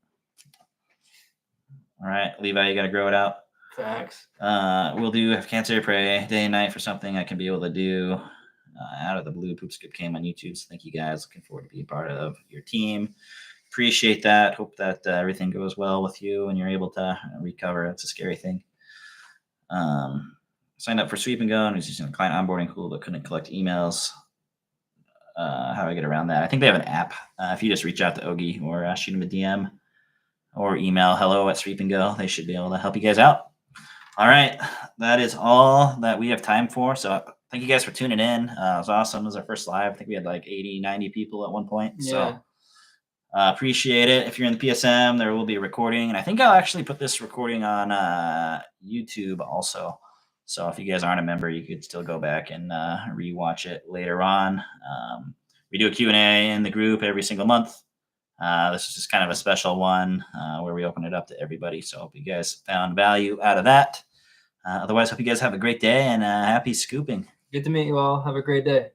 All right, Levi, you got to grow it out. Facts. We'll do have cancer pray day and night for something I can be able to do. Out of the blue, Poop Scoop came on YouTube, so thank you guys. Looking forward to being part of your team. Appreciate that. Hope that everything goes well with you and you're able to recover. It's a scary thing. Signed up for Sweep and Go and was using a client onboarding tool but couldn't collect emails. How do I get around that? I think they have an app. If you just reach out to Ogie or shoot him a DM or email hello@Sweep and Go, they should be able to help you guys out. All right, that is all that we have time for. So thank you guys for tuning in. It was awesome. It was our first live. I think we had like 80, 90 people at one point. Yeah. So appreciate it. If you're in the PSM, there will be a recording. And I think I'll actually put this recording on YouTube also. So if you guys aren't a member, you could still go back and rewatch it later on. We do a Q&A in the group every single month. This is just kind of a special one where we open it up to everybody. So hope you guys found value out of that. Otherwise, hope you guys have a great day and happy scooping. Good to meet you all. Have a great day.